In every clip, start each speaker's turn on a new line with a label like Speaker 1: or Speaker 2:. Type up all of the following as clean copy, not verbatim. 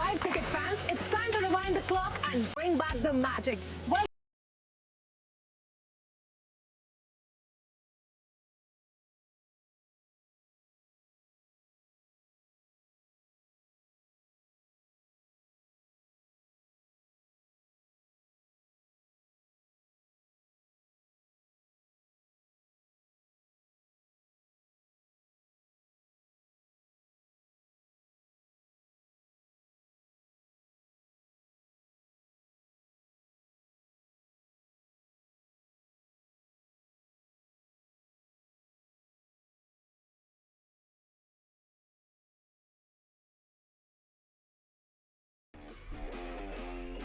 Speaker 1: Alright, cricket fans, it's time to rewind the clock and bring back the magic.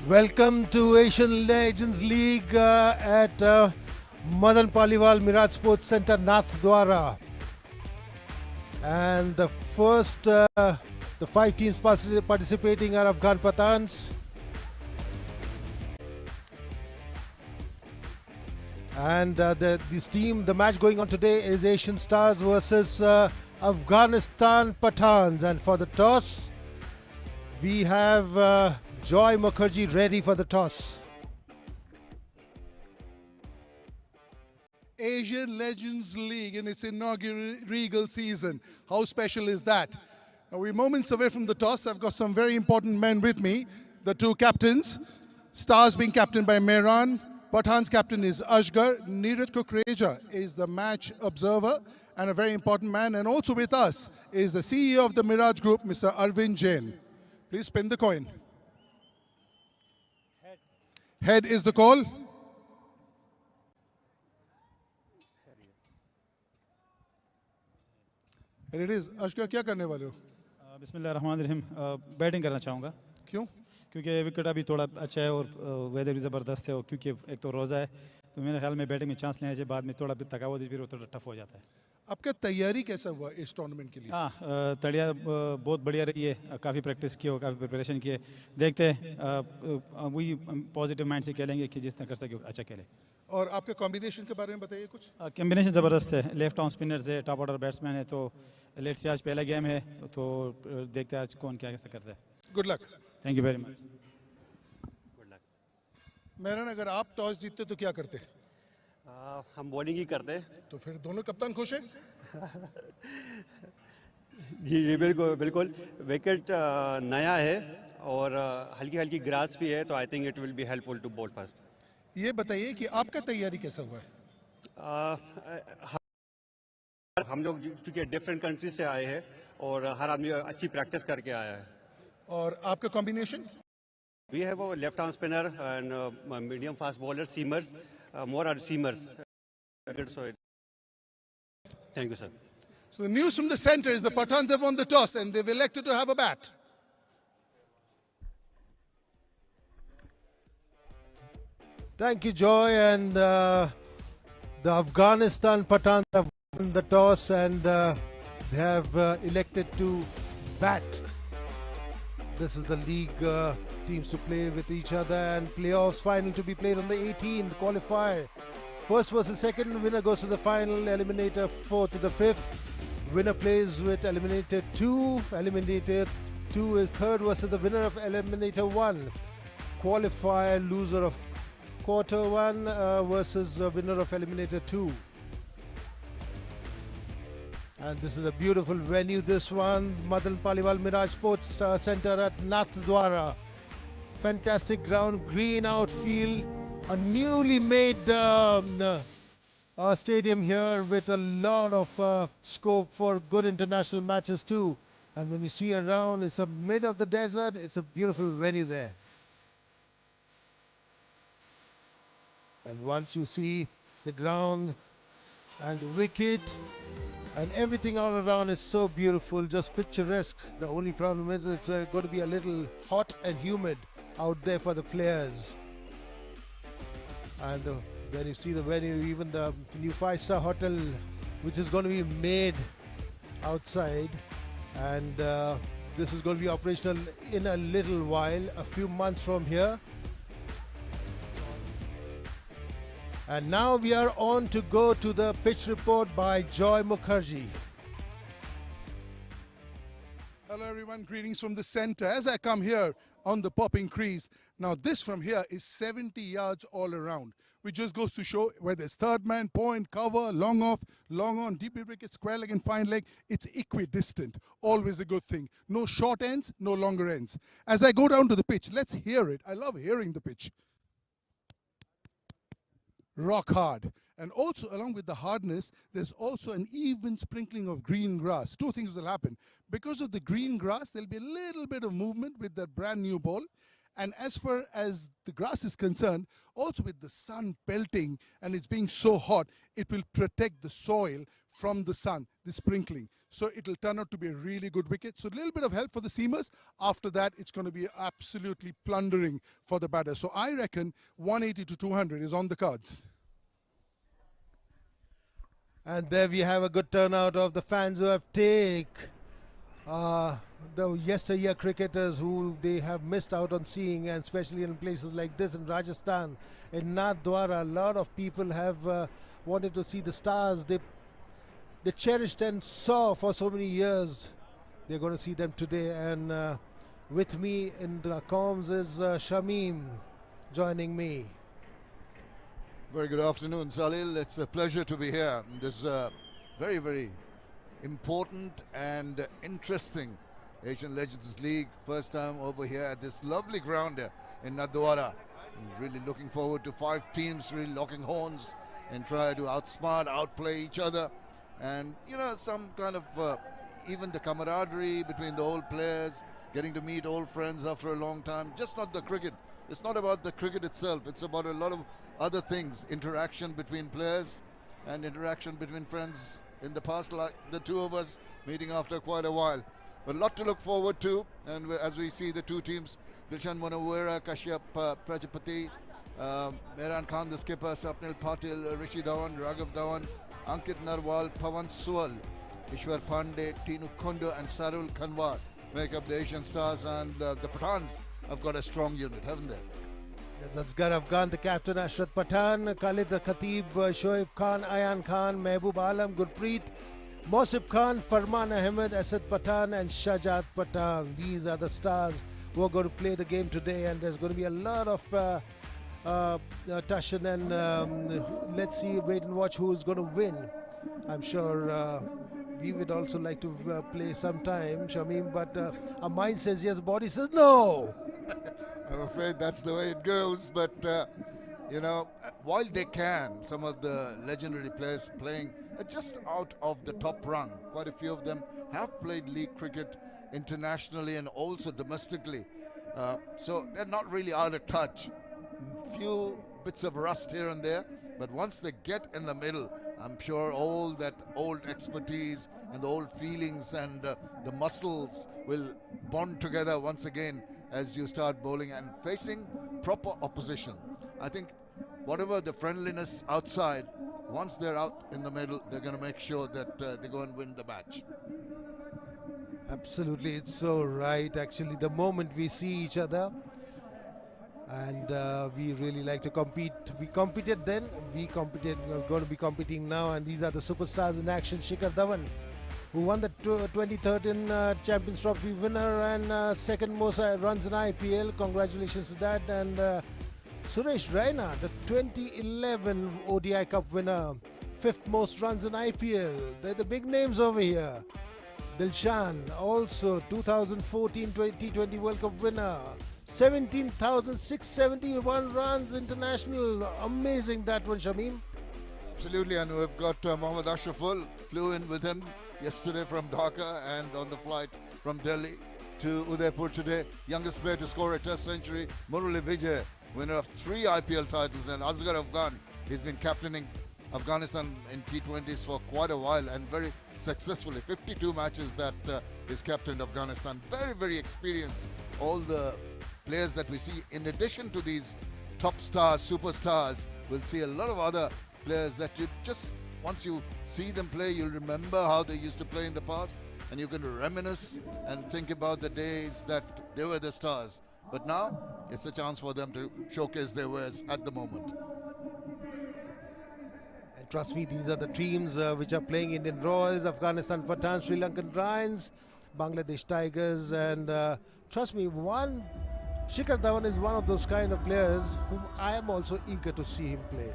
Speaker 2: Welcome to Asian Legends League at Madan Paliwal Miraj Sports Center, Nathdwara. And the first, the 5 teams participating are Afghan Pathans. And this team, the match going on today is Asian Stars versus Afghanistan Pathans. And for the toss, we have 𝗁𝗍 Mukherjee ready for the toss.
Speaker 3: Asian Legends League in its inaugural season. How special is that? Now we're moments away from the toss. I've got some very important men with me. The 2 captains. Stars being captained by Mehran. Pathan's captain is Asghar. Neeraj Kukreja is the match observer and a very important man. And also with us is the CEO of the Miraj Group, Mr. Arvind Jain. Please spin the coin. Head is the call. And it is. Asghar, क्या करने वाले हो?
Speaker 4: बिस्मिल्लाहिर्रहमानिर्रहीम batting करना चाहूँगा।
Speaker 3: क्यों?
Speaker 4: क्योंकि wicket अभी थोड़ा अच्छा है और वेदर भी ज़बरदस्त है और क्योंकि एक तो रोज़ा है तो मेरे ख्याल में बैटिंग में चांस लेने से बाद में थोड़ा भी थकावट भी थोड़ा टफ हो जाता है।
Speaker 3: आपका तैयारी कैसा हुआ इस टूर्नामेंट के लिए?
Speaker 4: हाँ, तैयारी बहुत बढ़िया रही है। काफ़ी प्रैक्टिस की हो, काफ़ी प्रिपरेशन की है। देखते हैं वही पॉजिटिव माइंड से खेलेंगे कि जितना कर सके अच्छा खेले।
Speaker 3: और आपके कॉम्बिनेशन के बारे में बताइए कुछ।
Speaker 4: कॉम्बिनेशन ज़बरदस्त है। लेफ्ट आर्म स्पिनर से टॉप ऑर्डर बैट्समैन है तो लेट्स से आज पहला गेम है तो देखते हैं आज कौन क्या कैसा करता है।
Speaker 3: Good luck.
Speaker 4: Thank you very much.
Speaker 3: Good luck. Mehran, अगर आप टॉस जीतते तो क्या करते?
Speaker 5: हम बॉलिंग ही करते हैं।
Speaker 3: तो फिर दोनों कप्तान खुश हैं?
Speaker 5: जी जी बिल्कुल बिल्कुल। विकेट नया है और हल्की हल्की ग्रास भी है तो I think it will be helpful to bowl first.
Speaker 3: ये बताइए कि आपका तैयारी कैसा हुआ है?
Speaker 5: हम लोग चूँकि डिफरेंट कंट्री से आए हैं और हर आदमी अच्छी प्रैक्टिस करके आया है।
Speaker 3: और आपका combination?
Speaker 5: We have a left arm spinner and medium fast bowler seamers, more are seamers. Thank you, sir.
Speaker 3: So the news from the center is the Pathans have won the toss and they've elected to have a bat.
Speaker 2: Thank you, 𝗁𝗍. And the Afghanistan Pathans have won the toss and they have elected to bat. This is the league teams to play with each other and playoffs final to be played on the 18th qualifier. First versus second, winner goes to the final, eliminator 4 to the 5th. Winner plays with eliminator 2. Eliminator 2 is third versus the winner of eliminator 1. Qualifier loser of quarter 1 versus the winner of eliminator 2. And this is a beautiful venue, this one, Madan Paliwal Miraj Sports Center at Nathdwara. Fantastic ground, green outfield, a newly made stadium here with a lot of scope for good international matches too. And when you see around, it's a mid of the desert, it's a beautiful venue there. And once you see the ground and the wicket, and everything all around is so beautiful, just picturesque. The only problem is it's going to be a little hot and humid out there for the players. And when you see the venue, even the new 5-star hotel, which is going to be made outside, and this is going to be operational in a little while, a few months from here. And now we are on to go to the pitch report by 𝗁𝗍 Mukherjee.
Speaker 3: Hello everyone, greetings from the center. As I come here on the popping crease, now this from here is 70 yards all around, which just goes to show where there's third man, point, cover, long off, long on, deep wicket, square leg and fine leg, it's equidistant. Always a good thing. No short ends, no longer ends. As I go down to the pitch, let's hear it. I love hearing the pitch. Rock hard. And also along with the hardness, there's also an even sprinkling of green grass. Two things will happen. Because of the green grass, there'll be a little bit of movement with that brand new ball. And as far as the grass is concerned, also with the sun pelting and it's being so hot, it will protect the soil from the sun, the sprinkling. So it'll turn out to be a really good wicket. So a little bit of help for the seamers. After that, it's going to be absolutely plundering for the batter. So I reckon 180 to 200 is on the cards.
Speaker 2: And there we have a good turnout of the fans who have taken the yesteryear cricketers who they have missed out on seeing, and especially in places like this in Rajasthan, in 𝗏𝗏, a lot of people have wanted to see the stars they cherished and saw for so many years. They're going to see them today, and with me in the comms is Shamim joining me.
Speaker 6: Very good afternoon, Salil. It's a pleasure to be here. This very, very important and interesting Asian Legends League. First time over here at this lovely ground here in 𝗏𝗏. Really looking forward to 5 teams really locking horns and try to outsmart, outplay each other. And, you know, some kind of even the camaraderie between the old players, getting to meet old friends after a long time. Just not the cricket. It's not about the cricket itself. It's about a lot of other things, interaction between players and interaction between friends in the past, like the two of us meeting after quite a while. But a lot to look forward to, and as we see the two teams, Gulshan Munawwara, Kashyap Prajapati, Mehran Khan the skipper, Swapnil Patil, Rishi Dhawan, Raghav Dhawan, Ankit Narwal, Pawan Sual, Ishwar Pandey, Tinu Kondo and Sarul Kanwar make up the Asian Stars, and the Pathans have got a strong unit, haven't they?
Speaker 2: There's Asghar Afghan, the captain, Ashrat Pathan, Khalid Khatib, Shoaib Khan, Ayan Khan, Mehboob Alam, Gurpreet, Mosif Khan, Farman Ahmed, Asad Pathan and Shahjad Pathan. These are the stars who are going to play the game today, and there's going to be a lot of Tashan, and let's see, wait and watch who's going to win. I'm sure we would also like to play sometime, Shamim, but our mind says yes, body says no.
Speaker 6: I'm afraid that's the way it goes, but you know, while they can, some of the legendary players playing just out of the top rung, quite a few of them have played league cricket internationally and also domestically, so they're not really out of touch. Few bits of rust here and there, but once they get in the middle, I'm sure all that old expertise and the old feelings and the muscles will bond together once again as you start bowling and facing proper opposition. I think whatever the friendliness outside, once they're out in the middle, they're going to make sure that they go and win the match.
Speaker 2: Absolutely, it's so right. Actually, the moment we see each other and we really like to compete, we competed then, we're going to be competing now, and these are the superstars in action. Shikhar Dhawan, who won the 2013 Champions Trophy winner and second most runs in IPL. Congratulations to that. And Suresh Raina, the 2011 ODI Cup winner, 5th most runs in IPL. They're the big names over here. Dilshan, also 2014 T20 World Cup winner, 17,671 runs international. Amazing that one, Shamim.
Speaker 6: Absolutely, and we've got Mohammad Ashraful, flew in with him yesterday from Dhaka and on the flight from Delhi to Udaipur today. Youngest player to score a test century, Murali Vijay, winner of 3 IPL titles, and Asghar Afghan. He's been captaining Afghanistan in T20s for quite a while and very successfully. 52 matches that he's captained Afghanistan. Very, very experienced. All the players that we see, in addition to these top stars, superstars, we'll see a lot of other players that you just, once you see them play, you'll remember how they used to play in the past, and you can reminisce and think about the days that they were the stars. But now it's a chance for them to showcase their wares at the moment.
Speaker 2: And trust me, these are the teams which are playing: Indian Royals, Afghanistan Pathans, Sri Lankan Lions, Bangladesh Tigers, and trust me, Shikhar Dhawan is one of those kind of players whom I am also eager to see him play.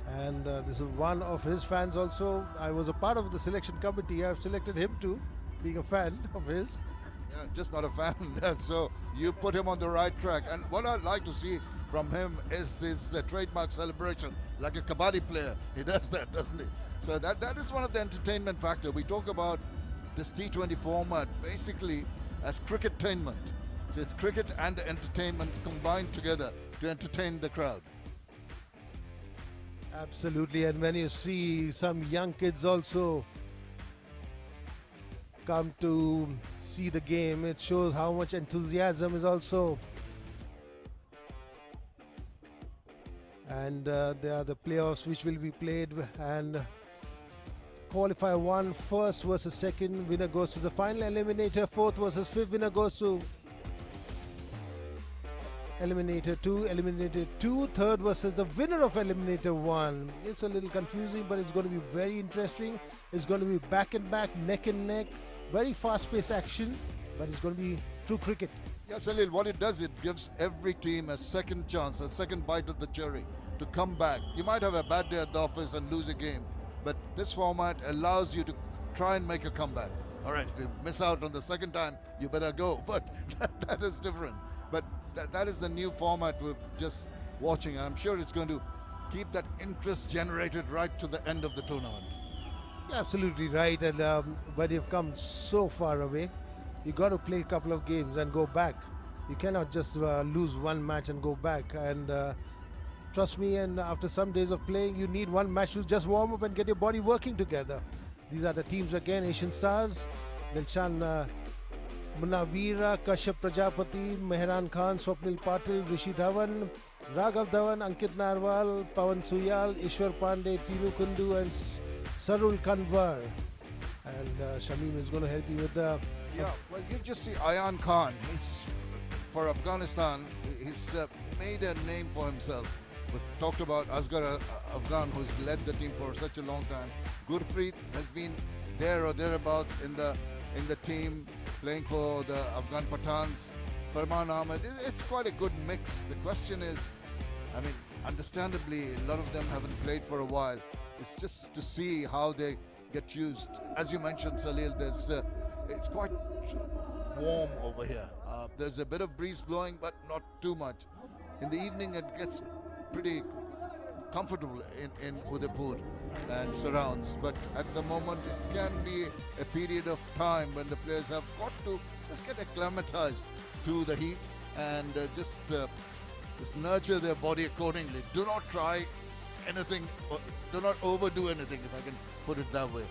Speaker 2: And this is one of his fans also. I was a part of the selection committee. I've selected him too, being a fan of his.
Speaker 6: Yeah, just not a fan. So you put him on the right track. And what I'd like to see from him is this trademark celebration, like a kabaddi player. He does that, doesn't he? So that is one of the entertainment factor. We talk about this T20 format basically as cricketainment. So it's cricket and entertainment combined together to entertain the crowd.
Speaker 2: Absolutely, and when you see some young kids also come to see the game, it shows how much enthusiasm is also. And there are the playoffs which will be played, and qualifier 1, first versus second, winner goes to the final eliminator, fourth versus fifth, winner goes to eliminator 2, eliminator 2, third versus the winner of eliminator 1. It's a little confusing, but it's going to be very interesting. It's going to be back and back, neck and neck, very fast-paced action, but it's going to be true cricket.
Speaker 6: Yeah, Salil, what it does, it gives every team a second chance, a second bite of the cherry to come back. You might have a bad day at the office and lose a game, but this format allows you to try and make a comeback. All right, if you miss out on the second time, you better go, but that is different. But that is the new format we're just watching, and I'm sure it's going to keep that interest generated right to the end of the tournament.
Speaker 2: You're absolutely right, and when you've come so far away, you got to play a couple of games and go back. You cannot just lose one match and go back. And trust me, and after some days of playing, you need one match to just warm up and get your body working together. These are the teams again: Asian Stars, 𝗟𝗏 𝗏𝗂𝗃𝗏 Prajapati, Mehran Khan, 𝗚 𝗏𝗃𝗃 Dhawan, Raghav Dhawan, Ankit Narwal, Pawan Suyal, Ishwar Pandey, Tiru Kundu, and Sarul Kanwar. And Shamim is going to help you with the...
Speaker 6: Yeah, well, you just see Ayan Khan. He's, for Afghanistan, he's made a name for himself. We talked about Asghar Afghan, who's led the team for such a long time. Gurpreet has been there or thereabouts in the team, playing for the Afghan Pathans. Farman Ahmed, it's quite a good mix. The question is, I mean, understandably, a lot of them haven't played for a while. It's just to see how they get used. As you mentioned, Salil, it's quite warm over here. There's a bit of breeze blowing, but not too much. In the evening, it gets pretty comfortable in Udaipur and surrounds. But at the moment, it can be a period of time when the players have got to just get acclimatized to the heat and just nurture their body accordingly. Do not try anything, do not overdo anything, if I can put it that way.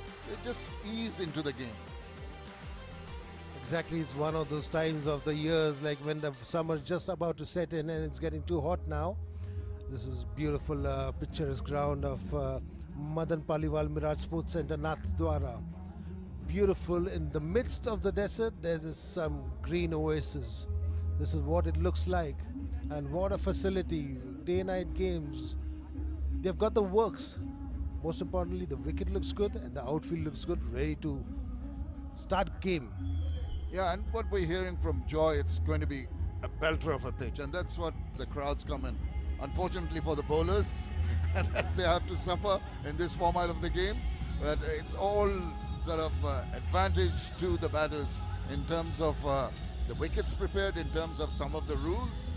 Speaker 6: Just ease into the game.
Speaker 2: Exactly, it's one of those times of the years, like when the summer's just about to set in and it's getting too hot now. This is beautiful picturesque ground of Madan Paliwal Miraj Sports Centre, Nathdwara. Beautiful, in the midst of the desert, there's some green oasis. This is what it looks like. And what a facility, day-night games. They've got the works. Most importantly, the wicket looks good and the outfield looks good, ready to start game.
Speaker 6: Yeah, and what we're hearing from Joy, it's going to be a belter of a pitch, and that's what the crowds come in. Unfortunately for the bowlers, they have to suffer in this format of the game, but it's all sort of advantage to the batters in terms of the wickets prepared, in terms of some of the rules,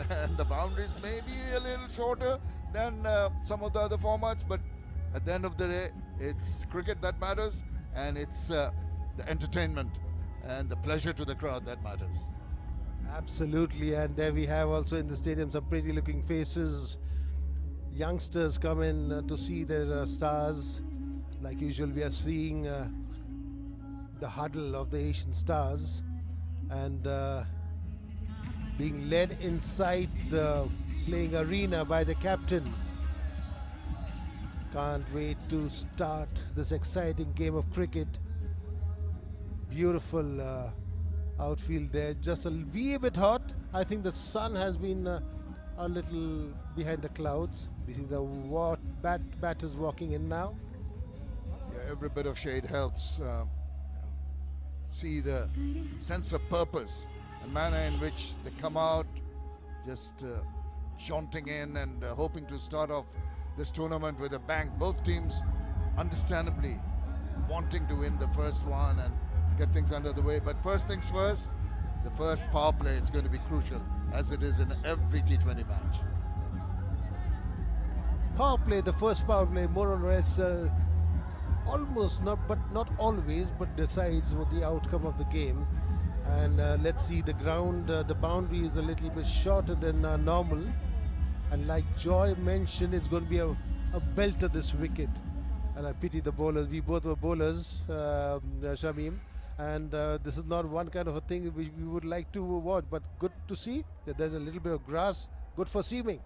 Speaker 6: and the boundaries may be a little shorter than some of the other formats, but at the end of the day, it's cricket that matters, and it's the entertainment and the pleasure to the crowd that matters.
Speaker 2: Absolutely, and there we have also in the stadium some pretty looking faces. Youngsters come in to see their stars. Like usual, we are seeing the huddle of the Asian Stars and being led inside the playing arena by the captain. Can't wait to start this exciting game of cricket. Beautiful outfield there, just a wee bit hot. I think the sun has been a little behind the clouds. We see the batters walking in now.
Speaker 6: Yeah, every bit of shade helps. see the sense of purpose, a manner in which they come out just jaunting in and hoping to start off this tournament with a bang. Both teams understandably wanting to win the first one and get things under the way. But first things first, the first power play is going to be crucial, as it is in every T20 match.
Speaker 2: Power play, the first power play, more or less, almost not, but not always, but decides what the outcome of the game. And let's see, the ground, the boundary is a little bit shorter than normal. And like Joy mentioned, it's going to be a belter, this wicket. And I pity the bowlers. We both were bowlers, Shamim. And this is not one kind of a thing which we would like to watch, but good to see that there's a little bit of grass, good for seaming.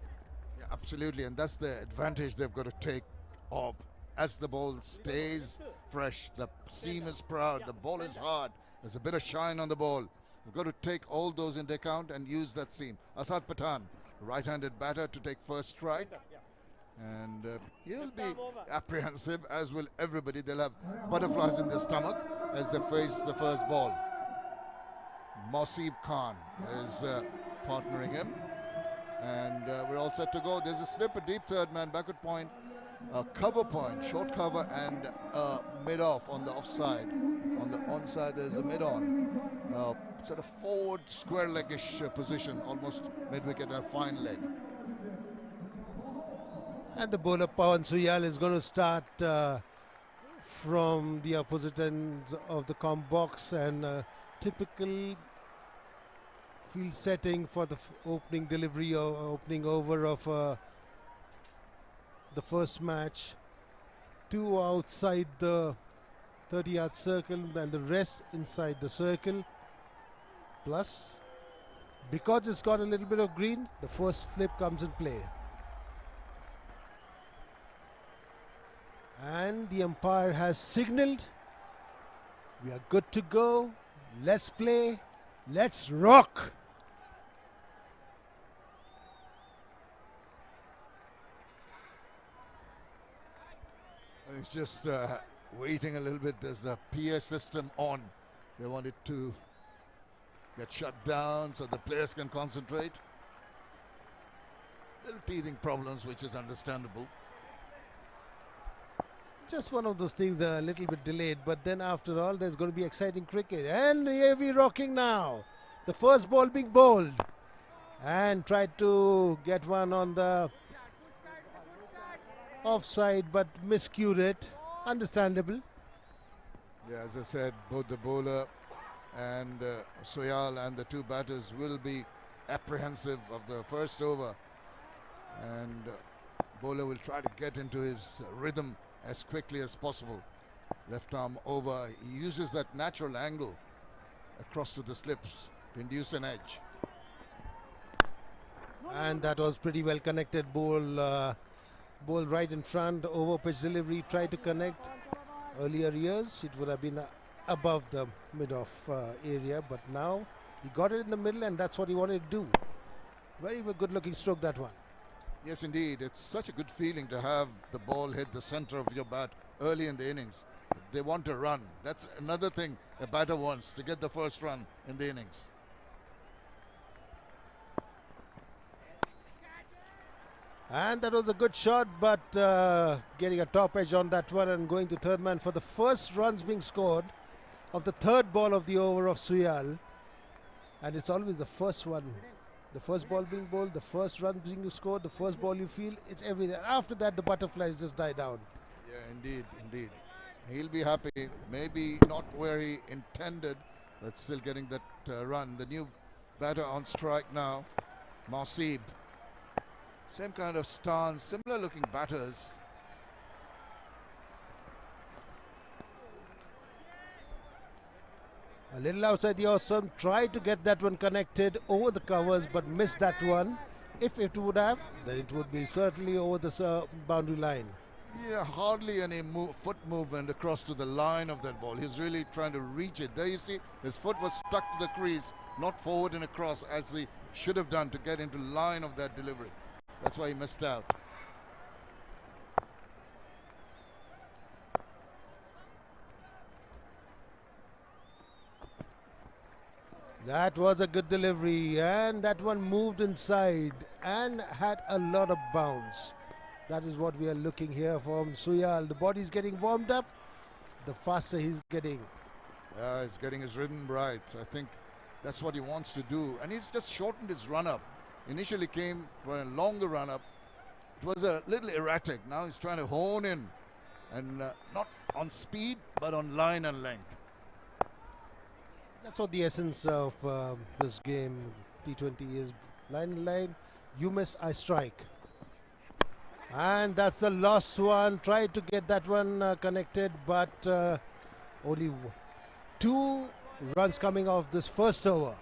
Speaker 6: Yeah, absolutely, and that's the advantage they've got to take of. As the ball stays fresh, the seam is proud, the ball is hard, there's a bit of shine on the ball. We've got to take all those into account and use that seam. Azad Pathan, right-handed batter, to take first strike. And he'll be apprehensive, as will everybody. They'll have butterflies in their stomach as they face the first ball. Mosib Khan is partnering him. And we're all set to go. There's a slip, a deep third man, backward point, a cover point, short cover, and mid-off on the offside. On the onside, there's a mid-on. Sort of forward square leggish position, almost mid-wicket, a fine leg.
Speaker 2: And the bowler Pawan Suyal is going to start from the opposite ends of the comp box, and typical field setting for the opening delivery or opening over of the first match. 2 outside the 30-yard circle and the rest inside the circle. Plus, because it's got a little bit of green, the first slip comes in play. And the umpire has signaled, we are good to go, let's play, let's rock.
Speaker 6: It's just waiting a little bit. There's a PA system on. They want it to get shut down so the players can concentrate. Little teething problems, which is understandable.
Speaker 2: Just one of those things a little bit delayed, but then after all there's going to be exciting cricket. And here we're rocking now. The first ball being bowled. And tried to get one on the offside, but miscued it. Understandable.
Speaker 6: Yeah, as I said, both the bowler and Soyal and the two batters will be apprehensive of the first over. And bowler will try to get into his rhythm as quickly as possible. Left arm over. He uses that natural angle across to the slips to induce an edge.
Speaker 2: And that was pretty well connected. Ball right in front, over pitch delivery, tried to connect. Earlier years it would have been above the mid-off area, but now he got it in the middle, and that's what he wanted to do. Very good looking stroke, that one.
Speaker 6: Yes, indeed. It's such a good feeling to have the ball hit the center of your bat early in the innings. They want to run. That's another thing a batter wants, to get the first run in the innings.
Speaker 2: And that was a good shot, but getting a top edge on that one and going to third man for the first runs being scored of the third ball of the over of Suyal. And it's always the first one. The first ball being bowled, the first run being scored, the first ball you feel, it's everything. After that, the butterflies just die down.
Speaker 6: Yeah, indeed, indeed. He'll be happy. Maybe not where he intended, but still getting that run. The new batter on strike now, Mosib. Same kind of stance, similar looking batters.
Speaker 2: A little outside the awesome, tried to get that one connected over the covers, but missed that one. If it would have, then it would be certainly over the boundary line.
Speaker 6: Yeah, hardly any foot movement across to the line of that ball. He's really trying to reach it. There you see, his foot was stuck to the crease, not forward and across as he should have done to get into line of that delivery. That's why he missed out.
Speaker 2: That was a good delivery, and that one moved inside and had a lot of bounce. That is what we are looking here from Suyal. The body's getting warmed up, the faster he's getting.
Speaker 6: Yeah, he's getting his rhythm right. I think that's what he wants to do. And he's just shortened his run-up. Initially came for a longer run-up. It was a little erratic. Now he's trying to hone in. And not on speed, but on line and length.
Speaker 2: That's what the essence of this game, T20, is. Line and line, you miss, I strike. And that's the last one. Tried to get that one connected, but only 2 runs coming off this first over.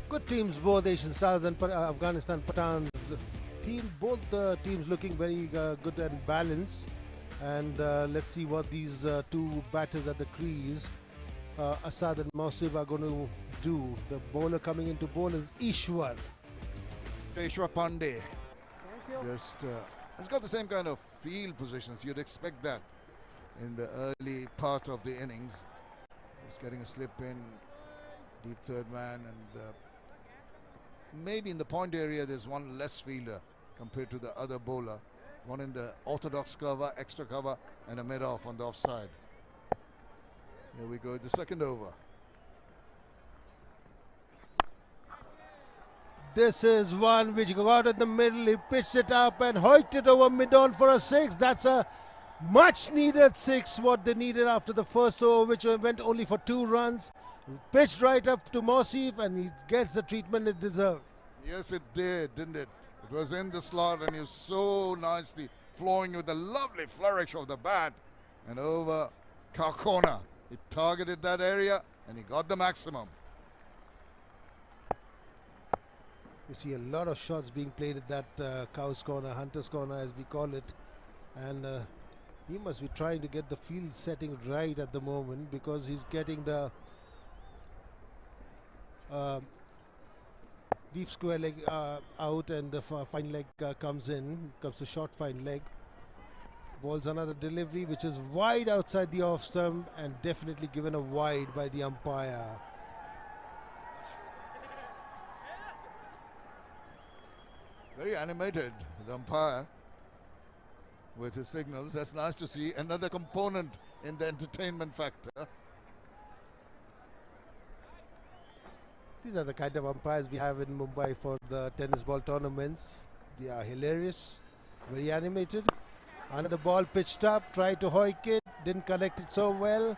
Speaker 2: Good teams, both Asian Stars and Afghanistan Pathans. Both the teams looking very good and balanced. And let's see what these 2 batters at the crease, Asad and Mausib, are going to do. The bowler coming into bowl is
Speaker 6: 𝗂𝗃𝗃. Just has got the same kind of field positions. You'd expect that in the early part of the innings. He's getting a slip in, deep third man, and maybe in the point area there's one less fielder compared to the other bowler. One in the orthodox cover, extra cover, and a mid-off on the offside. Here we go, the second over.
Speaker 2: This is one which got in the middle. He pitched it up and hoiked it over mid-on for a 6. That's a much needed 6, what they needed after the first over, which went only for 2 runs. Pitched right up to Mausib, and he gets the treatment it deserved.
Speaker 6: Yes, it did, didn't it? It was in the slot, and he was so nicely flowing with a lovely flourish of the bat and over corner. He targeted that area, and he got the maximum.
Speaker 2: You see a lot of shots being played at that cow's corner, hunter's corner as we call it, and he must be trying to get the field setting right at the moment, because he's getting the deep square leg out, and the fine leg comes in, comes the short fine leg. Balls another delivery which is wide outside the off stump, and definitely given a wide by the umpire.
Speaker 6: Very animated, the umpire, with his signals. That's nice to see. Another component in the entertainment factor.
Speaker 2: These are the kind of umpires we have in Mumbai for the tennis ball tournaments. They are hilarious, very animated. Another ball pitched up, tried to hoik it, didn't connect it so well,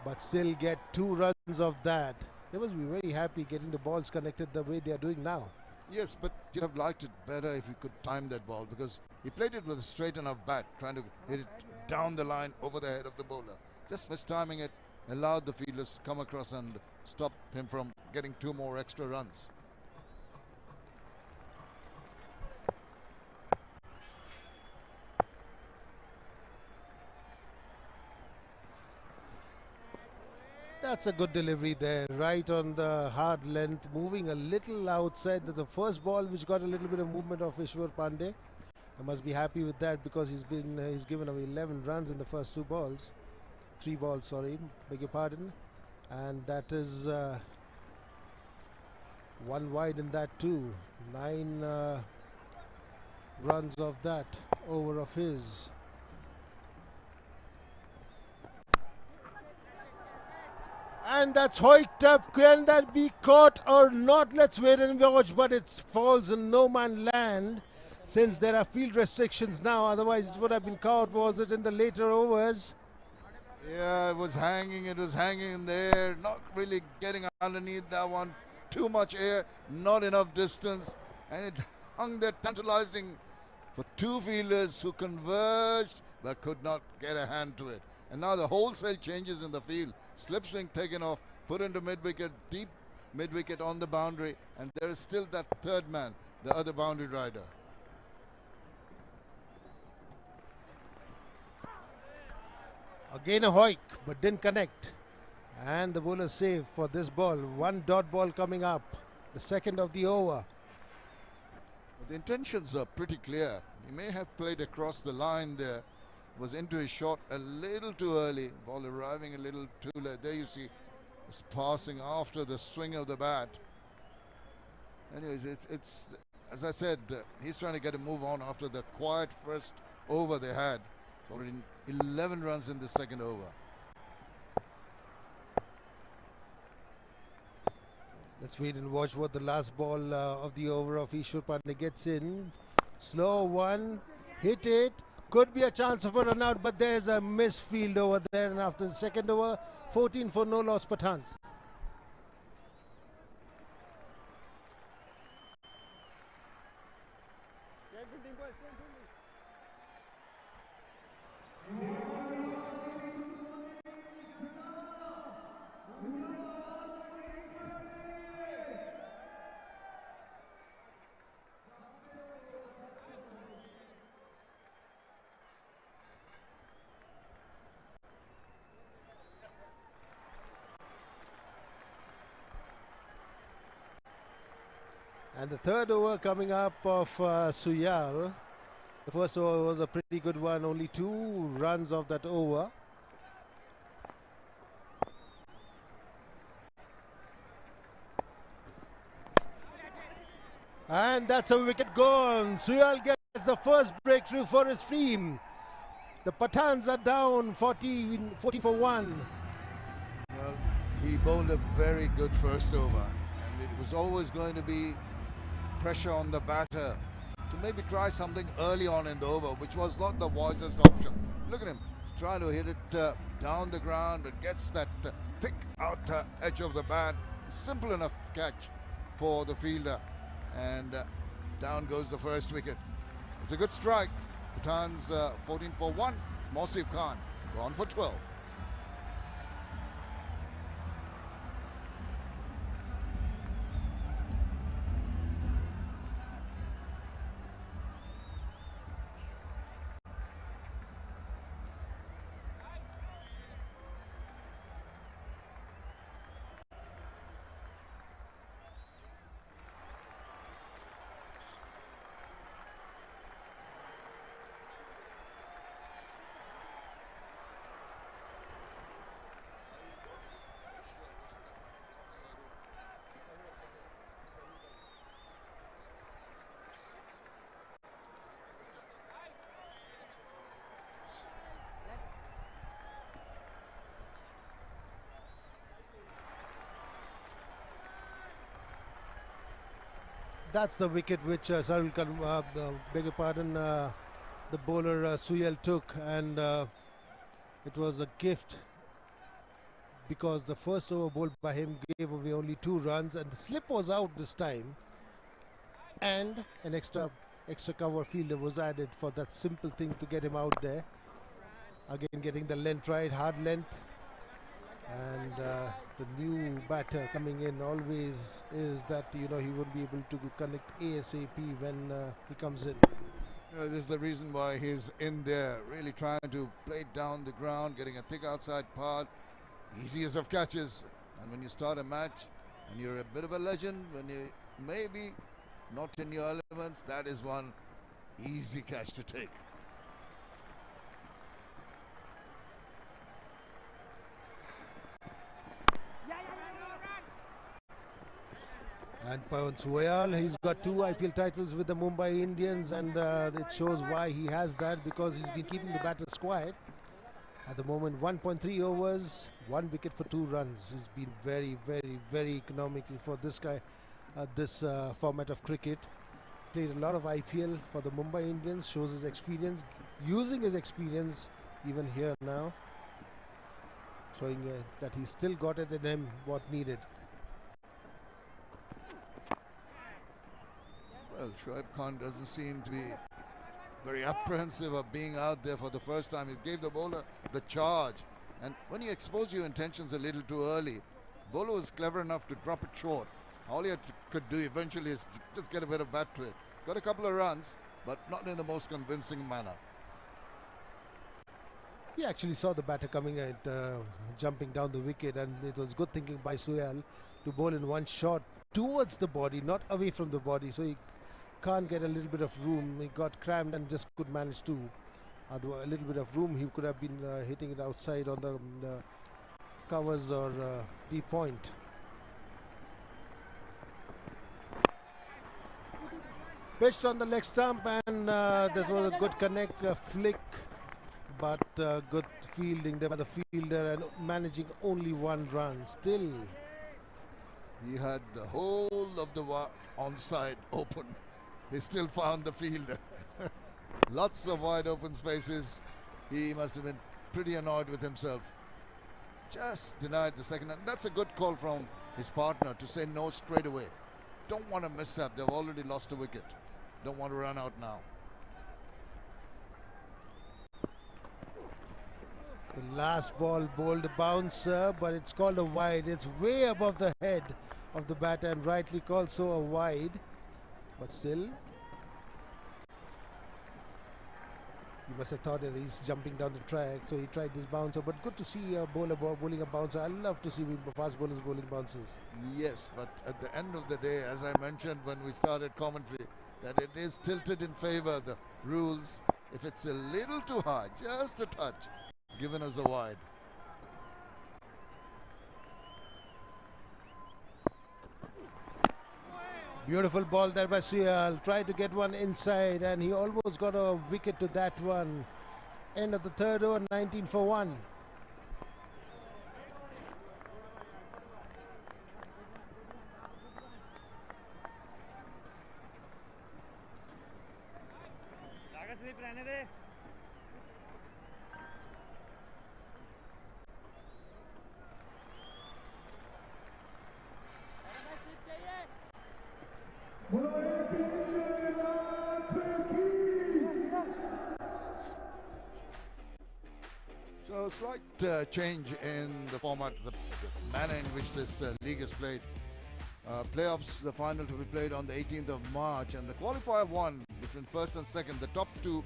Speaker 2: but still get 2 runs of that. They must be very happy getting the balls connected the way they are doing now.
Speaker 6: Yes, but you'd have liked it better if you could time that ball, because he played it with a straight enough bat, trying to hit it down the line over the head of the bowler. Just mistiming it, allowed the fielders to come across and stop him from getting 2 more extra runs.
Speaker 2: That's a good delivery there, right on the hard length, moving a little outside. The first ball which got a little bit of movement of 𝗂𝗃𝗃. I must be happy with that, because he's given away 11 runs in the first 3 balls, sorry, beg your pardon. And that is 1 wide in that too. 9 runs of that over of his. And that's hoiked up. Can that be caught or not? Let's wait and watch. But it falls in no man land, since there are field restrictions now. Otherwise it would have been caught. Was it in the later overs?
Speaker 6: Yeah, it was hanging in there, not really getting underneath that one. Too much air, not enough distance, and it hung there tantalizing for 2 fielders who converged but could not get a hand to it. And now the wholesale changes in the field. Slip swing taken off put into mid-wicket, deep mid-wicket on the boundary, and there is still that third man, the other boundary rider.
Speaker 2: Again a hoik, but didn't connect. And the bowler saved for this ball. One dot ball coming up, the second of the over.
Speaker 6: The intentions are pretty clear. He may have played across the line there, was into his shot a little too early, ball arriving a little too late. There you see, it's passing after the swing of the bat. Anyways, it's as I said, he's trying to get a move on after the quiet first over they had. It's already 11 runs in the second over.
Speaker 2: Let's wait and watch what the last ball of the over of 𝗚𝗺𝗺𝗃 gets in. Slow one, hit it. Could be a chance of a run out, but there's a misfield over there. And after the second over, 14 for no loss Pathans. And the third over coming up of Suyal. The first over was a pretty good one, only 2 runs of that over. And that's a wicket gone. Suyal gets the first breakthrough for his team. The Pathans are down 40 for 1.
Speaker 6: Well, he bowled a very good first over. And it was always going to be pressure on the batter to maybe try something early on in the over, which was not the wisest option. Look at him, he's trying to hit it down the ground, but gets that thick outer edge of the bat. Simple enough catch for the fielder, and down goes the first wicket. It's a good strike. Pathans 14 for 1. It's Mausif Khan gone for 12.
Speaker 2: That's the wicket which beg your pardon, the bowler Suyal took, and it was a gift because the first over bowled by him gave away only 2 runs, and the slip was out this time, and an extra cover fielder was added for that simple thing to get him out there. Again, getting the length right, hard length. And the new batter coming in always is that, you know, he won't be able to connect ASAP when he comes in.
Speaker 6: This is the reason why he's in there, really trying to play it down the ground, getting a thick outside part, easiest of catches. And when you start a match and you're a bit of a legend, when you maybe not in your elements, that is one easy catch to take.
Speaker 2: And Pawan Suyal, he's got 2 IPL titles with the Mumbai Indians, and it shows why he has that, because he's been keeping the batters quiet. At the moment, 1.3 overs, 1 wicket for 2 runs. He's been very, very, very economical for this guy, this format of cricket. Played a lot of IPL for the Mumbai Indians, shows his experience, using his experience even here now, showing that he's still got it in him what needed.
Speaker 6: Well, Shoaib Khan doesn't seem to be very apprehensive of being out there for the first time. He gave the bowler the charge. And when you expose your intentions a little too early, Bowler was clever enough to drop it short. All he could do eventually is just get a bit of bat to it. Got a couple of runs, but not in the most convincing manner.
Speaker 2: He actually saw the batter coming at jumping down the wicket, and it was good thinking by Sohail to bowl in one shot towards the body, not away from the body, so he can't get a little bit of room. He got crammed and just could manage to. A little bit of room, he could have been hitting it outside on the covers or deep point. Pitched on the leg stump, and this was a good connect, a flick, but good fielding there by the fielder and managing only one run. Still,
Speaker 6: he had the whole of the onside open. He still found the fielder. Lots of wide open spaces. He must have been pretty annoyed with himself. Just denied the second, and that's a good call from his partner to say no straight away. Don't want to mess up. They've already lost a wicket. Don't want to run out now.
Speaker 2: The last ball bowled a bouncer, but it's called a wide. It's way above the head of the batter and rightly called so a wide. But still, he must have thought that he's jumping down the track, so he tried this bouncer. But good to see a bowler bowling a bouncer. I love to see fast bowlers bowling bouncers.
Speaker 6: Yes, but at the end of the day, as I mentioned when we started commentary, that it is tilted in favor of the rules. If it's a little too high, just a touch, it's given us a wide.
Speaker 2: Beautiful ball there by Sohail. Tried to get one inside, and he almost got a wicket to that one. End of the third over, 19 for 1.
Speaker 6: So a slight change in the format, the manner in which this league is played. Playoffs, the final to be played on the 18th of March, and the qualifier one between first and second, the top two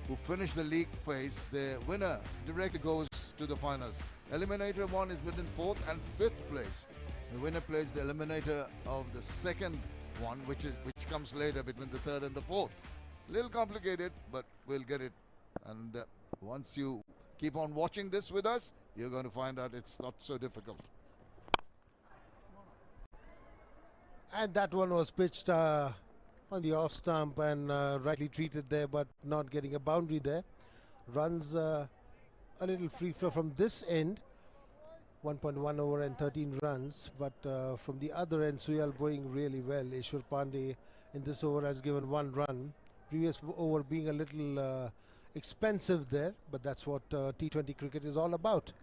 Speaker 6: who finish the league phase, the winner directly goes to the finals. Eliminator one is between 4th and 5th place. The winner plays the eliminator of the second one, which comes later between the 3rd and the 4th. A little complicated, but we'll get it. And once you keep on watching this with us, you're going to find out it's not so difficult.
Speaker 2: And that one was pitched on the off stump and rightly treated there, but not getting a boundary there. Runs a little free flow from this end. 1.1 over and 13 runs, but from the other end, Sohail going really well. 𝗚𝗏𝗧 Pandey in this over has given 1 run. Previous over being a little expensive there, but that's what T20 cricket is all about.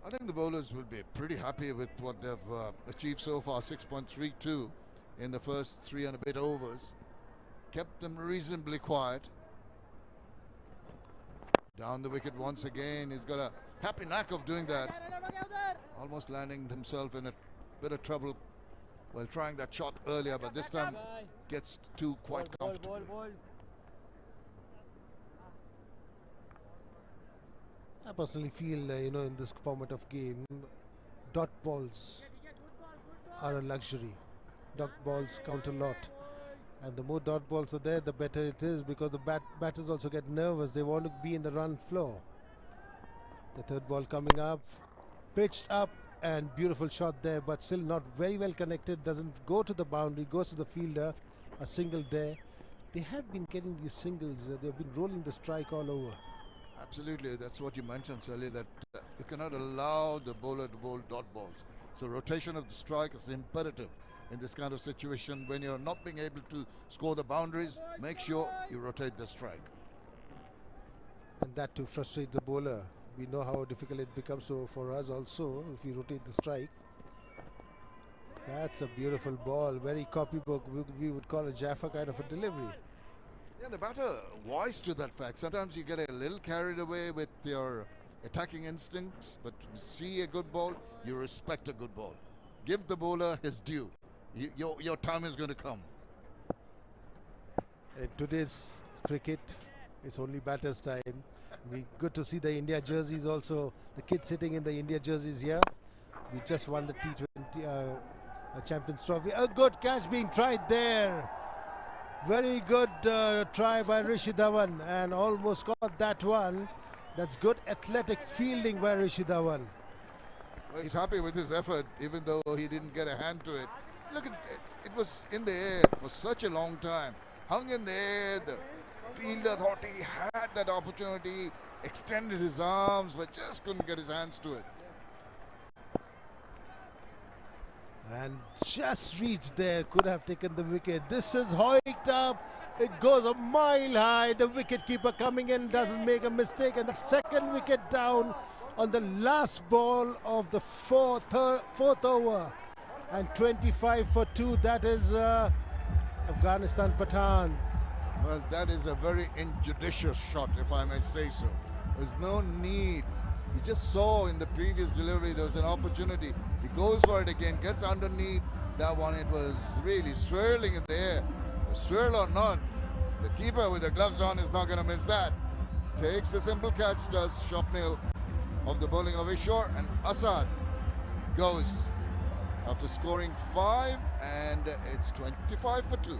Speaker 6: I think the bowlers will be pretty happy with what they've achieved so far. 6.32 in the first 3 and a bit overs. Kept them reasonably quiet. Down the wicket once again. He's got a happy knack of doing that. Almost landing himself in a bit of trouble while trying that shot earlier, but this time gets two quite comfortably.
Speaker 2: I personally feel, in this format of game, dot balls are a luxury. Dot balls count a lot. And the more dot balls are there, the better it is, because the batters also get nervous. They want to be in the run floor. The third ball coming up, pitched up, and beautiful shot there, but still not very well connected. Doesn't go to the boundary, goes to the fielder. A single there. They have been getting these singles. They've been rolling the strike all over.
Speaker 6: Absolutely, that's what you mentioned, Sally, that you cannot allow the bowler to bowl dot balls. So rotation of the strike is imperative in this kind of situation. When you're not being able to score the boundaries, make sure you rotate the strike.
Speaker 2: And that to frustrate the bowler. We know how difficult it becomes, so for us also, if we rotate the strike. That's a beautiful ball, very copybook. We would call a Jaffa kind of a delivery.
Speaker 6: Yeah, the batter wise to that fact. Sometimes you get a little carried away with your attacking instincts, but when you see a good ball, you respect a good ball. Give the bowler his due. Your time is going to come.
Speaker 2: In today's cricket, it's only batter's time. Good to see the India jerseys also, the kids sitting in the India jerseys here. We just won the T20 Champions Trophy. A good catch being tried there. Very good try by Rishi Dhawan, and almost caught that one. That's good athletic fielding by Rishi Dhawan.
Speaker 6: Well, he's happy with his effort, even though he didn't get a hand to it. Look at it, it was in the air for such a long time. Hung in the air, the fielder thought he had that opportunity, extended his arms, but just couldn't get his hands to it.
Speaker 2: And just reached there, could have taken the wicket. This is hoiked up, it goes a mile high. The wicketkeeper coming in doesn't make a mistake, and the second wicket down on the last ball of the fourth over. And 25 for 2, that is Afghanistan Pathans.
Speaker 6: Well, that is a very injudicious shot, if I may say so. There's no need. You just saw in the previous delivery there was an opportunity. He goes for it again, gets underneath that one. It was really swirling in the air. Swirl or not, the keeper with the gloves on is not going to miss that. Takes a simple catch, does Shorturl of the bowling of Ishore, and Asad goes after scoring 5, and it's 25 for 2.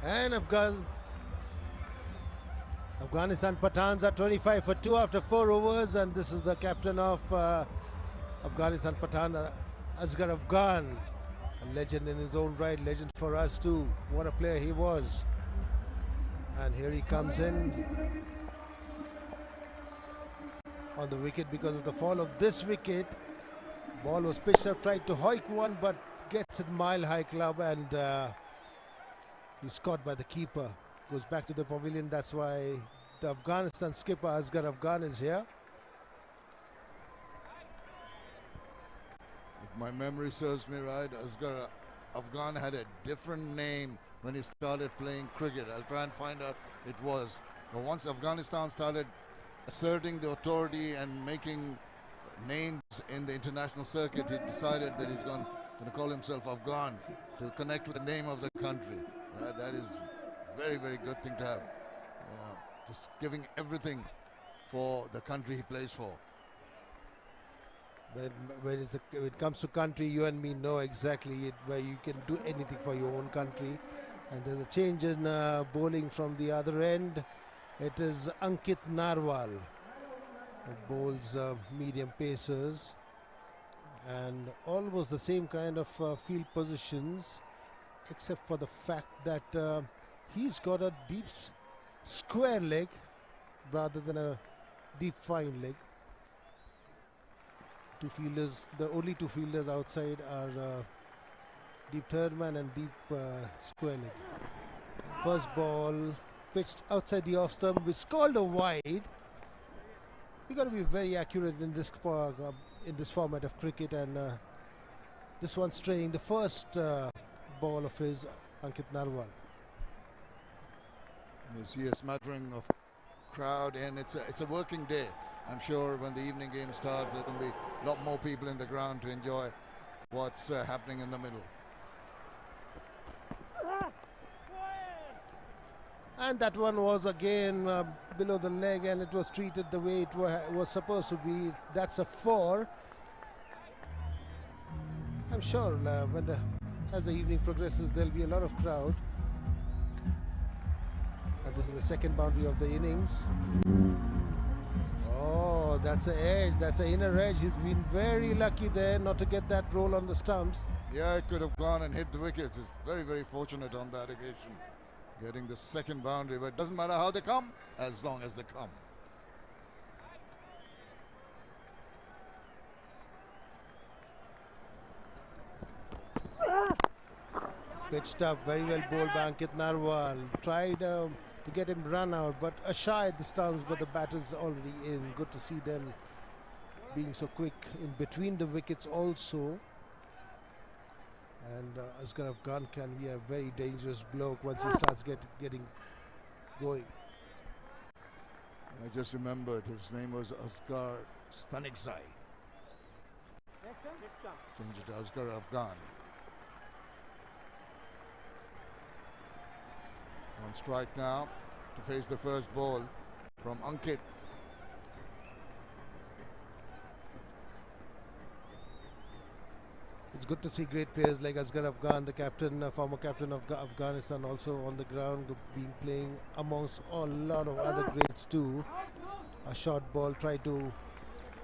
Speaker 2: And Afghanistan Pathans are 25 for 2 after 4 overs, and this is the captain of Afghanistan Pathan, Asghar Afghan, a legend in his own right, legend for us too. What a player he was. And here he comes in on the wicket because of the fall of this wicket. Ball was pitched up, tried to hoik one, but gets it mile high club, and he's caught by the keeper. Goes back to the pavilion. That's why the Afghanistan skipper Asghar Afghan is here.
Speaker 6: If my memory serves me right, Asghar Afghan had a different name when he started playing cricket. I'll try and find out it was. But once Afghanistan started asserting the authority and making names in the international circuit, he decided that he's going to call himself Afghan to connect with the name of the country. That is very, very good thing to have. Just giving everything for the country he plays for.
Speaker 2: When it comes to country, you and me know exactly where you can do anything for your own country. And there's a change in bowling from the other end. It is Ankit Narwal who bowls medium pacers, and almost the same kind of field positions, except for the fact that he's got a deep square leg rather than a deep fine leg. Two fielders, the only two fielders outside are deep third man and deep square leg. First ball pitched outside the off stump, which is called a wide. You got to be very accurate in this format of cricket, and this one's straying. The first ball of his, Ankit Narwal.
Speaker 6: You see a smattering of crowd, and it's a working day. I'm sure when the evening game starts, there will be a lot more people in the ground to enjoy what's happening in the middle.
Speaker 2: And that one was again below the leg, and it was treated the way it was supposed to be. That's a 4. I'm sure as the evening progresses, there'll be a lot of crowd. And this is the second boundary of the innings. Oh, that's an edge, that's an inner edge. He's been very lucky there not to get that roll on the stumps.
Speaker 6: Yeah, it could have gone and hit the wickets. He's very, very fortunate on that occasion, getting the second boundary. But it doesn't matter how they come, as long as they come.
Speaker 2: Pitched up, very well bowled by Ankit Narwal. Tried to get him run out, but shy at the stumps, but the batter's already in. Good to see them being so quick in between the wickets also. And Asghar Afghan can be a very dangerous bloke once he starts getting going.
Speaker 6: I just remembered his name was Asghar Stanikzai. Change it to Asghar Afghan. On strike now to face the first ball from Ankit.
Speaker 2: It's good to see great players like Asghar Afghan, the captain, former captain of Afghanistan, also on the ground, playing amongst a lot of other greats too. A short ball, tried to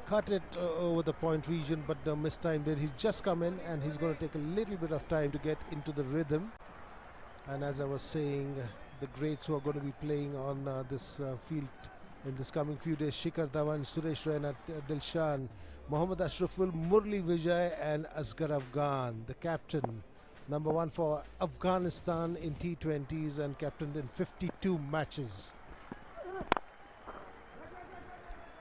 Speaker 2: cut it over the point region, but mistimed it. He's just come in and he's going to take a little bit of time to get into the rhythm. And as I was saying, the greats who are going to be playing on this field in this coming few days, Shikhar Dhawan, Suresh Raina, Dilshan, Mohammad Ashraful, Murli Vijay and Asghar Afghan, the captain, number 1 for Afghanistan in T20s and captained in 52 matches.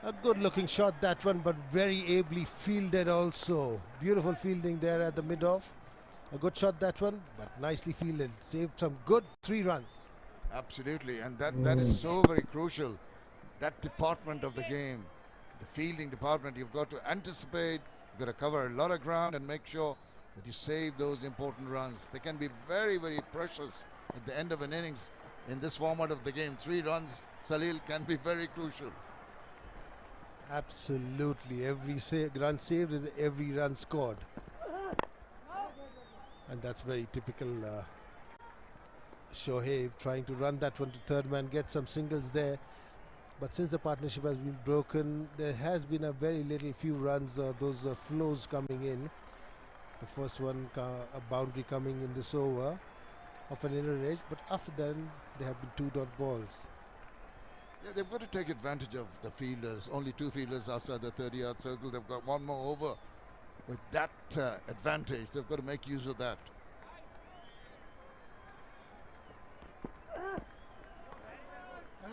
Speaker 2: A good looking shot that one, but very ably fielded also. Beautiful fielding there at the mid-off. A good shot that one, but nicely fielded. Saved some good 3 runs.
Speaker 6: Absolutely, and that is so very crucial. That department of the game, the fielding department, you've got to anticipate, you've got to cover a lot of ground and make sure that you save those important runs. They can be very, very precious at the end of an innings in this format of the game. 3 runs, Salil, can be very crucial.
Speaker 2: Absolutely, every run saved is every run scored. And that's very typical Shoaib, trying to run that one to third man, get some singles there. But since the partnership has been broken, there has been a very little few runs, those flows coming in. The first one, a boundary coming in this over of an inner edge, but after that there have been 2 dot balls.
Speaker 6: Yeah, they've got to take advantage of the fielders. Only 2 fielders outside the 30-yard circle. They've got 1 more over. With that advantage, they've got to make use of that.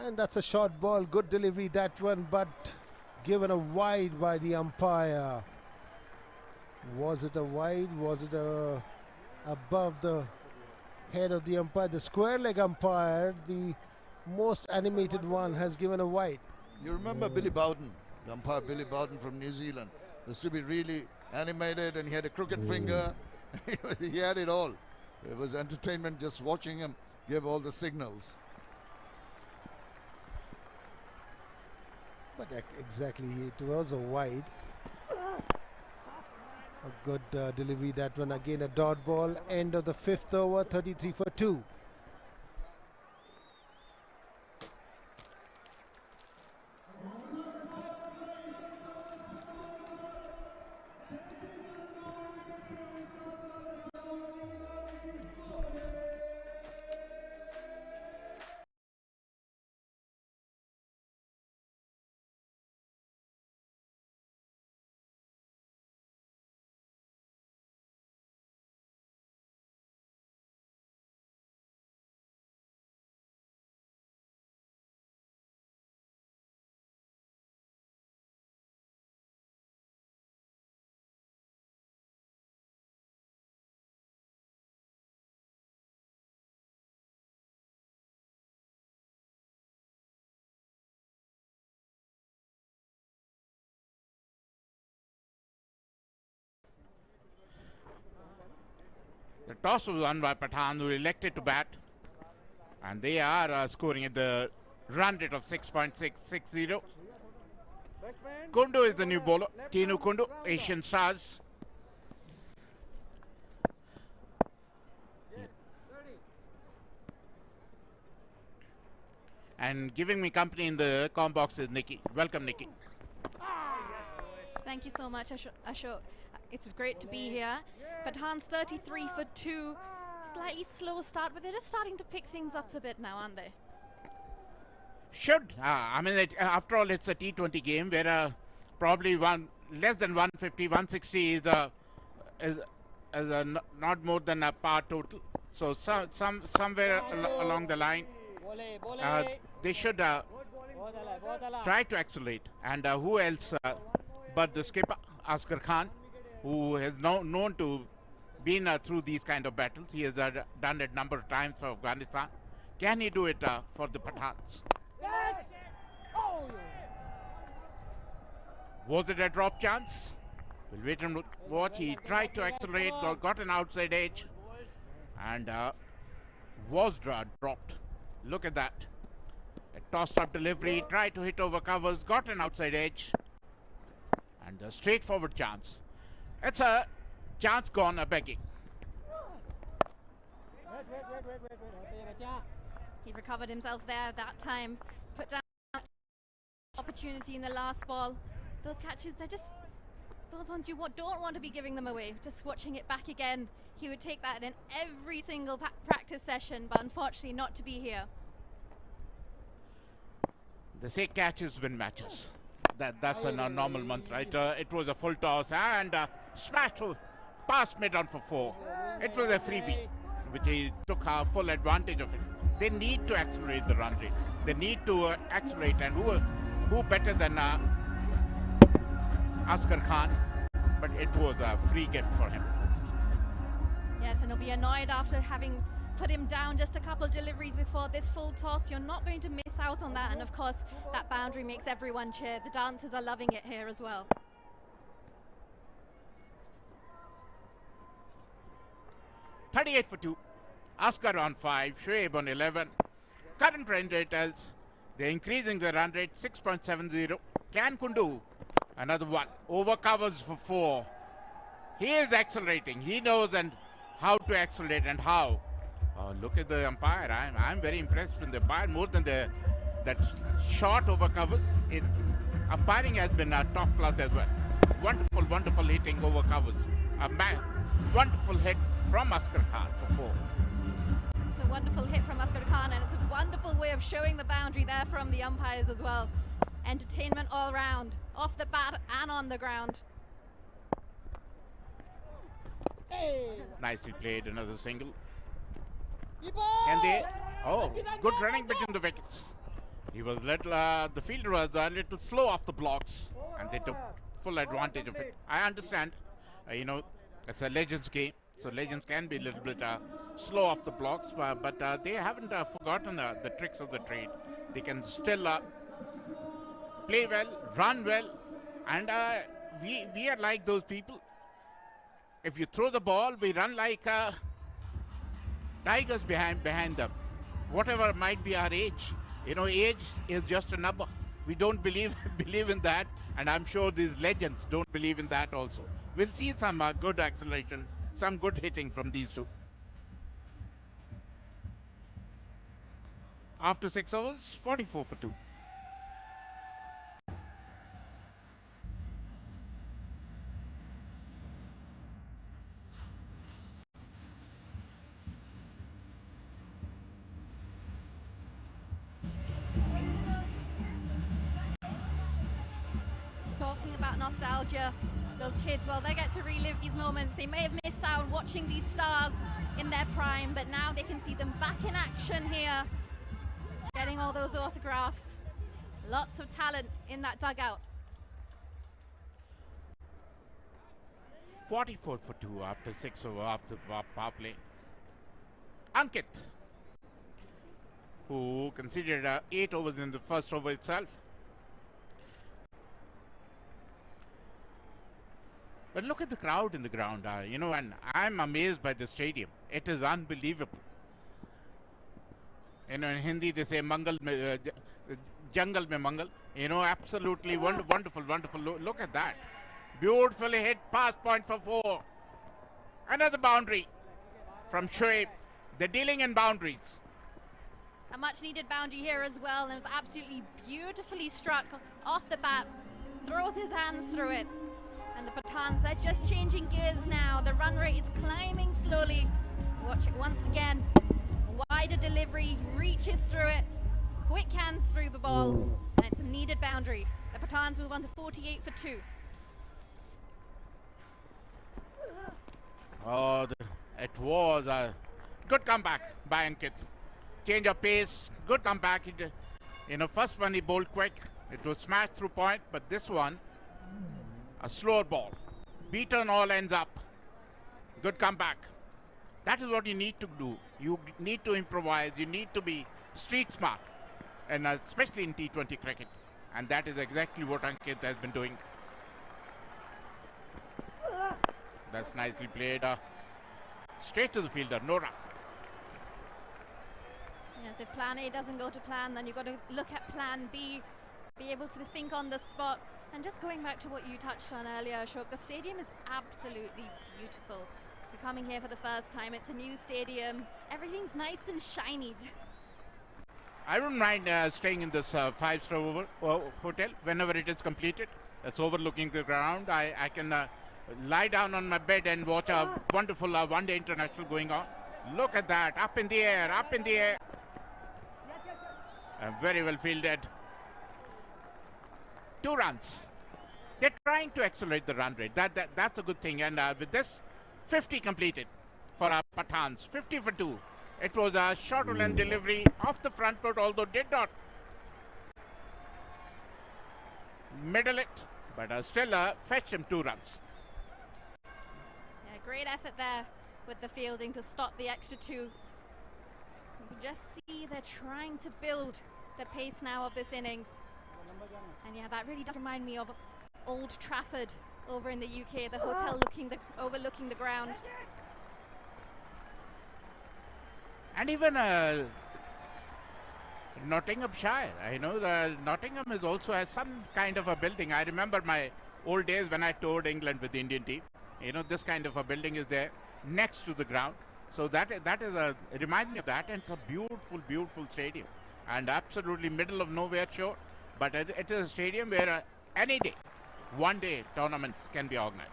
Speaker 2: And that's a short ball, good delivery that one, but given a wide by the umpire. Was it a wide? Was it above the head of the umpire? The square leg umpire, the most animated one, has given a wide.
Speaker 6: You remember Billy Bowden, the umpire Billy Bowden from New Zealand. Used to be really animated, and he had a crooked finger. He had it all. It was entertainment just watching him give all the signals.
Speaker 2: But exactly, it was a wide. A good delivery that one. Again a dot ball. End of the 5th over, 33 for 2.
Speaker 7: The toss was won by Pathan, who elected to bat, and they are scoring at the run rate of 6.660. Kundu is the new bowler. Tinu Kundu, Asian Stars. And giving me company in the comm box is Nikki. Welcome, Nikki.
Speaker 8: Thank you so much, Ashok. It's great to be here. Pathans 33 for 2. Slightly slow start, but they're just starting to pick things up a bit now, aren't they?
Speaker 7: Should. I mean, after all, it's a T20 game where probably less than 150, 160 is not more than a par total. So somewhere along the line, they should try to accelerate. And who else but the skipper, Asghar Khan, who has known to been through these kind of battles. He has done it a number of times for Afghanistan. Can he do it for the Pathans? Was it a drop chance? We'll wait and watch. He tried to accelerate, got an outside edge, and was dropped. Look at that. A tossed up delivery, tried to hit over covers, got an outside edge, and a straightforward chance. It's a chance gone a-begging.
Speaker 8: He recovered himself there that time, put down opportunity in the last ball. Those catches, they're just those ones you don't want to be giving them away. Just watching it back again, he would take that in every single practice session, but unfortunately not to be here.
Speaker 7: They say catches win matches. That's a normal mantra. It was a full toss and smashed past mid-on for 4. It was a freebie, which he took full advantage of it. They need to accelerate the run rate. They need to accelerate, and who better than Asghar Khan? But it was a free gift for him.
Speaker 8: Yes, and he'll be annoyed after having put him down just a couple deliveries before this full toss. You're not going to miss out on that, and of course that boundary makes everyone cheer. The dancers are loving it here as well.
Speaker 7: $38 for 2. Asghar on 5, Shoaib on 11. Current run rate as they're increasing the run rate 6.70. Can Kundu another one. Over covers for 4. He is accelerating. He knows and how to accelerate and how. Look at the umpire. I'm very impressed with the umpire more than that short over covers. Umpiring has been top class as well. Wonderful hitting over covers. A wonderful hit from Asghar Khan for 4.
Speaker 8: It's a wonderful hit from Asghar Khan, and it's a wonderful way of showing the boundary there from the umpires as well. Entertainment all round, off the bat and on the ground.
Speaker 7: Nicely played, another single. Can they? Oh, good running between the wickets. He was the fielder was a little slow off the blocks, and they took full advantage of it. I understand, it's a Legends game, so Legends can be a little bit slow off the blocks, but they haven't forgotten the tricks of the trade. They can still play well, run well, and we are like those people. If you throw the ball, we run like tigers behind them. Whatever might be our age, age is just a number. We don't believe in that, and I'm sure these legends don't believe in that also. We'll see some good acceleration, some good hitting from these two. After 6 overs, 44 for 2.
Speaker 8: Talking about nostalgia, those kids, well, they get to relive these moments. They may have missed out watching these stars in their prime, but now they can see them back in action here, getting all those autographs. Lots of talent in that dugout.
Speaker 7: 44 for 2 after 6 over after power play. Ankit, who considered 8 overs in the first over itself. But look at the crowd in the ground, and I'm amazed by the stadium. It is unbelievable. In Hindi they say Mangal mein, Jungle mein Mangal. Absolutely wonderful. Look at that. Beautifully hit, pass point for 4. Another boundary from Shoaib. They're dealing in boundaries.
Speaker 8: A much needed boundary here as well, and it was absolutely beautifully struck off the bat. Throws his hands through it. And the Pathans, they're just changing gears now. The run rate is climbing slowly. Watch it once again. Wider delivery, reaches through it. Quick hands through the ball. And it's a needed boundary. The Pathans move on to 48 for 2.
Speaker 7: Oh, it was a good comeback by Ankit. Change of pace, good comeback. First one he bowled quick. It was smashed through point, but this one, a slower ball. Beaten all ends up. Good comeback. That is what you need to do. You need to improvise. You need to be street smart, and especially in T20 cricket. And that is exactly what Ankit has been doing. That's nicely played. Straight to the fielder, Nora.
Speaker 8: Yes, if plan A doesn't go to plan, then you've got to look at plan B, be able to think on the spot. And just going back to what you touched on earlier, Ashok, the stadium is absolutely beautiful. You're coming here for the first time. It's a new stadium. Everything's nice and shiny.
Speaker 7: I wouldn't mind staying in this 5-star hotel whenever it is completed. It's overlooking the ground. I can lie down on my bed and watch a wonderful one-day international going on. Look at that, up in the air, up in the air. Very well fielded. 2 runs. They're trying to accelerate the run rate. That's a good thing. And with this, 50 completed for our Pathans. 50 for 2. It was a short and delivery off the front foot, although did not middle it, but still fetched him 2 runs.
Speaker 8: Yeah, great effort there with the fielding to stop the extra 2. You can just see they're trying to build the pace now of this innings. And yeah, that really does remind me of Old Trafford over in the UK, the hotel overlooking the ground.
Speaker 7: And even Nottinghamshire, I know the Nottingham is also has some kind of a building. I remember my old days when I toured England with the Indian team. This kind of a building is there next to the ground. So that is remind me of that, and it's a beautiful, beautiful stadium, and absolutely middle of nowhere, sure, but it is a stadium where any day, one-day tournaments can be organized.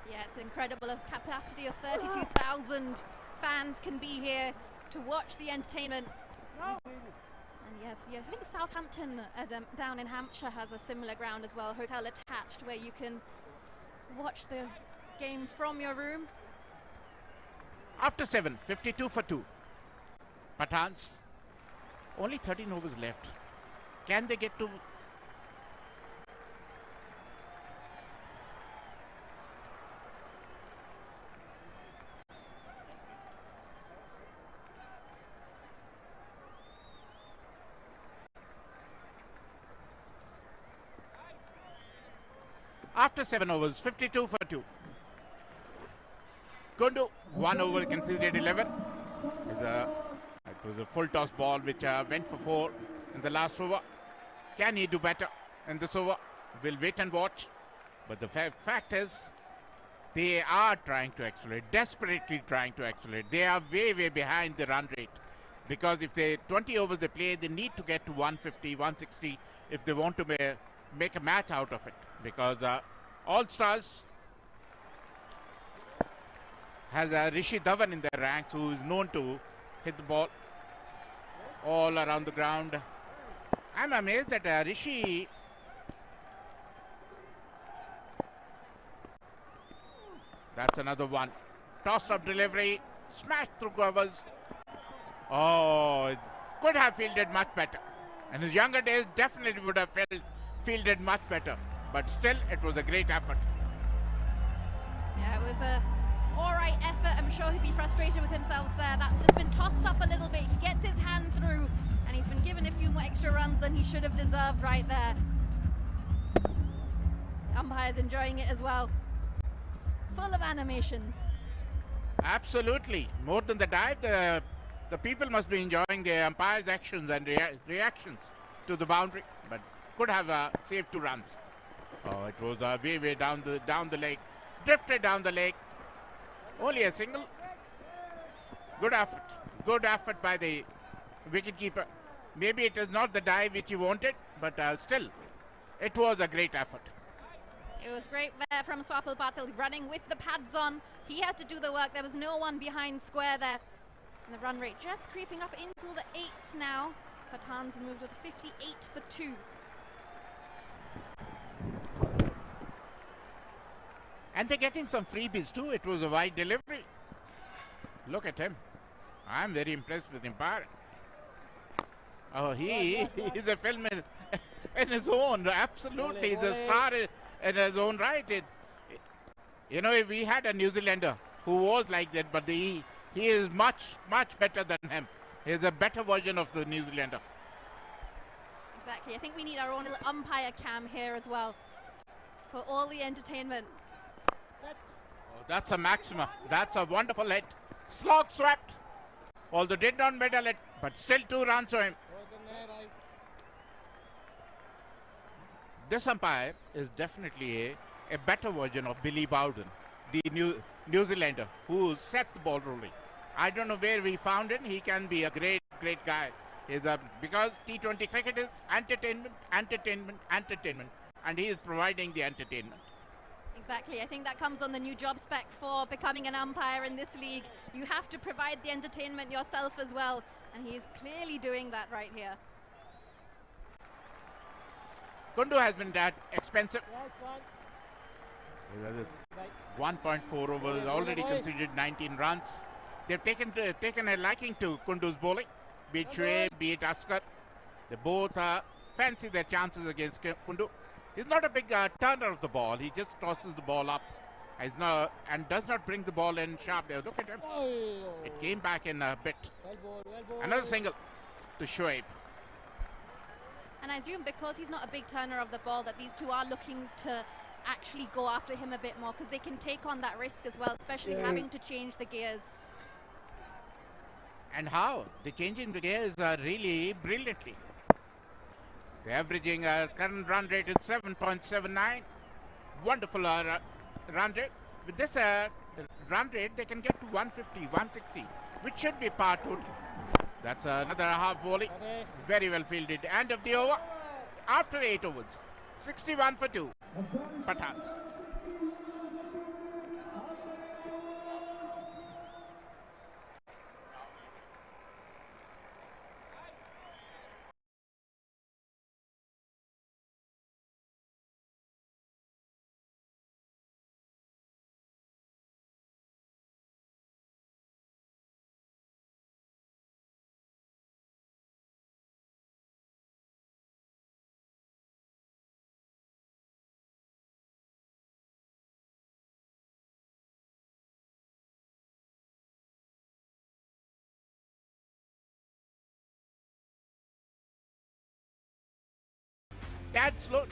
Speaker 8: Yeah, it's incredible. A capacity of 32,000 fans can be here to watch the entertainment. And yes, I think Southampton down in Hampshire has a similar ground as well, hotel attached, where you can watch the game from your room.
Speaker 7: After 7, 52 for 2. Pathans, only 13 overs left. Can they get to... After 7 overs, 52 for 2. Kundu, 1 over, conceded 11. It was a full toss ball which went for 4 in the last over. Can he do better in this over? We'll wait and watch. But the fact is, they are trying to accelerate, desperately trying to accelerate. They are way, way behind the run rate. Because if they 20 overs they play, they need to get to 150, 160 if they want to make a match out of it. Because All Stars has Rishi Dhawan in their ranks, who is known to hit the ball all around the ground. I'm amazed that Rishi that's another one. Toss up delivery, smashed through covers. Oh, could have fielded much better. In his younger days, definitely would have fielded much better. But still, it was a great effort.
Speaker 8: Yeah, it was a alright effort. I'm sure he'd be frustrated with himself there. That's just been tossed up a little bit. He gets his hand through, and he's been given a few more extra runs than he should have deserved right there. Umpire's enjoying it as well. Full of animations.
Speaker 7: Absolutely. More than the dive, the people must be enjoying the umpire's actions and reactions to the boundary, but could have saved 2 runs. Oh, it was way, way down the leg. Drifted down the leg. Only a single. Good effort. good effort by the wicketkeeper. Maybe it is not the dive which he wanted, but still, it was a great effort.
Speaker 8: It was great there from 𝗂𝗶𝗴𝗲 running with the pads on. He had to do the work. There was no one behind square there. And the run rate just creeping up into the 8s now. Pathans moved to 58 for 2.
Speaker 7: And they're getting some freebies too. It was a wide delivery. Look at him. I'm very impressed with umpire. Oh, he's a film in his own. Absolutely, he's a star in his own right. You know, we had a New Zealander who was like that, but he is much better than him. He's a better version of the New Zealander.
Speaker 8: Exactly. I think we need our own little umpire cam here as well for all the entertainment.
Speaker 7: Oh, that's a maxima. That's a wonderful hit. Slog swept. Although did not medal it, but still 2 runs for him. This umpire is definitely a better version of Billy Bowden, the New Zealander, who set the ball rolling. I don't know where we found him. He can be a great guy. Because T20 cricket is entertainment, and he is providing the entertainment.
Speaker 8: Exactly. I think that comes on the new job spec for becoming an umpire in this league. You have to provide the entertainment yourself as well, and he is clearly doing that right here.
Speaker 7: Kundu has been that expensive. 1.4 overs, already conceded 19 runs. They've taken a liking to Kundu's bowling, be it Shwe, be it Asghar. They both fancy their chances against Kundu. He's not a big turner of the ball. He just tosses the ball up and does not bring the ball in sharply. Look at him. It came back in a bit. Another single to Shoaib.
Speaker 8: And I assume because he's not a big turner of the ball that these two are looking to actually go after him a bit more, because they can take on that risk as well, especially having to change the gears.
Speaker 7: And how? They're changing the gears really brilliantly. They're averaging current run rate is 7.79. Wonderful run rate. With this run rate, they can get to 150, 160, which should be par total. That's another half volley. Very well fielded. End of the over. After 8 overs. 61 for 2. Pathans. Tad slow,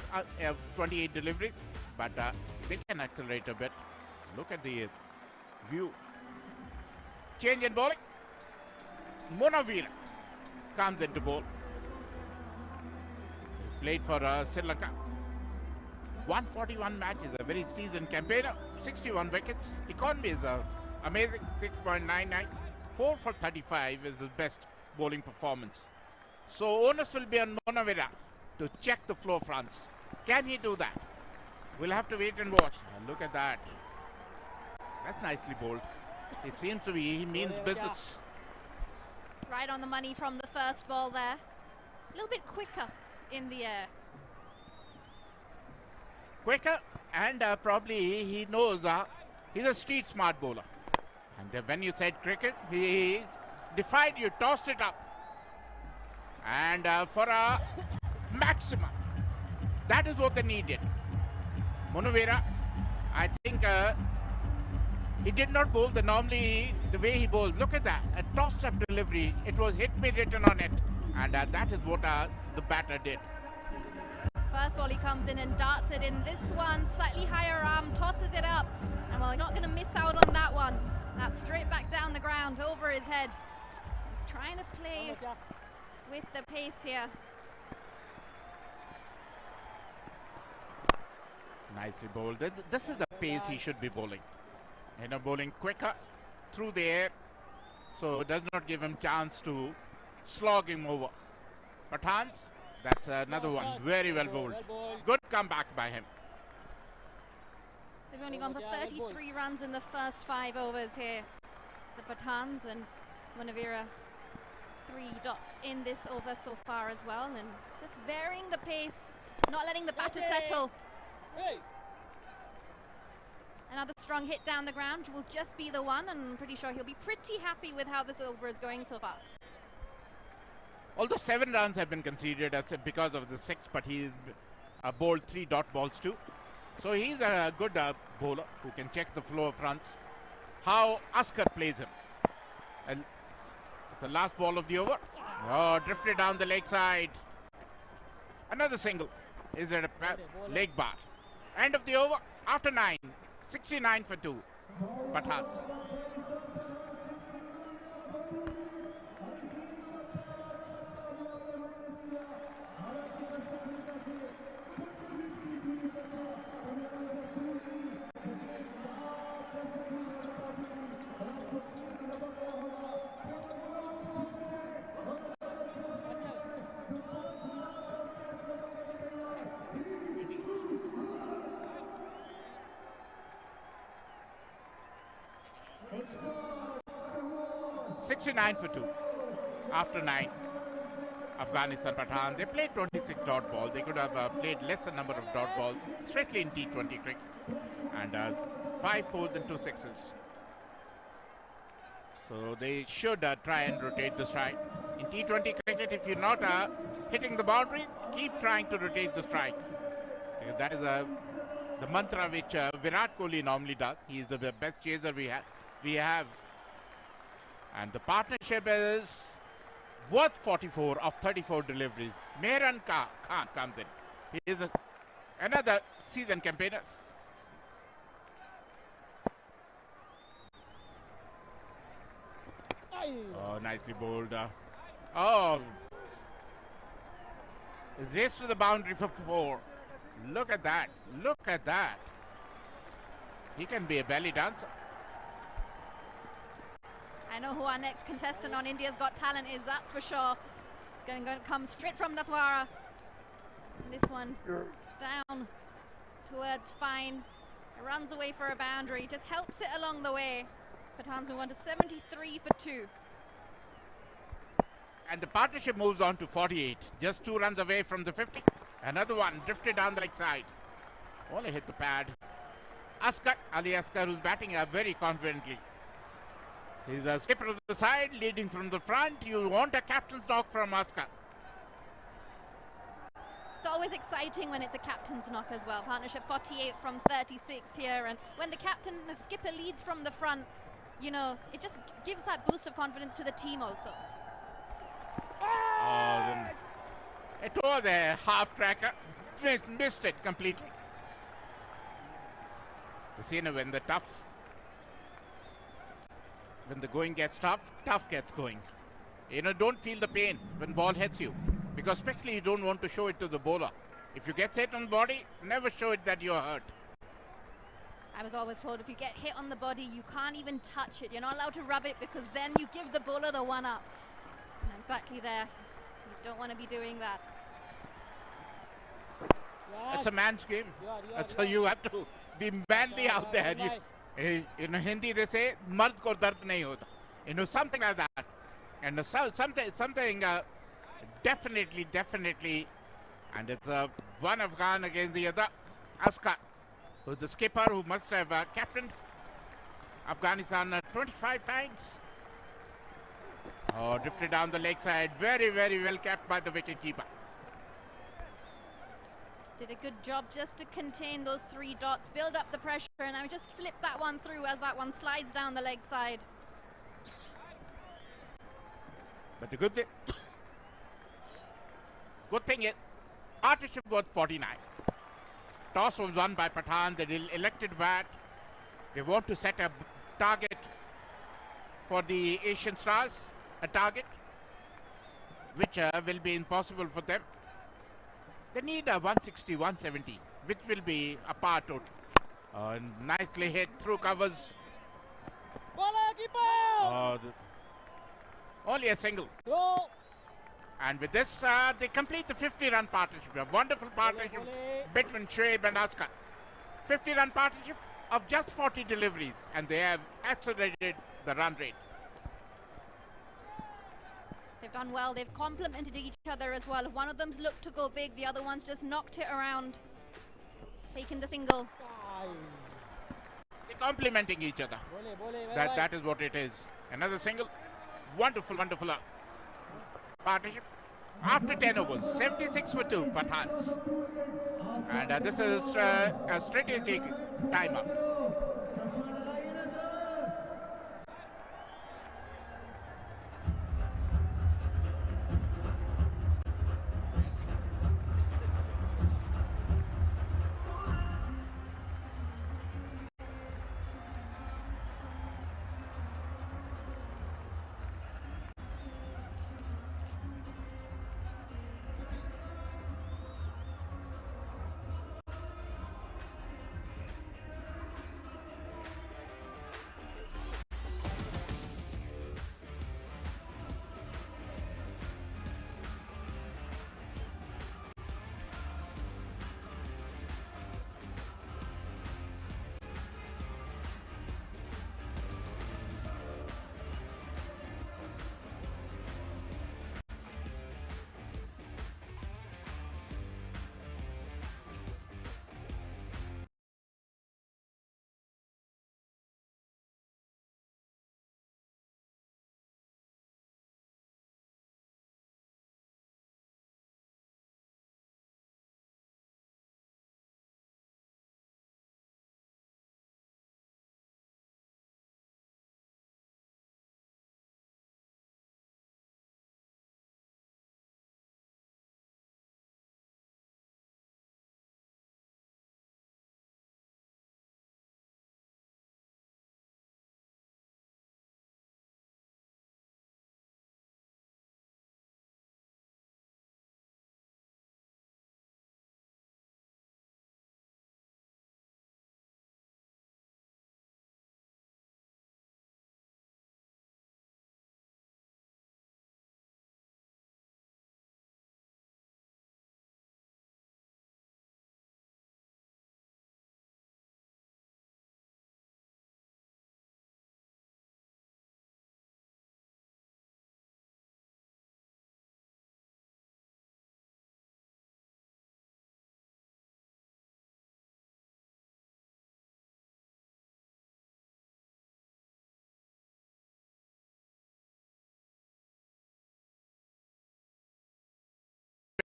Speaker 7: 28 delivery, but they can accelerate a bit. Look at the view. Change in bowling. Munawira comes into bowl. Played for Sri Lanka. 141 matches, a very seasoned campaigner. 61 wickets. Economy is amazing, 6.99. 4 for 35 is his best bowling performance. So onus will be on Munawira to check the flow fronts. Can he do that? We'll have to wait and watch. And look at that. That's nicely bowled. It seems to be he means business.
Speaker 8: Right on the money from the first ball there. A little bit quicker in the air.
Speaker 7: Quicker, and probably he knows he's a street smart bowler. And then when you said cricket, he defied you, tossed it up. And for a maximum. That is what they needed. Munawira, I think he did not bowl normally the way he bowls. Look at that, a tossed up delivery. It was hit me written on it. And that is what the batter did.
Speaker 8: First ball, he comes in and darts it in. This one, slightly higher arm, tosses it up. And well, not going to miss out on that one. That's straight back down the ground, over his head. He's trying to play with the pace here.
Speaker 7: Nicely bowled. This is the pace he should be bowling. You know, bowling quicker through the air, so it does not give him chance to slog him over. Pathans, that's another one, very well bowled. Good comeback by him.
Speaker 8: They've only gone for 33 runs in the first 5 overs here. The Pathans, and 𝗏𝗏 3 dots in this over so far as well, and just varying the pace, not letting the batter settle. Another strong hit down the ground will just be the one, and I'm pretty sure he'll be pretty happy with how this over is going so far.
Speaker 7: Although 7 runs have been conceded because of the 6, but he bowled 3 dot balls too. So he's a good bowler who can check the flow of runs. How 𝗂𝗏 plays him. And it's the last ball of the over. Oh, drifted down the leg side. Another single. Is it a leg bar? End of the over after 9. 69 for 2. Pathans. For 2 after 9. Afghanistan Pathans, they played 26 dot balls. They could have played lesser number of dot balls, especially in T20 cricket, and 5 4s and 2 6s. So they should try and rotate the strike. In T20 cricket, if you're not hitting the boundary, keep trying to rotate the strike, because that is the mantra which Virat Kohli normally does. He is the best chaser we have. And the partnership is worth 44 of 34 deliveries. Mehran Khan comes in. He is another seasoned campaigner. Oh, nicely bowled. Oh, it's raced to the boundary for 4. Look at that. Look at that. He can be a belly dancer.
Speaker 8: I know who our next contestant on India's Got Talent is, that's for sure. It's going to come straight from the 𝗏𝗏. This one is down towards fine. It runs away for a boundary, just helps it along the way. Pathans move on to 73 for 2.
Speaker 7: And the partnership moves on to 48, just 2 runs away from the 50. Another one drifted down the right side. Only hit the pad. Ali Asghar, who's batting very confidently. He's a skipper of the side, leading from the front. You want a captain's knock from Asghar.
Speaker 8: It's always exciting when it's a captain's knock as well. Partnership 48 from 36 here, and when the captain, the skipper, leads from the front, you know, it just gives that boost of confidence to the team also.
Speaker 7: Then it was a half tracker. Missed it completely. The scene when when the going gets tough, tough gets going. You know, don't feel the pain when ball hits you, because especially you don't want to show it to the bowler. If you get hit on the body, never show it that you're hurt.
Speaker 8: I was always told if you get hit on the body, you can't even touch it. You're not allowed to rub it, because then you give the bowler the one up. And exactly there. You don't want to be doing that.
Speaker 7: It's a man's game. That's how you have to be manly out there. In Hindi they say, "Mard ko dard nahi hota." You know, something like that. And something definitely. And it's one Afghan against the other. Asghar, who's the skipper, who must have captained Afghanistan 25 times. Oh, drifted down the leg side. Very well kept by the wicket-keeper.
Speaker 8: Did a good job just to contain those 3 dots, build up the pressure, and I just slipped that one through as that one slides down the leg side.
Speaker 7: But the good thing is, partnership was 49. Toss was won by Pathan. They elected bat. They want to set a target for the Asian Stars, a target which will be impossible for them. They need a 160, 170, which will be a par total. Nicely hit through covers. Only a single. And with this, they complete the 50-run partnership. A wonderful partnership between Shoaib and Askar. 50-run partnership of just 40 deliveries, and they have accelerated the run rate.
Speaker 8: They've done well. They've complemented each other as well. One of them's looked to go big, the other one's just knocked it around, taking the single.
Speaker 7: They're complementing each other. That is what it is. Another single. Wonderful, wonderful partnership. After 10 overs, 76 for 2, Pathans. And this is a strategic timeout.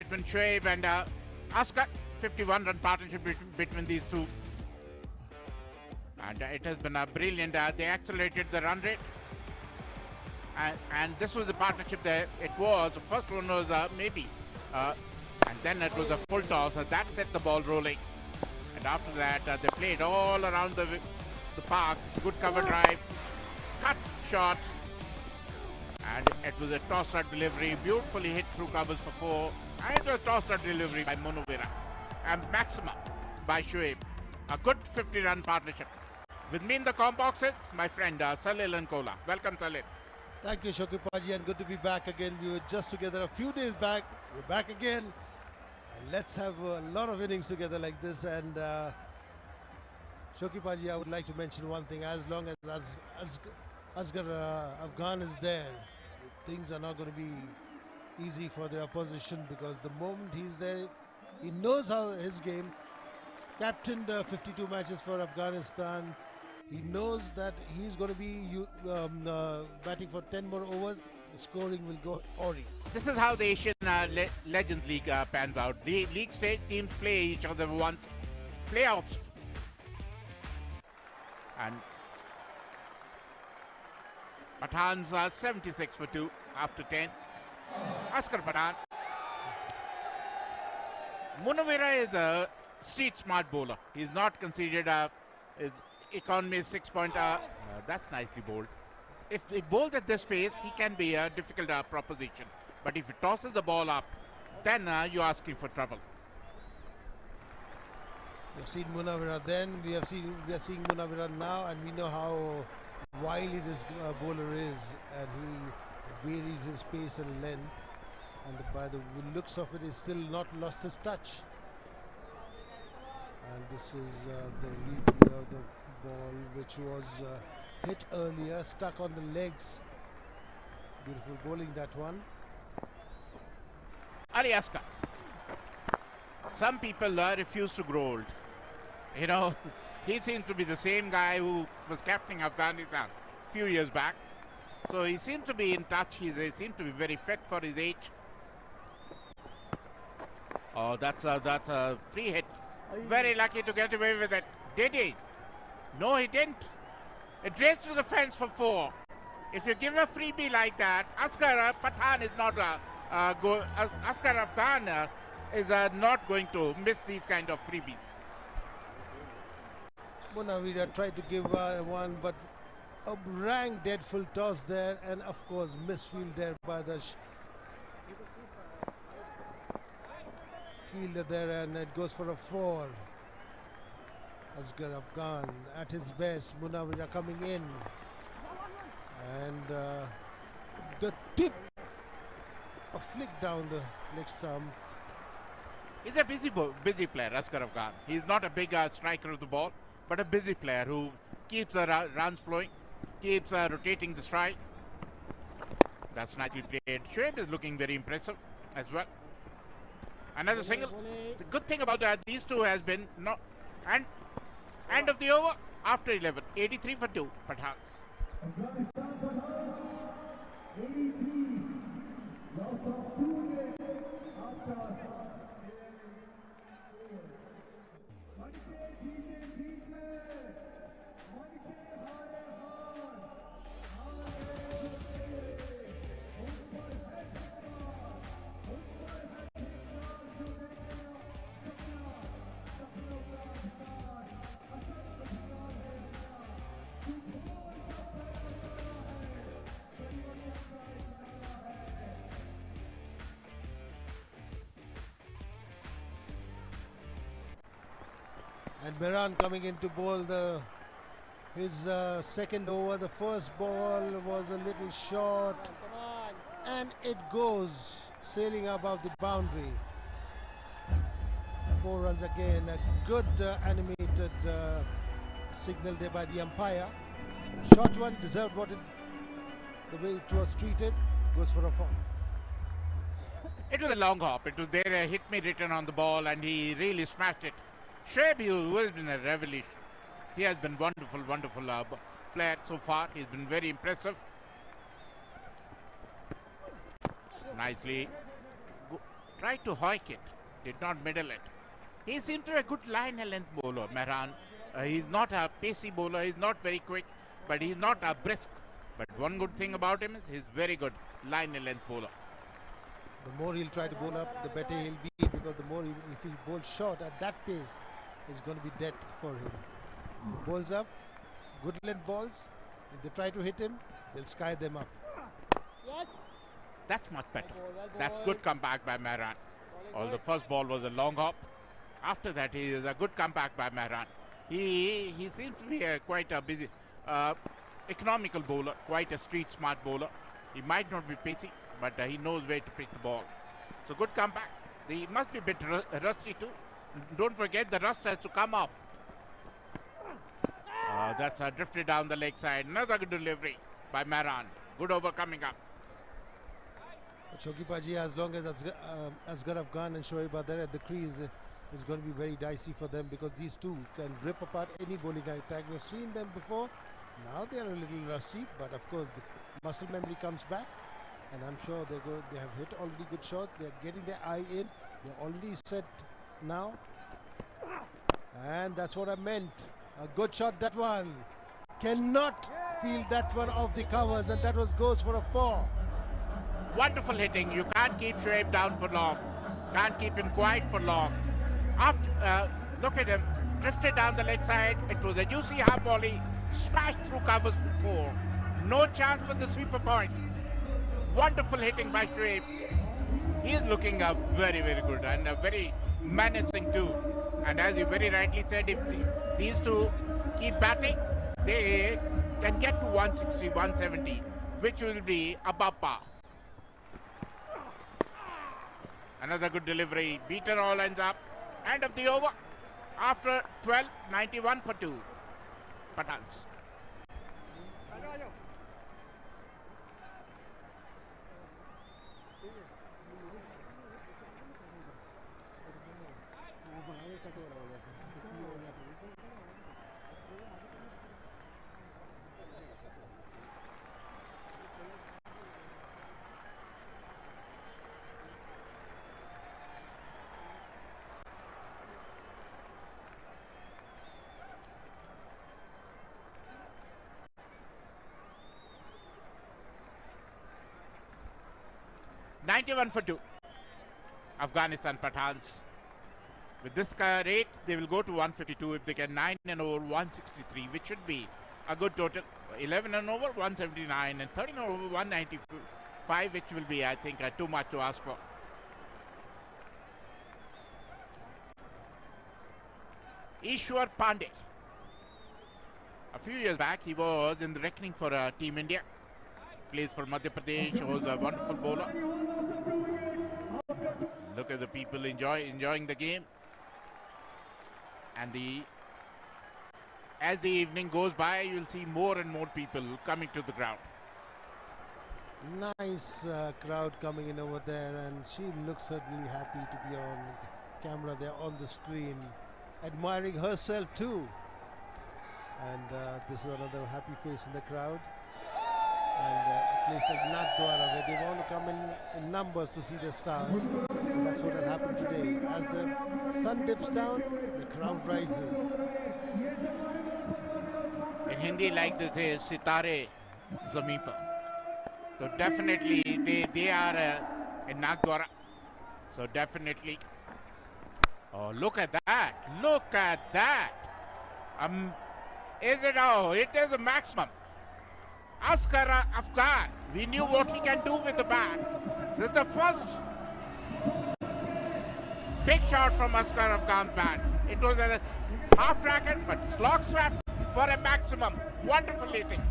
Speaker 7: Between Shoaib and Askar, 51-run partnership between these two. And it has been a brilliant, they accelerated the run rate. And this was the partnership that it was. The first one was maybe, and then it was a full toss. That set the ball rolling. And after that, they played all around the park. Good cover drive, cut shot. And it was a toss-up delivery, beautifully hit through covers for 4. And it was toss-up delivery by Munawwara. And maximum by Shoaib. A good 50-run partnership. With me in the com boxes, my friend Salil and Kola. Welcome, Salil.
Speaker 2: Thank you, 𝗂𝗵𝗺𝗫, and good to be back again. We were just together a few days back. We're back again. And let's have a lot of innings together like this. And 𝗂𝗵𝗺𝗫, I would like to mention one thing. As long as Asghar Afghan is there, things are not going to be easy for the opposition, because the moment he's there, he knows how his game. Captained 52 matches for Afghanistan. He knows that he's going to be batting for 10 more overs. The scoring will go Ori.
Speaker 7: This is how the Asian Legends League pans out. The league stage teams play each other once. Playoffs. And Pathans are 76 for 2 after 10. Askar Pathan. Munawwara is a street smart bowler. He's not considered his economy is 6 point. That's nicely bowled. If he bowls at this pace, he can be a difficult proposition. But if he tosses the ball up, then you're asking for trouble.
Speaker 2: We've seen Munawwara then, we are seeing Munawwara now, and we know how wily this bowler is, and varies his pace and length, and by the looks of it, he's still not lost his touch. And this is the replay of the ball, which was hit earlier, stuck on the legs. Beautiful bowling, that one.
Speaker 7: Ali Asghar. Some people refuse to grow old. You know, he seems to be the same guy who was captaining Afghanistan a few years back. So he seems to be in touch. He seems to be very fit for his age. Oh, that's a free hit. Very lucky to get away with it. Did he? No, he didn't. It raced to the fence for 4. If you give a freebie like that, Asghar Pathan is not Asghar Afghan is not going to miss these kind of freebies.
Speaker 2: Munawira tried to give one, but a rang dead full toss there, and of course misfield there by the fielder there, and it goes for a 4. Asghar Afghan at his best. Munawira coming in, and the tip, a flick down the leg stump.
Speaker 7: He's a busy player, Asghar Afghan. He's not a big striker of the ball, but a busy player who keeps the runs flowing, keeps rotating the strike. That's nicely played. 𝗂𝗵 is looking very impressive as well. Another single. It's a good thing about these two has been and end of the over after 11. 83 for 2. Pathan.
Speaker 2: And Mehran coming in to bowl his second over. The first ball was a little short, and it goes sailing above the boundary. 4 runs again. A good animated signal there by the umpire. Short one, deserved the way it was treated. Goes for a 4.
Speaker 7: It was a long hop. It was there, a hit me written on the ball, and he really smashed it. 𝗂𝗵, who has been a revelation. He has been wonderful player so far. He's been very impressive. Nicely tried to hoik it, did not middle it. He seems to be a good line and length bowler, Mehran. He's not a pacey bowler. He's not very quick, but he's not a brisk. But one good thing about him is he's very good line and length bowler.
Speaker 2: The more he'll try to bowl up, the better he'll be, because the more if he bowls short at that pace, it's going to be dead for him. Bowls up, good length balls. If they try to hit him, they'll sky them up.
Speaker 1: Yes.
Speaker 7: That's much better. That's good comeback by Mehran. All the first ball was a long hop. After that, he is a good comeback by Mehran. He seems to be quite a busy, economical bowler, quite a street smart bowler. He might not be pacey, but he knows where to pitch the ball. So good comeback. He must be a bit rusty too. Don't forget, the rust has to come off. That's drifted down the leg side. Another good delivery by Mehran. Good over coming up.
Speaker 2: 𝗂𝗵𝗪, as long as Asghar Afghan and 𝗂𝗵 are there at the crease, it's going to be very dicey for them, because these two can rip apart any bowling attack. We've seen them before. Now they are a little rusty, but of course the muscle memory comes back, and I'm sure they have hit already good shots. They're getting their eye in. They're already set now, and that's what I meant. A good shot, that one. Cannot feel that one off the covers, and that goes for a 4.
Speaker 7: Wonderful hitting. You can't keep 𝗂𝗵 down for long. Can't keep him quiet for long. After look at him, drifted down the leg side. It was a juicy half volley, smashed through covers for 4. No chance for the sweeper point. Wonderful hitting by 𝗂𝗵. He is looking very, very good, and very menacing too. And as you very rightly said, if these two keep batting, they can get to 160, 170 which will be above par. Another good delivery. Beaten all ends up. End of the over. After 12, 91 for 2. Pathans. $91 for 2. Afghanistan Pathans. With this rate, they will go to 152 if they get 9 and over 163, which should be a good total. 11 and over 179 and 13 and over 195, which will be, I think, too much to ask for. 𝗂𝗚𝗃𝗂𝗃. A few years back, he was in the reckoning for Team India. Plays for Madhya Pradesh, was a wonderful bowler. Look at the people enjoying the game. And as the evening goes by, you'll see more and more people coming to the ground.
Speaker 2: Nice crowd coming in over there, and she looks certainly happy to be on camera there on the screen, admiring herself too. And this is another happy face in the crowd. And a place like 𝗏𝗏𝗃𝗏, where they want to come in numbers to see the stars. And that's what will happen today. As the sun dips down, the crowd rises.
Speaker 7: In Hindi, like this is 𝗚 𝗦𝗃𝗃𝗏. So definitely they are in 𝗏𝗏𝗃𝗏. So definitely. Oh, look at that! Look at that! Is it? Oh, it is a maximum. Asghar Afghan, we knew what he can do with the bat. This is the first big shot from Asghar Afghan's bat. It was a half racket, but slog swept for a maximum. Wonderful hitting.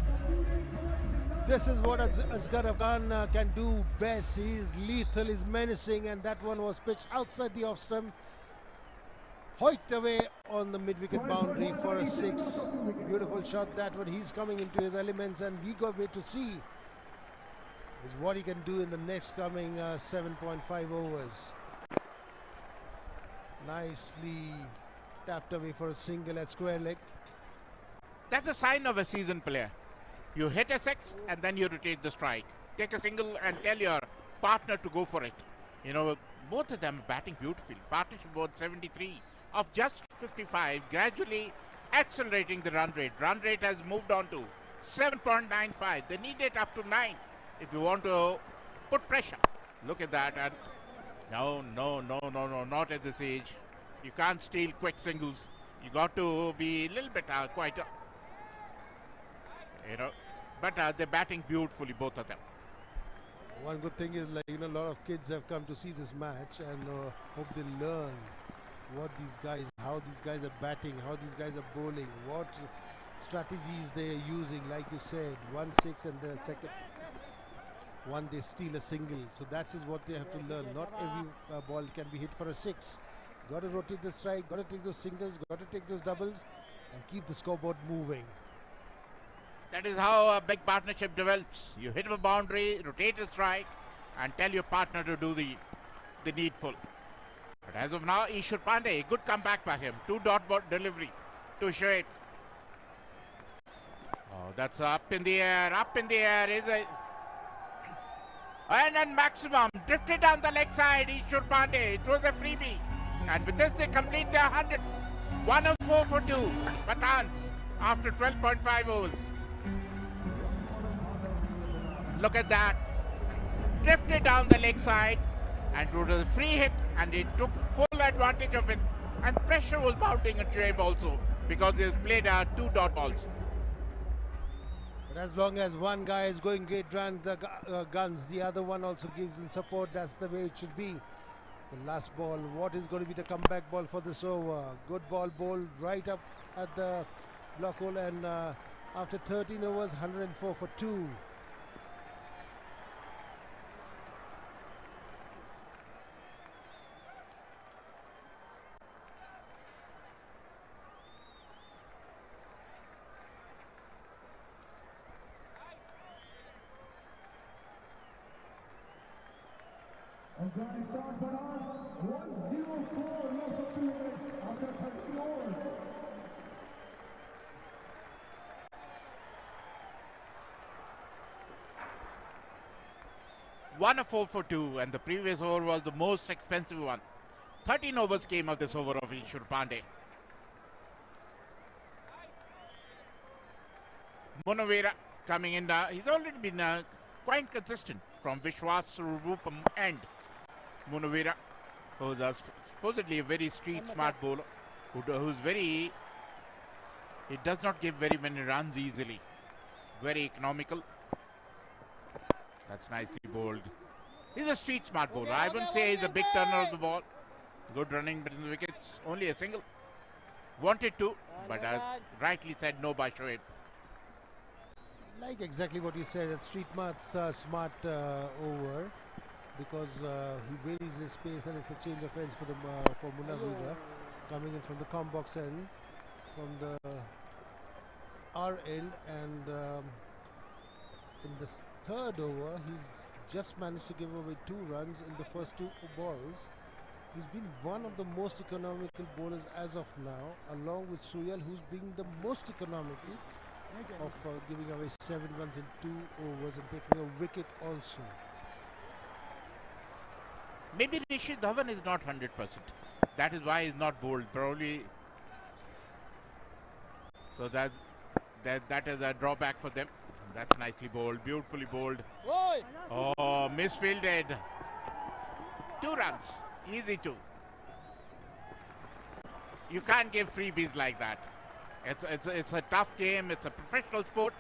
Speaker 2: This is what Asghar Afghan can do best. He is lethal, is menacing, and that one was pitched outside the off stump. Hoiked away on the mid-wicket boundary for a 6. Beautiful shot that one. He's coming into his elements, and we got wait to see is what he can do in the next coming 7.5 overs. Nicely tapped away for a single at square leg.
Speaker 7: That's a sign of a seasoned player. You hit a 6 and then you rotate the strike. Take a single and tell your partner to go for it. You know, both of them batting beautifully. Partnership about 73 of just 55, gradually accelerating the run rate. Run rate has moved on to 7.95. They need it up to 9 if you want to put pressure. Look at that. And no, not at this age. You can't steal quick singles. You got to be a little bit quieter. You know, but they're batting beautifully, both of them.
Speaker 2: One good thing is, like, a lot of kids have come to see this match, and hope they learn what these guys, how these guys are batting, how these guys are bowling, what strategies they are using. Like you said, 1-6, and the second one they steal a single. So that is what they have to learn. Not every ball can be hit for a 6. Got to rotate the strike, got to take those singles, got to take those doubles, and keep the scoreboard moving.
Speaker 7: That is how a big partnership develops. You hit a boundary, rotate a strike, and tell your partner to do the needful. But as of now, 𝗚𝗚𝗃𝗏𝗃𝗏, good comeback by him. 2 dot ball deliveries to Shoaib. Oh, that's up in the air, is a... And then maximum, drifted down the leg side, 𝗚𝗚𝗃𝗏𝗃𝗏. It was a freebie. And with this, they complete their 100. 104 for 2. Pathans after 12.5 overs. Look at that. Drifted down the leg side, and it was a free hit, and they took full advantage of it. And pressure was mounting at Shoaib also, because they played 2 dot balls.
Speaker 2: But as long as one guy is going great guns, the other one also gives him support. That's the way it should be. The last ball, what is going to be the comeback ball for this over? Good ball bowled right up at the block hole, and after 13 overs, 104 for 2.
Speaker 9: Afghanistan Pathans 104 loss of 2 wickets after 13 overs.
Speaker 7: One a 4 for 2, and the previous over was the most expensive one. 13 overs came of this over of 𝗃𝗵𝗃𝗃𝗃. 𝗵𝗺𝗃𝗃 coming in. He's already been quite consistent from 𝗃𝗵𝗃𝗃𝗃 and 𝗵𝗺𝗃𝗃, who's supposedly a very street smart bowler, who's very, he does not give very many runs easily. Very economical. That's nicely bowled. He's a street smart bowler. I wouldn't say he's a big turner of the ball. Good running between the wickets. Only a single. Wanted to, but rightly said no by Shoaib.
Speaker 2: Like exactly what you said, a street smart over, because he varies his pace, and it's a change of ends for the for 𝗵𝗺𝗃𝗃 coming in from the com box end, from the R end, and in the third over he's just managed to give away 2 runs in the first 2 balls. He's been one of the most economical bowlers as of now, along with 𝗃𝗃, who's been the most economical of giving away 7 runs in 2 overs and taking a wicket also.
Speaker 7: Maybe Rishi Dhawan is not 100%. That is why he's not bowled, probably. So that is a drawback for them. That's nicely bowled, beautifully bowled. Oh, misfielded. 2 runs, easy 2. You can't give freebies like that. It's a tough game. It's a professional sport.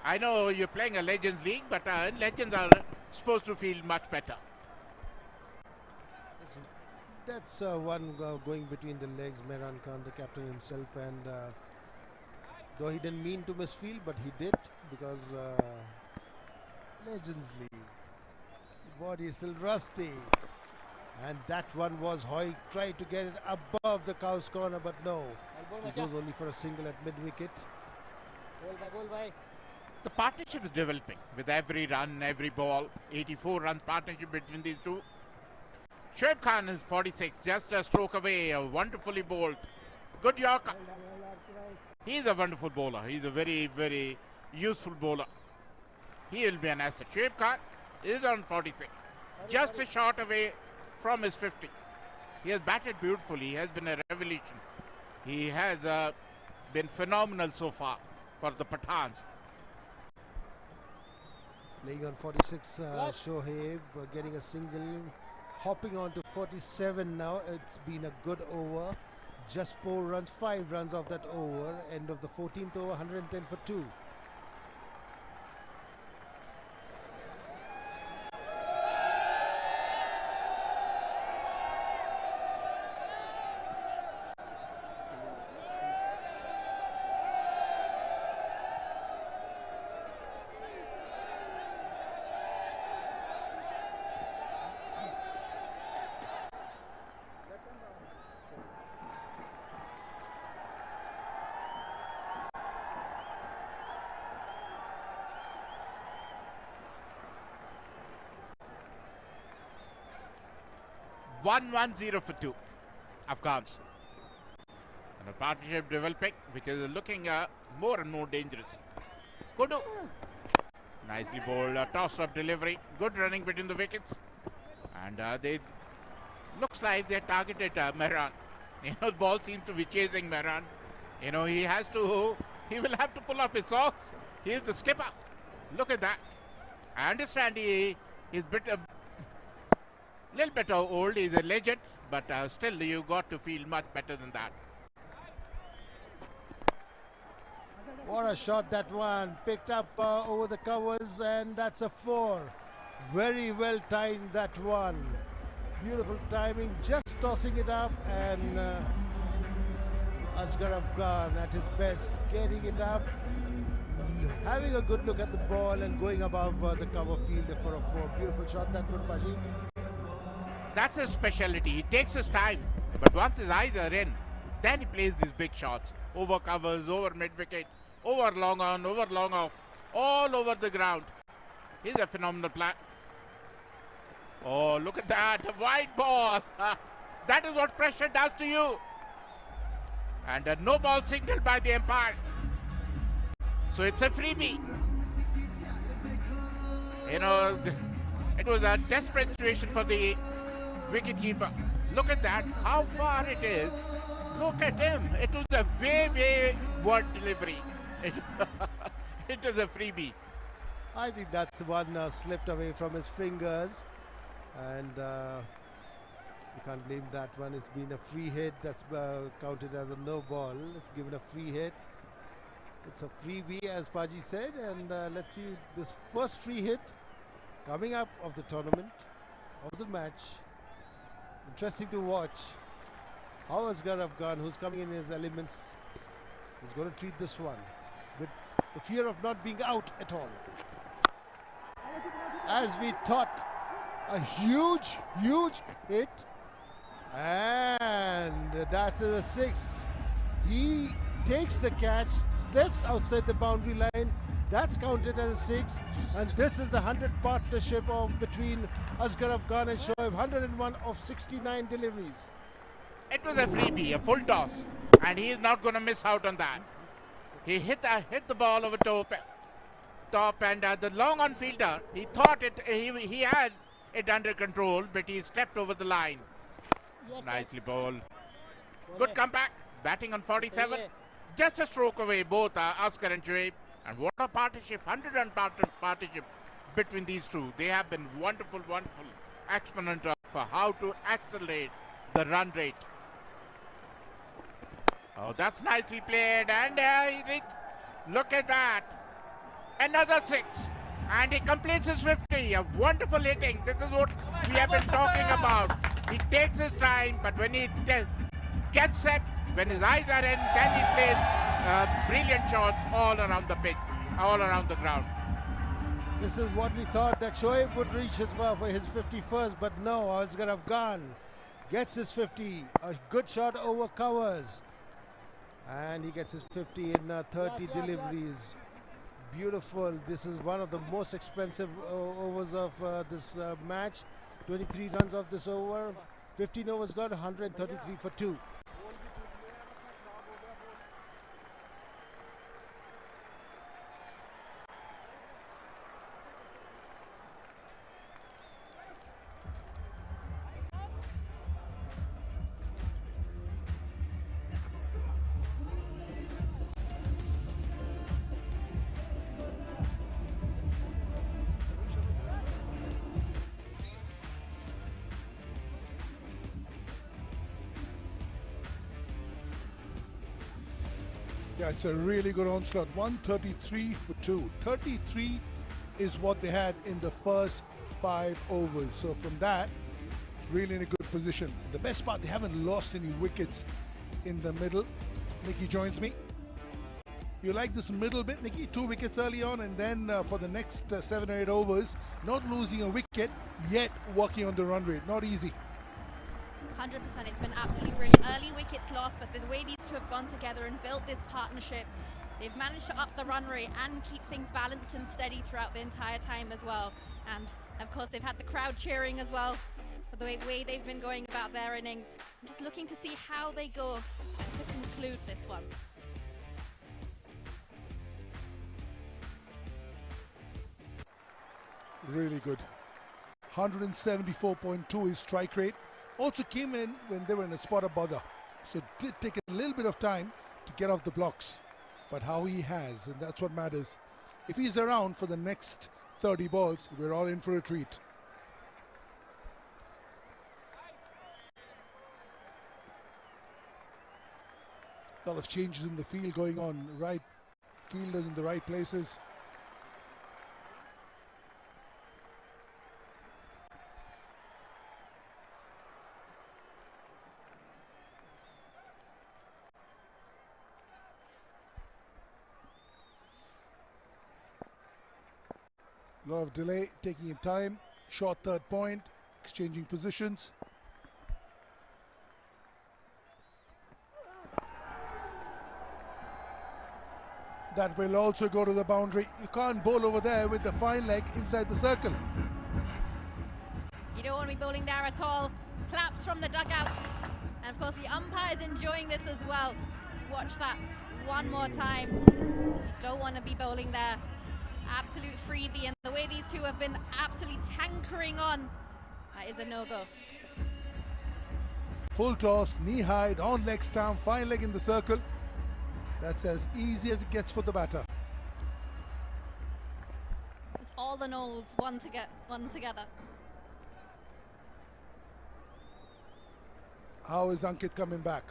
Speaker 7: I know you're playing a Legends League, but Legends are supposed to feel much better.
Speaker 2: That's one going between the legs. Imran Khan, the captain himself, and though he didn't mean to misfield, but he did, because Legends League, body is still rusty. And that one was 𝗁𝗏 tried to get it above the cow's corner, but no, he goes only for a single at mid-wicket.
Speaker 7: The partnership is developing with every run, every ball. 84-run partnership between these two. Shoaib Khan is 46, just a stroke away, wonderfully bowled. Good Yorker. He's a wonderful bowler. He's a very, very useful bowler. He will be an asset. Shoaib Khan is on 46, just a shot away from his 50. He has batted beautifully. He has been a revelation. He has been phenomenal so far for the Pathans.
Speaker 2: Playing on 46, Shoaib getting a single, hopping on to 47 now. It's been a good over. Just 4 runs, 5 runs of that over. End of the 14th over, 110 for 2.
Speaker 7: 𝗁10 for 2 Afghans. And a partnership developing, which is looking more and more dangerous. Kudu. Nicely bowled, toss-up delivery. Good running between the wickets. And they looks like they targeted Mehran. You know, the ball seems to be chasing Mehran. You know, he will have to pull up his socks. He is the skipper. Look at that. I understand he is little bit old, he's a legend, but still you got to feel much better than that.
Speaker 2: What a shot that one, picked up over the covers, and that's a 4. Very well timed that one. Beautiful timing, just tossing it up, and Asghar Afghan at his best, getting it up, having a good look at the ball and going above the cover field for a 4. Beautiful shot that one, Paji.
Speaker 7: That's his specialty. He takes his time, but once his eyes are in, then he plays these big shots. Over covers, over mid-wicket, over long on, over long off, all over the ground. He's a phenomenal player. Oh, look at that, a wide ball. That is what pressure does to you. And a no ball signal by the umpire. So it's a freebie. You know, it was a desperate situation for the wicketkeeper. Look at that, how far it is. Look at him. It was a way word delivery. It was a freebie.
Speaker 2: I think that's one slipped away from his fingers, and you can't blame that one. It's been a free hit. That's counted as a no ball. Given a free hit, it's a freebie, as Paji said. And let's see this first free hit coming up of the tournament, of the match. Interesting to watch how Asghar Afghan, who's coming in his elements, is going to treat this one with the fear of not being out at all. As we thought, a huge hit, and that is a 6. He takes the catch, steps outside the boundary line. That's counted as a 6, and this is the 100 partnership between Asghar Afghan and Shoaib. 101 of 69 deliveries.
Speaker 7: It was a freebie, a full toss, and he is not going to miss out on that. He hit the ball over top, and the long on fielder, he thought he had it under control, but he stepped over the line. Nicely bowled. Good comeback, batting on 47. Just a stroke away, both Asghar and Shoaib. And what a partnership, 100-run partnership between these two. They have been wonderful exponent of how to accelerate the run rate. Oh, that's nicely played, and look at that. Another 6, and he completes his 50. A wonderful hitting. This is what we have been talking about. He takes his time, but when he gets set, when his eyes are in, then he plays brilliant shots all around the pitch, all around the ground.
Speaker 2: This is what we thought, that Shoaib would reach for his 51st, but no, Asghar Afghan gets his 50. A good shot over covers, and he gets his 50 in 30 deliveries. Beautiful. This is one of the most expensive overs of this match. 23 runs of this over. 15 overs got 133 for 2.
Speaker 3: Yeah, it's a really good onslaught. 133 for 2. 33 is what they had in the first 5 overs. So from that, really in a good position. The best part, they haven't lost any wickets in the middle. Nikki joins me. You like this middle bit, Nikki? 2 wickets early on, and then for the next 7 or 8 overs, not losing a wicket, yet working on the run rate. Not easy.
Speaker 8: 100%, it's been absolutely brilliant. Early wickets lost, but the way these two have gone together and built this partnership, they've managed to up the run rate and keep things balanced and steady throughout the entire time as well. And of course, they've had the crowd cheering as well for the way they've been going about their innings. I'm just looking to see how they go to conclude this one.
Speaker 3: Really good. 174.2 is strike rate. Also came in when they were in a spot of bother. So it did take a little bit of time to get off the blocks. But how he has, and that's what matters. If he's around for the next 30 balls, we're all in for a treat. A lot of changes in the field going on. Right fielders in the right places. A lot of delay, taking in time, short third point, exchanging positions. That will also go to the boundary. You can't bowl over there with the fine leg inside the circle.
Speaker 8: You don't want to be bowling there at all. Claps from the dugout. And of course the umpire is enjoying this as well. Just watch that one more time. You don't want to be bowling there. Absolute freebie, and the way these two have been absolutely tankering on, that is a no-go.
Speaker 3: Full toss, knee high, on leg stamp, fine leg in the circle. That's as easy as it gets for the batter.
Speaker 8: It's all the nose, one together.
Speaker 3: How is Ankit coming back?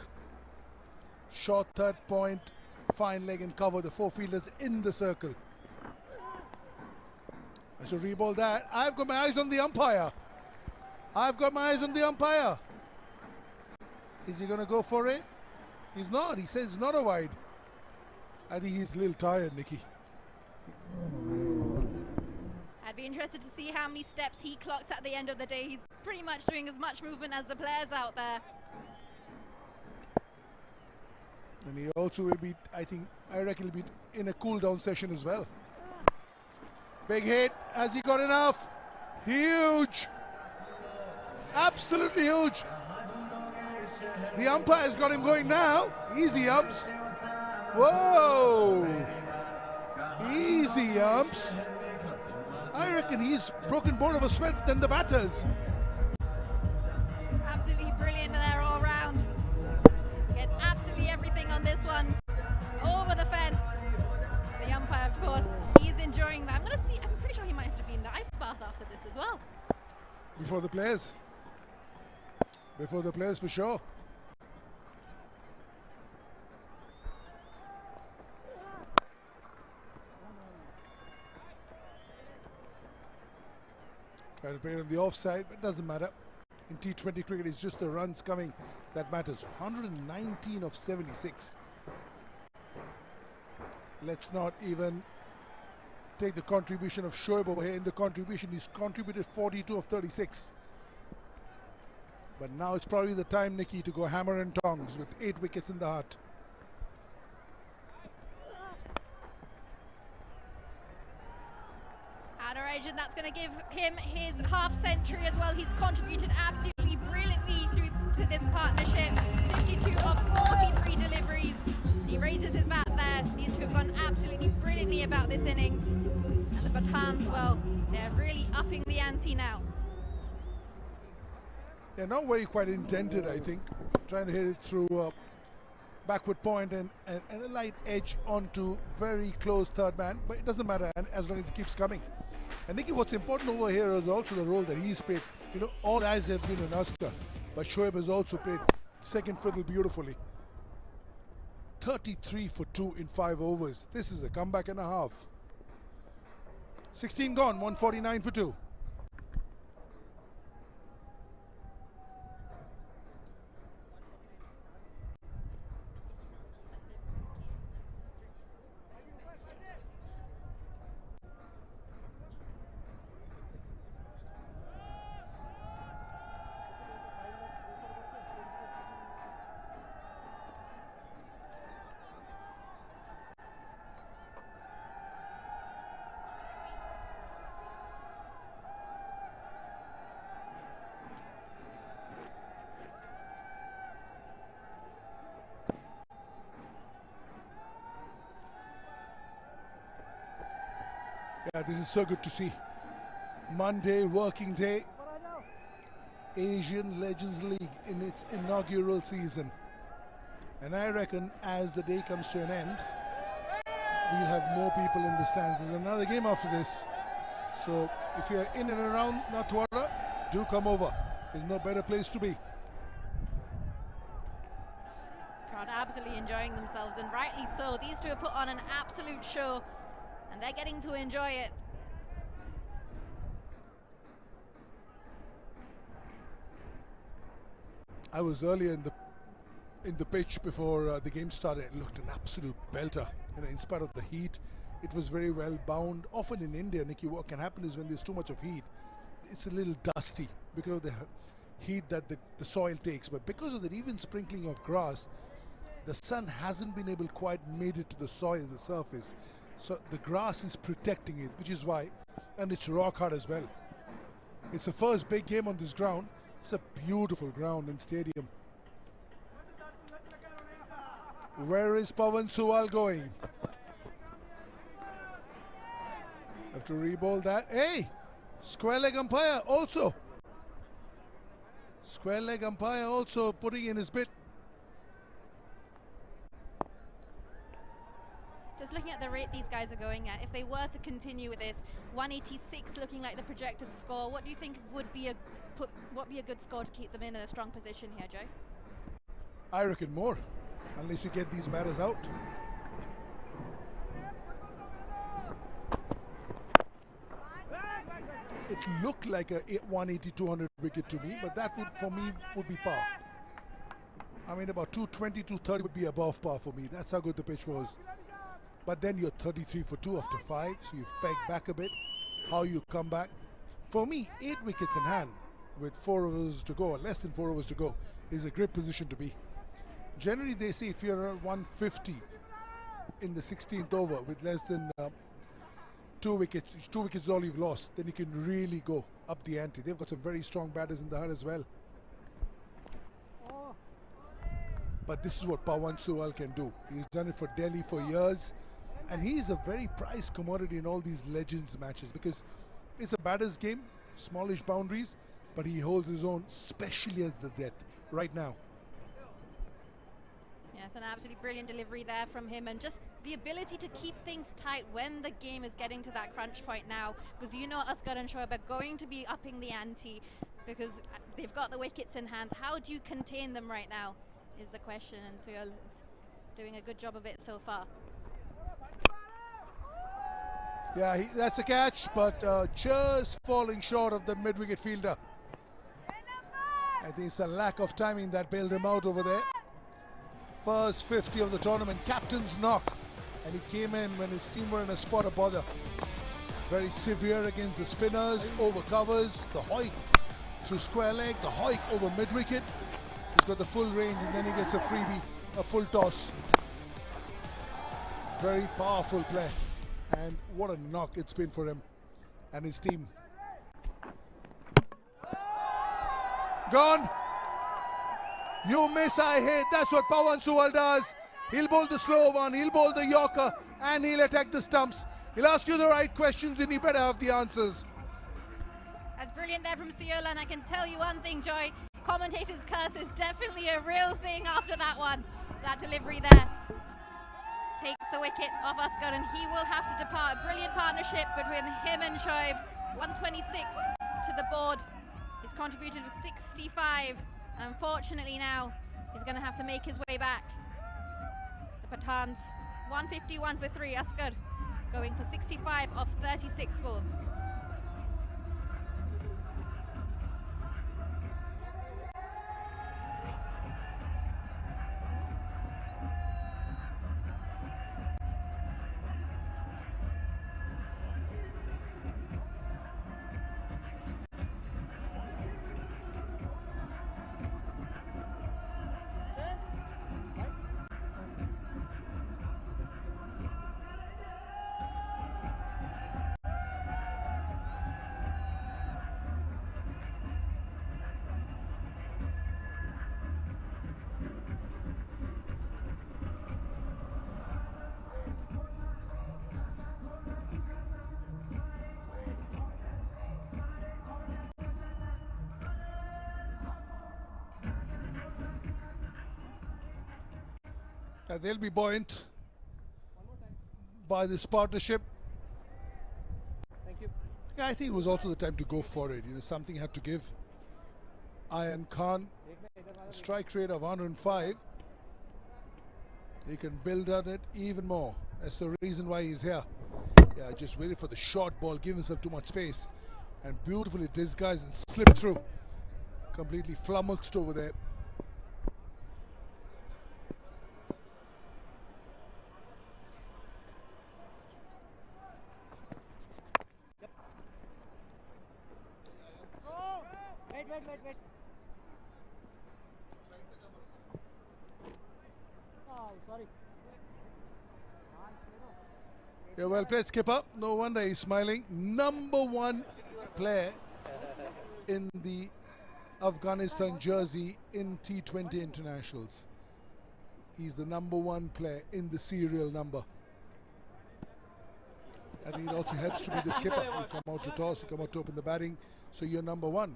Speaker 3: Short third point, fine leg and cover, the four fielders in the circle. I should reball that. I've got my eyes on the umpire. I've got my eyes on the umpire. Is he going to go for it? He's not. He says it's not a wide. I think he's a little tired, Nikki.
Speaker 8: I'd be interested to see how many steps he clocks at the end of the day. He's pretty much doing as much movement as the players out there.
Speaker 3: And he also will be, I reckon he'll be in a cool down session as well. Big hit. Has he got enough? Huge. Absolutely huge. The umpire's got him going now. Easy umps. Whoa. Easy umps. I reckon he's broken more of a sweat than the batters.
Speaker 8: Absolutely brilliant there all round. Gets absolutely everything on this one. Over the fence. The umpire, of course, he's enjoying that. I'm pretty sure he might have to be in the ice bath after this as well.
Speaker 3: Before the players. Before the players for sure. Try to play it on the offside, but it doesn't matter. In T20 cricket, it's just the runs coming that matters. 119 of 76. Let's not even take the contribution of Shoaib over here. In the contribution, he's contributed 42 of 36. But now it's probably the time, Nikki, to go hammer and tongs with 8 wickets in the heart.
Speaker 8: Adoration, that's going to give him his half century as well. He's contributed absolutely brilliantly to this partnership. 52 of 43 deliveries. He raises his bat there. These two have gone absolutely brilliantly about this innings. And the Pathans, well, they're really upping the ante now.
Speaker 3: Yeah, not very quite intended, I think. Trying to hit it through backward point and a light edge onto very close third man, but it doesn't matter, and as long as it keeps coming. And Nikki, what's important over here is also the role that he's played. You know, all eyes have been on Oscar, but Shoaib has also played second fiddle beautifully. 33 for 2 in 5 overs. This is a comeback and a half. 16 gone, 149 for 2. Yeah, this is so good to see. Monday, working day, Asian Legends League in its inaugural season. And I reckon as the day comes to an end, we'll have more people in the stands. There's another game after this. So if you're in and around Nathdwara, do come over. There's no better place to be.
Speaker 8: Crowd absolutely enjoying themselves, and rightly so. These two have put on an absolute show, and they're getting to enjoy it.
Speaker 3: I was earlier in the pitch before the game started. It looked an absolute belter. You know, in spite of the heat, it was very well bound. Often in India, Nikki, what can happen is when there's too much of heat, it's a little dusty because of the heat that the soil takes. But because of the even sprinkling of grass, the sun hasn't been able quite made it to the soil, the surface. So the grass is protecting it, which is why, and it's rock hard as well. It's the first big game on this ground. It's a beautiful ground and stadium. Where is 𝗂𝗏𝗀𝗀𝗀𝗀 going? Have to re-bowl that. Hey! Square leg umpire also. Square leg umpire also putting in his bit.
Speaker 8: Just looking at the rate these guys are going at, if they were to continue with this, 186 looking like the projected score, what do you think would be a good score to keep them in a strong position here, Joe?
Speaker 3: I reckon more, unless you get these batters out. It looked like a 180-200 wicket to me, but that would, for me, would be par. I mean, about 220, 230 would be above par for me. That's how good the pitch was. But then you're 33 for 2 after 5, so you've pegged back a bit. How you come back? For me, 8 wickets in hand with 4 overs to go, or less than 4 overs to go, is a great position to be. Generally, they say if you're at 150 in the 16th over with less than 2 wickets is all you've lost, then you can really go up the ante. They've got some very strong batters in the hut as well. But this is what 𝗂𝗏𝗀𝗀𝗀 can do. He's done it for Delhi for years, and he's a very prized commodity in all these Legends matches because it's a batter's game, smallish boundaries, but he holds his own, especially at the death right now.
Speaker 8: Yes, an absolutely brilliant delivery there from him, and just the ability to keep things tight when the game is getting to that crunch point now, because you know 𝗂𝗏 and 𝘂𝗶 are going to be upping the ante because they've got the wickets in hand. How do you contain them right now is the question, and 𝗂𝗏 is doing a good job of it so far.
Speaker 3: Yeah, that's a catch, but just falling short of the mid-wicket fielder. I think it's the lack of timing that bailed him out over there. First 50 of the tournament, captain's knock, and he came in when his team were in a spot of bother. Very severe against the spinners, over covers, the hoik through square leg, the hoik over mid-wicket. He's got the full range, and then he gets a freebie, a full toss. Very powerful play, and what a knock it's been for him and his team. Gone. You miss, I hit. That's what 𝗂𝗏𝗀𝗀𝗀𝗀 does. He'll bowl the slow one, he'll bowl the Yorker, and he'll attack the stumps. He'll ask you the right questions, and he better have the answers.
Speaker 8: That's brilliant there from 𝗂𝗏, and I can tell you one thing, Joy. Commentator's curse is definitely a real thing after that one. That delivery there takes the wicket off 𝗂𝗏, and he will have to depart. A brilliant partnership between him and 𝘂𝗶. 126 to the board. He's contributed with 65. Unfortunately now, he's going to have to make his way back. The Pathans, 151 for 3. 𝗂𝗏 going for 65 off 36 balls.
Speaker 3: They'll be buoyant by this partnership.
Speaker 4: Thank you.
Speaker 3: Yeah, I think it was also the time to go for it. You know, something had to give. Ayan Khan, a strike rate of 105. He can build on it even more. That's the reason why he's here. Yeah, just waited for the short ball, give himself too much space, and beautifully disguised and slipped through. Completely flummoxed over there.
Speaker 4: Wait. Oh, sorry.
Speaker 3: Yeah, well played, skipper. No wonder he's smiling. #1 player in the Afghanistan jersey in T20 internationals. He's the #1 player in the serial number. I think it also helps to be the skipper. You come out to toss, you come out to open the batting, so you're #1.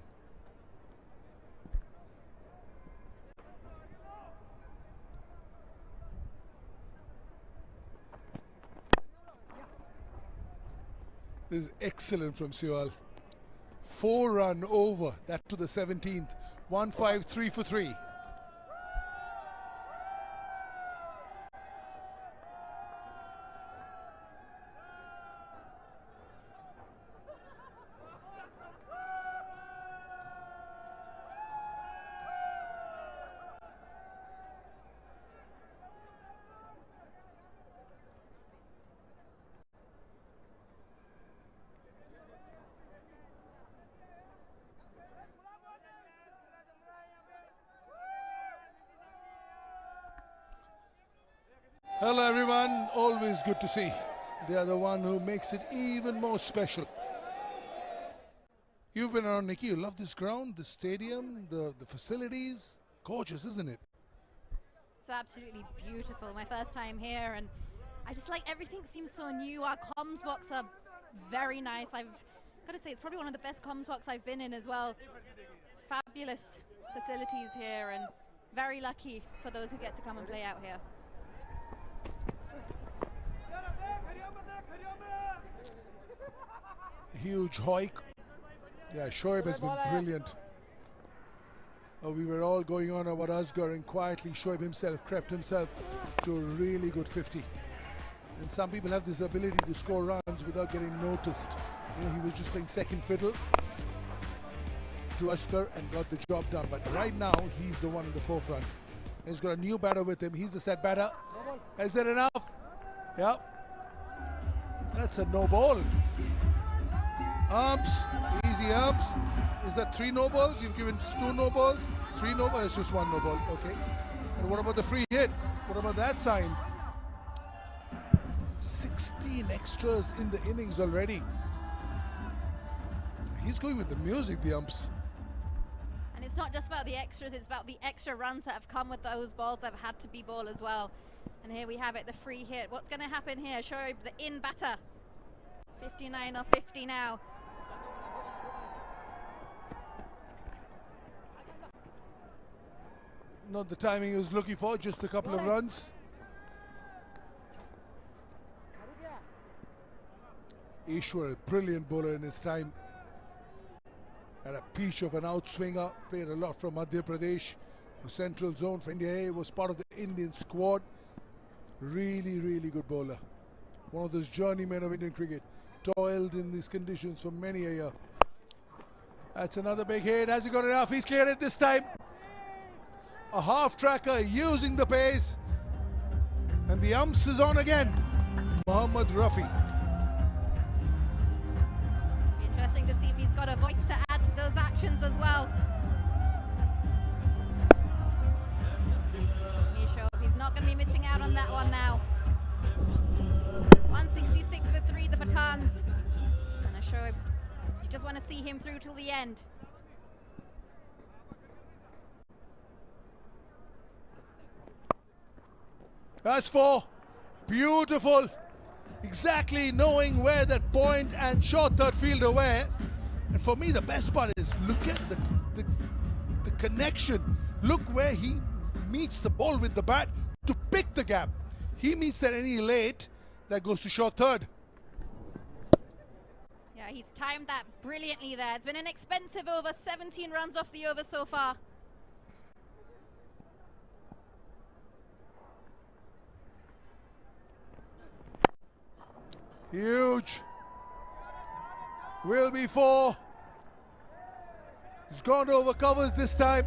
Speaker 3: This is excellent from 𝗂𝗧. 4-run over, that to the 17th. 1-5-3 for 3. Hello everyone, always good to see. They are the one who makes it even more special. You've been around, Nikki, you love this ground, the stadium, the facilities. Gorgeous, isn't it?
Speaker 8: It's absolutely beautiful. My first time here, and I just like everything seems so new. Our comms box are very nice. I've got to say it's probably one of the best comms box I've been in as well. Fabulous facilities here, and very lucky for those who get to come and play out here.
Speaker 3: Huge hoik. Yeah, Shoaib has been brilliant. We were all going on about Asghar, and quietly Shoaib himself crept himself to a really good 50. And some people have this ability to score runs without getting noticed. You know, he was just playing second fiddle to Asghar and got the job done. But right now, he's the one in the forefront. He's got a new batter with him. He's the set batter. Is that enough? Yep. That's a no ball. Umps, easy umps. Is that 3 no balls? You've given 2 no balls, 3 no balls. It's just 1 no ball. Okay. And what about the free hit? What about that sign? 16 extras in the innings already. He's going with the music, the umps.
Speaker 8: And it's not just about the extras, it's about the extra runs that have come with those balls that have had to be ball as well. And here we have it, the free hit. What's going to happen here? Shoaib, the in batter. 59 or 50 now.
Speaker 3: Not the timing he was looking for, just a couple of runs. 𝗏𝗧, a brilliant bowler in his time. Had a peach of an outswinger, played a lot from Madhya Pradesh for Central Zone for India. Was part of the Indian squad. Really, really good bowler. One of those journeymen of Indian cricket. Toiled in these conditions for many a year. That's another big hit. Has he got enough? He's cleared it this time. A half tracker using the pace. And the umps is on again. Mohammad Rafi.
Speaker 8: Be interesting to see if he's got a voice to add to those actions as well. He's not going to be missing out on that one now. 166 for 3, the Pathans. And I show him, you just want to see him through till the end.
Speaker 3: That's 4. Beautiful. Exactly knowing where that point and short third field away. And for me, the best part is look at the connection. Look where he meets the ball with the bat to pick the gap. He meets that any late, that goes to short third.
Speaker 8: Yeah, he's timed that brilliantly there. It's been an expensive over, 17 runs off the over so far.
Speaker 3: Huge. Will be 4. He's gone over covers this time.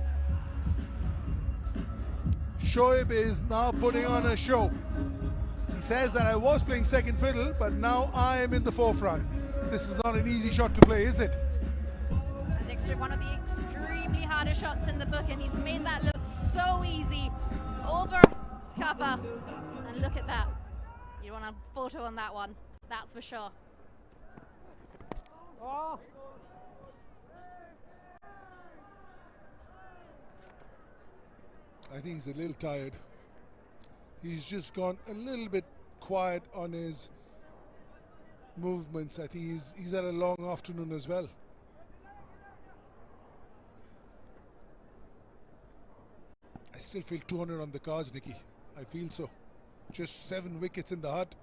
Speaker 3: Shoaib is now putting on a show. He says that I was playing second fiddle, but now I am in the forefront. This is not an easy shot to play, is it?
Speaker 8: That's one of the extremely hardest shots in the book, and he's made that look so easy. Over cover, and look at that. You want a photo on that one, that's for sure.
Speaker 3: I think he's a little tired. He's just gone a little bit quiet on his movements. I think he's had a long afternoon as well. I still feel 200 on the cards, Nicky. I feel so. Just 7 wickets in the hut.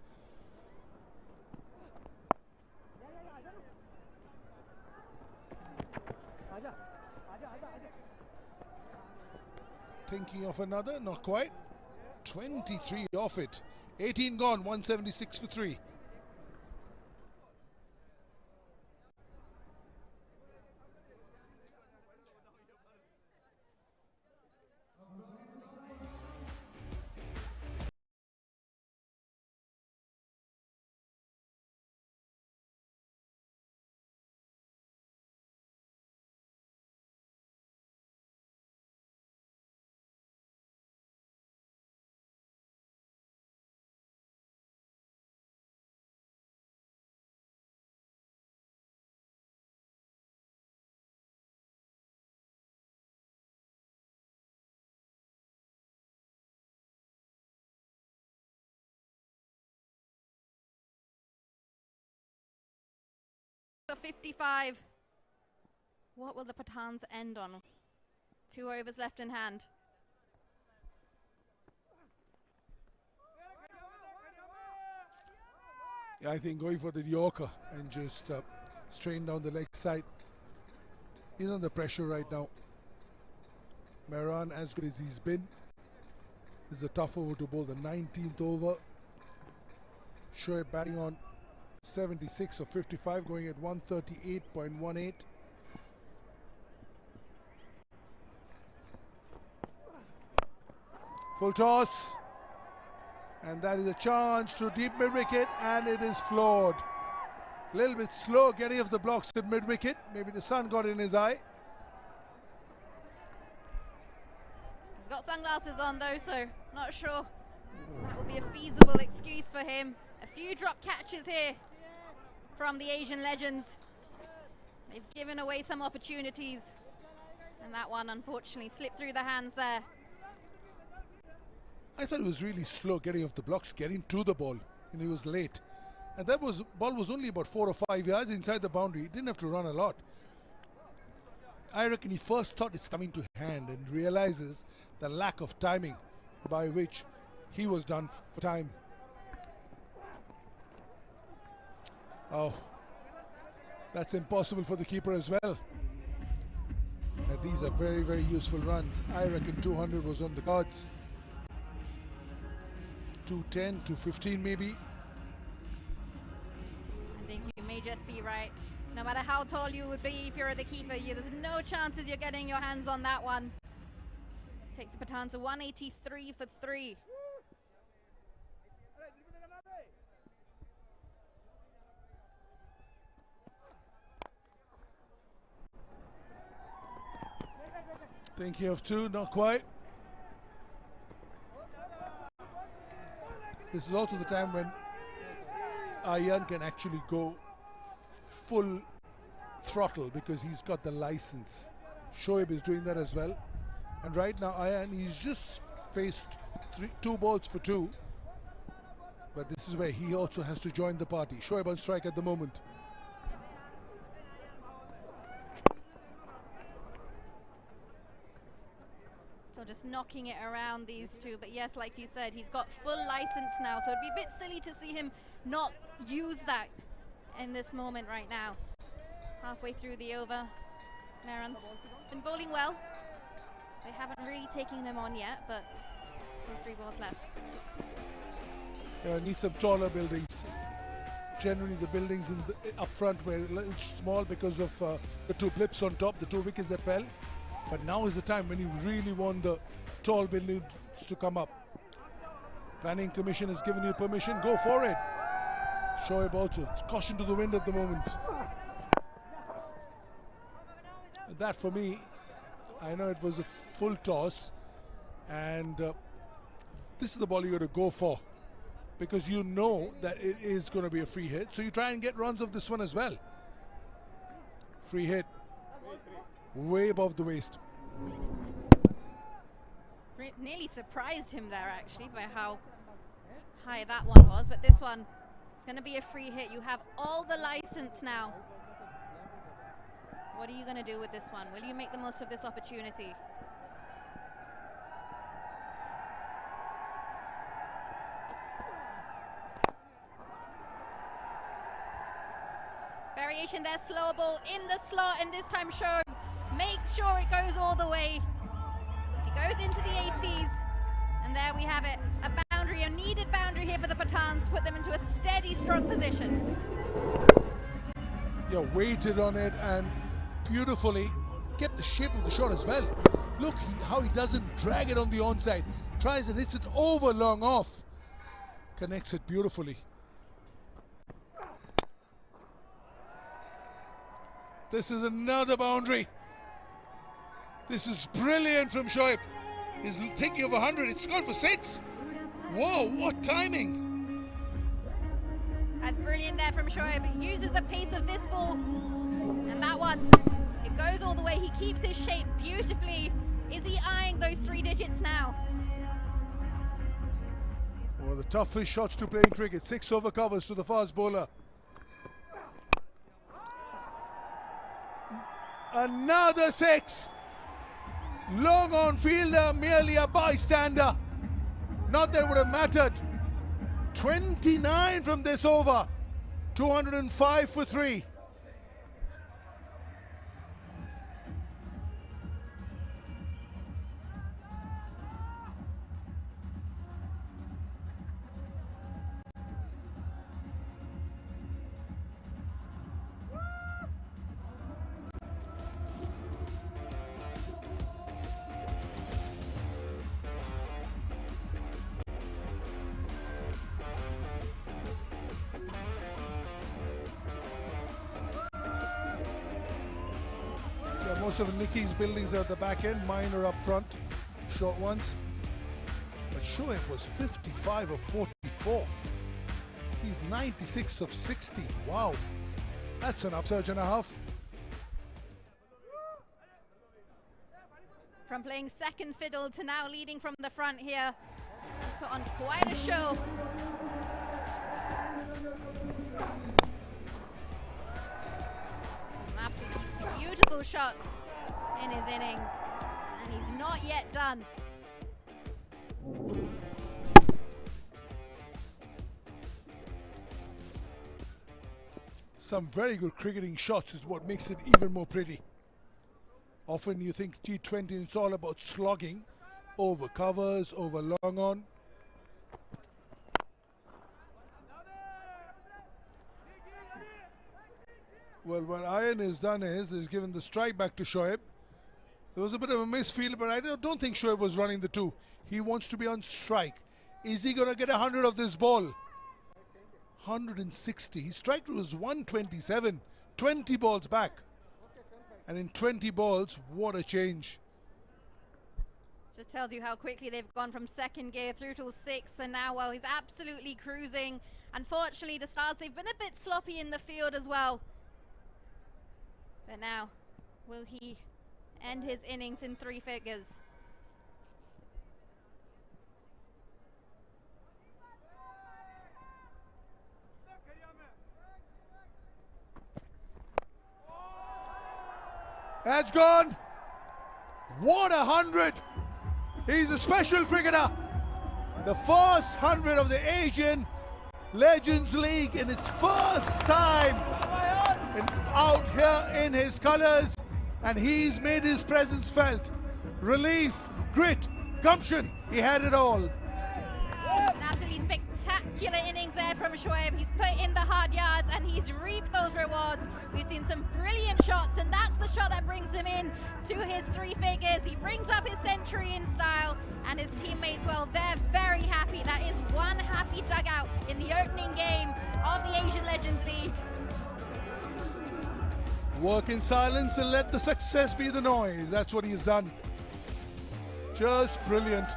Speaker 3: Thinking of another, not quite. 23 off it. 18 gone, 176 for 3.
Speaker 8: For 55. What will the Pathans end on? 2 overs left in hand.
Speaker 3: Yeah, I think going for the Yorker and just strain down the leg side. He's under pressure right now. Mehran, as good as he's been, is a tough over to bowl. The 19th over. Shoaib batting on 76 of 55, going at 138.18. Full toss, and that is a chance to deep mid wicket, and it is floored. A little bit slow getting off the blocks at mid wicket. Maybe the sun got in his eye.
Speaker 8: He's got sunglasses on though, so not sure that will be a feasible excuse for him. A few drop catches here from the Asian legends. They've given away some opportunities, and that one unfortunately slipped through the hands there.
Speaker 3: I thought it was really slow getting off the blocks, getting to the ball, and he was late. And that ball was only about 4 or 5 yards inside the boundary. He didn't have to run a lot. I reckon he first thought it's coming to hand and realizes the lack of timing by which he was done for time. Oh, that's impossible for the keeper as well. And these are very, very useful runs. I reckon 200 was on the cards. 210, 215 maybe.
Speaker 8: I think you may just be right. No matter how tall you would be, if you're the keeper, there's no chances you're getting your hands on that one. Takes the Pathans to 183 for 3.
Speaker 3: Thinking of 2, not quite. This is also the time when Ayan can actually go full throttle because he's got the license. Shoaib is doing that as well. And right now Ayan, he's just faced 2 balls for 2. But this is where he also has to join the party. Shoaib on strike at the moment.
Speaker 8: Still just knocking it around these two, but yes, like you said, he's got full license now, so it'd be a bit silly to see him not use that in this moment right now. Halfway through the over, Mehran's been bowling well. They haven't really taken him on yet, but still 3 balls left.
Speaker 3: Need some taller buildings. Generally the buildings in the, up front were a little small because of the 2 blips on top, the 2 wickets that fell. But now is the time when you really want the tall buildings to come up. Planning Commission has given you permission, go for it. Shoaib also, caution to the wind at the moment. That for me, I know it was a full toss, and this is the ball you got to go for, because you know that it is going to be a free hit, so you try and get runs of this one as well. Free hit, way above the waist.
Speaker 8: Nearly surprised him there actually by how high that one was, but this one is going to be a free hit. You have all the license now. What are you going to do with this one? Will you make the most of this opportunity? Variation there, slow ball in the slot, and this time Shoaib makes sure it goes all the way. He goes into the 80s, and there we have it. A boundary, a needed boundary here for the Pathans, put them into a steady, strong position.
Speaker 3: Yeah, waited on it and beautifully kept the shape of the shot as well. Look how he doesn't drag it on the onside. Tries and hits it over long off. Connects it beautifully. This is another boundary. This is brilliant from Shoaib. He's thinking of 100. It's gone for 6. Whoa, what timing.
Speaker 8: That's brilliant there from Shoaib. He uses the pace of this ball. And that one, it goes all the way. He keeps his shape beautifully. Is he eyeing those 3 digits now?
Speaker 3: One of the toughest shots to play in cricket. 6 over covers to the fast bowler. Another 6. Long on fielder, merely a bystander. Not that it would have mattered. 29 from this over. 205 for 3. Most of Nicky's buildings are at the back end, mine are up front, short ones. But Shoaib was 55 of 44. He's 96 of 60. Wow, that's an upsurge and a half.
Speaker 8: From playing second fiddle to now leading from the front here. Put on quite a show. Absolutely beautiful shots in his innings, and he's not yet done.
Speaker 3: Some very good cricketing shots is what makes it even more pretty. Often you think T20 it's all about slogging over covers, over long on. Well, what Iron has done is he's given the strike back to Shoaib. There was a bit of a misfield, but I don't think Shoaib was running the 2. He wants to be on strike. Is he going to get 100 of this ball? 160. His strike rate was 127. 20 balls back. And in 20 balls, what a change.
Speaker 8: Just tells you how quickly they've gone from second gear through to 6th, and now, well, he's absolutely cruising. Unfortunately, the Stars, they've been a bit sloppy in the field as well. But now, will he end his innings in 3 figures?
Speaker 3: That's gone. What 100. He's a special cricketer. The first 100 of the Asian Legends League in its first time out here in his colours, and he's made his presence felt. Relief, grit, gumption, he had it all.
Speaker 8: An absolutely spectacular innings there from Shoaib. He's put in the hard yards and he's reaped those rewards. We've seen some brilliant shots, and that's the shot that brings him in to his 3 figures. He brings up his century in style, and his teammates, well, they're very happy. That is one happy dugout in the opening game of the Asian Legends League.
Speaker 3: Work in silence and let the success be the noise. That's what he's done. Just brilliant.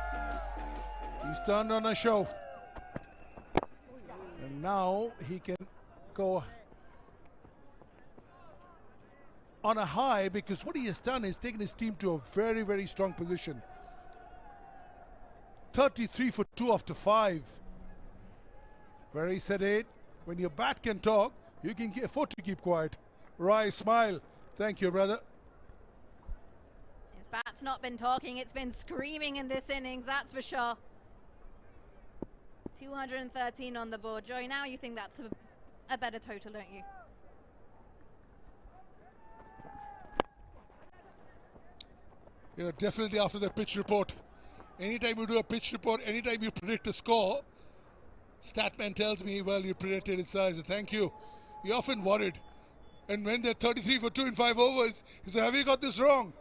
Speaker 3: He's turned on a show. And now he can go on a high, because what he has done is taken his team to a very, very strong position. 33 for 2 after 5. Very sedate. When your bat can talk, you can afford to keep quiet. Right, smile. Thank you, brother.
Speaker 8: His bat's not been talking, it's been screaming in this innings, that's for sure. 213 on the board. Joy, now you think that's a better total, don't you?
Speaker 3: You know, definitely after the pitch report. Anytime you do a pitch report, anytime you predict a score, Statman tells me, well, you predicted its size. Thank you. You're often worried. And when they're 33 for 2 in 5 overs, he says, have you got this wrong?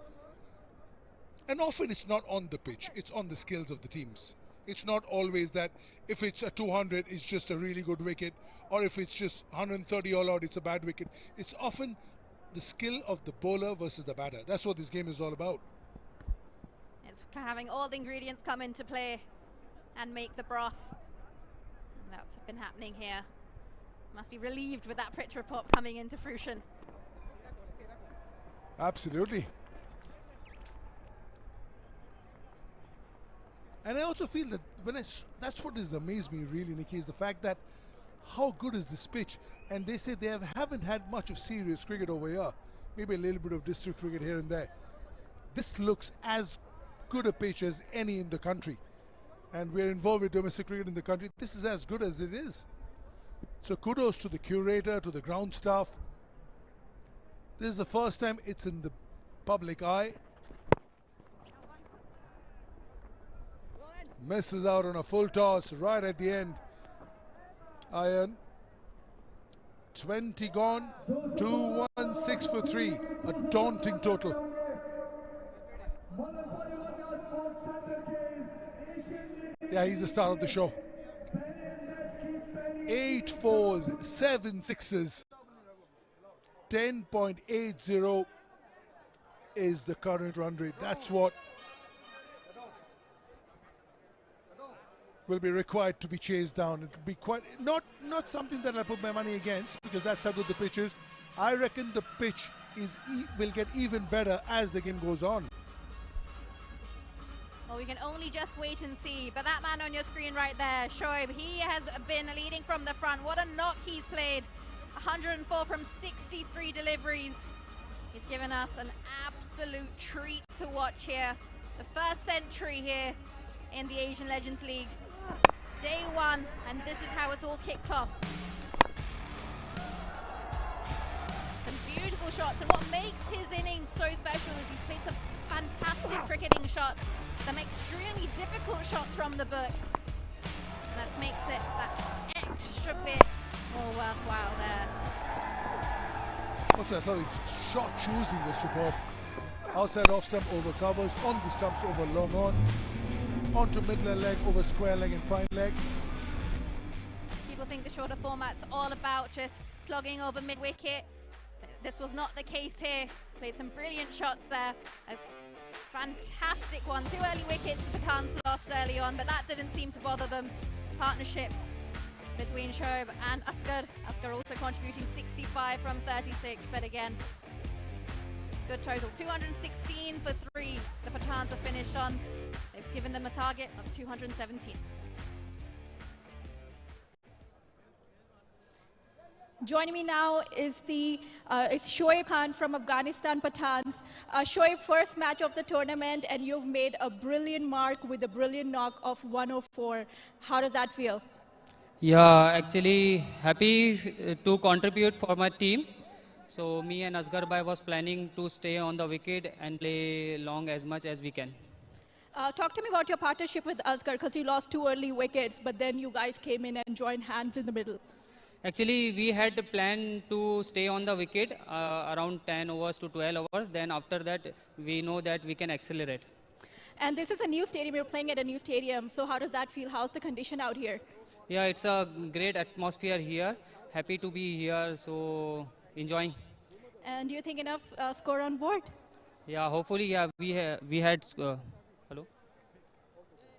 Speaker 3: And often it's not on the pitch, it's on the skills of the teams. It's not always that if it's a 200, it's just a really good wicket, or if it's just 130 all out, it's a bad wicket. It's often the skill of the bowler versus the batter. That's what this game is all about.
Speaker 8: It's having all the ingredients come into play and make the broth. And that's been happening here. Must be relieved with that pitch report coming into fruition.
Speaker 3: Absolutely. And I also feel that that's what has amazed me really, Nikki, is the fact that how good is this pitch? And they say they haven't had much of serious cricket over here. Maybe a little bit of district cricket here and there. This looks as good a pitch as any in the country. And we're involved with domestic cricket in the country. This is as good as it is. So kudos to the curator, to the ground staff. This is the first time it's in the public eye. Misses out on a full toss right at the end. Iron. 20 gone. 216 for 3. A daunting total. Yeah, he's the star of the show. 8 fours, 7 sixes. 10.80 is the current run rate. That's what will be required to be chased down. It will be quite not something that I put my money against, because that's how good the pitch is. I reckon the pitch will get even better as the game goes on.
Speaker 8: Well, we can only just wait and see. But that man on your screen right there, Shoaib, he has been leading from the front. What a knock he's played. 104 from 63 deliveries. He's given us an absolute treat to watch here. The first century here in the Asian Legends League. Day one, and this is how it's all kicked off. Some beautiful shots, and what makes his innings so special is he's played some fantastic cricketing shots, some extremely difficult shots from the book. And that makes it that extra bit more worthwhile there.
Speaker 3: Also, I thought his shot choosing was superb. Outside off stump over covers, on the stumps over long on, onto middle leg over square leg and fine leg.
Speaker 8: People think the shorter format's all about just slogging over mid-wicket. This was not the case here. He's played some brilliant shots there. A fantastic one. 2 early wickets the Pathans lost early on, but that didn't seem to bother them. Partnership between Shoaib and Asghar. Asghar also contributing 65 from 36, but again, it's a good total. 216 for 3 the Pathans have finished on. They've given them a target of 217.
Speaker 10: Joining me now is Shoaib Khan from Afghanistan Pathans. Shoaib, first match of the tournament, and you've made a brilliant mark with a brilliant knock of 104. How does that feel?
Speaker 11: Yeah, actually happy to contribute for my team. So me and Asghar Bhai was planning to stay on the wicket and play long as much as we can.
Speaker 10: Talk to me about your partnership with Asghar, because you lost 2 early wickets, but then you guys came in and joined hands in the middle.
Speaker 11: Actually, we had planned to stay on the wicket around 10 overs to 12 overs. Then after that, we know that we can accelerate.
Speaker 10: And this is a new stadium. You're playing at a new stadium. So how does that feel? How's the condition out here?
Speaker 11: Yeah, it's a great atmosphere here. Happy to be here, so enjoying.
Speaker 10: And do you think enough score on board?
Speaker 11: Yeah, hopefully, yeah, we had, hello?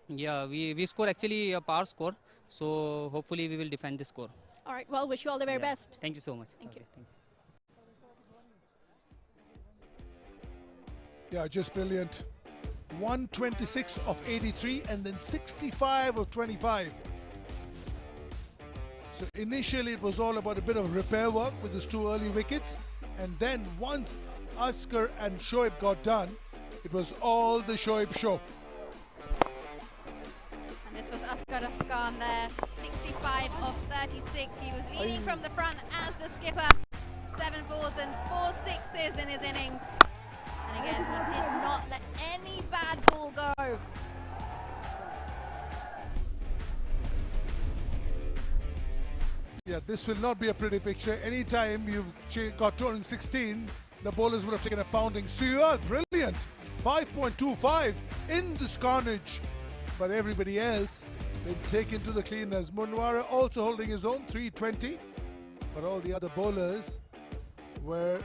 Speaker 11: Yeah, we score actually a par score. So hopefully we will defend the score.
Speaker 10: All right, well, wish you all the very best.
Speaker 11: Thank you so much.
Speaker 10: Thank you.
Speaker 11: Thank you.
Speaker 3: Yeah, just brilliant. 126 of 83 and then 65 of 25. So initially it was all about a bit of repair work with those two early wickets, and then once Asghar and Shoaib got done, it was all the Shoaib show.
Speaker 8: And this was Asghar Afghan there, 65 of 36. He was leading from the front as the skipper. 7 fours and 4 sixes in his innings. And again, he did not let any bad ball go.
Speaker 3: Yeah, this will not be a pretty picture. Anytime you've got turning 16, the bowlers would have taken a pounding. So you are brilliant. 5.25 in this carnage. But everybody else been taken to the cleaners. Munwara also holding his own, 320. But all the other bowlers were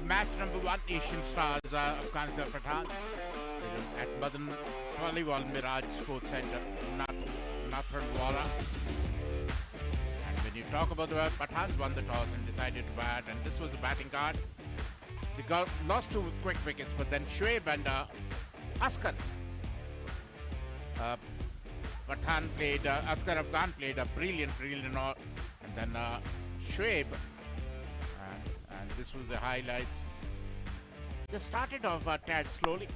Speaker 7: match number 1, Asian Stars Afghanistan Pathans at Madan Volleyball Mirage Sports Centre, Natu. 𝗃𝗃𝗂𝗃𝗃𝗂𝗃. And when you talk about the Pathans won the toss and decided to bat, and this was the batting card. They lost 2 quick wickets, but then 𝗏𝗵 and Asghar Pathan played, Asghar Afghan played a brilliant all, and then 𝗏𝗵, and this was the highlights. They started off a tad slowly.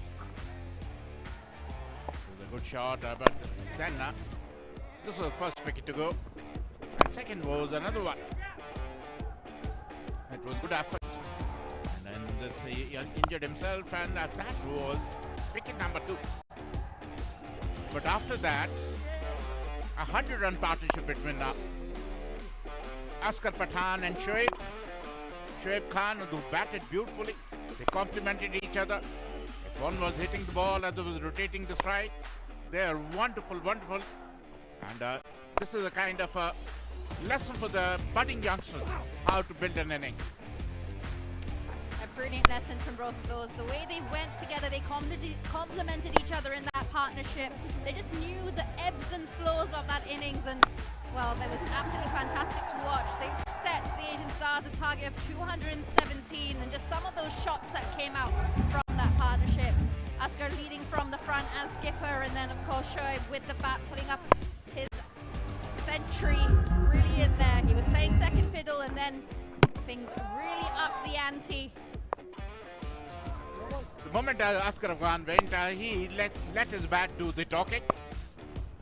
Speaker 7: It was a good shot, but then this was the first wicket to go, and second was another one. It was good effort, and then he injured himself, and that was wicket number 2. But after that, a 100-run partnership between Asghar Pathan and 𝗏𝗵. 𝗏𝗵 Khan, who batted beautifully. They complemented each other. If one was hitting the ball, other was rotating the strike. They are wonderful. And this is a kind of a lesson for the budding youngsters, how to build an innings.
Speaker 8: A brilliant lesson from both of those. The way they went together, they complemented each other in that partnership. They just knew the ebbs and flows of that innings, and well, that was absolutely fantastic to watch. They set the Asian Stars a target of 217, and just some of those shots that came out from that partnership. Asghar leading from the front as skipper, and then of course 𝗏𝗵 with the bat putting up his century. Brilliant there. He was playing second fiddle, and then things really upped the ante.
Speaker 7: The moment Asghar Afghan went, he let his bat do the talking.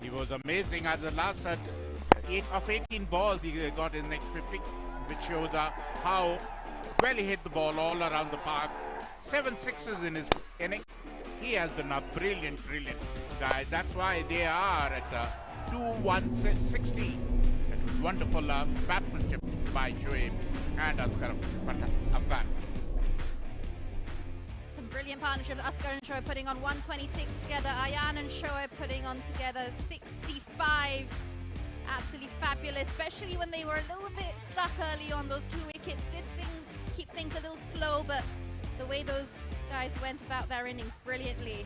Speaker 7: He was amazing. At the last 8 of 18 balls, he got his next 50, which shows how well he hit the ball all around the park. 7 sixes in his inning. He has been a brilliant guy. That's why they are at 2-1-60. It was wonderful batsmanship by 𝗏𝗵 and Asghar Afghan.
Speaker 8: Some brilliant partnerships. Asghar and 𝗏𝗵 putting on 126 together. Ayan and 𝗏𝗏 putting on together 65. Absolutely fabulous, especially when they were a little bit stuck early on. Those 2 wickets did keep things a little slow, but the way those guys went about their innings brilliantly.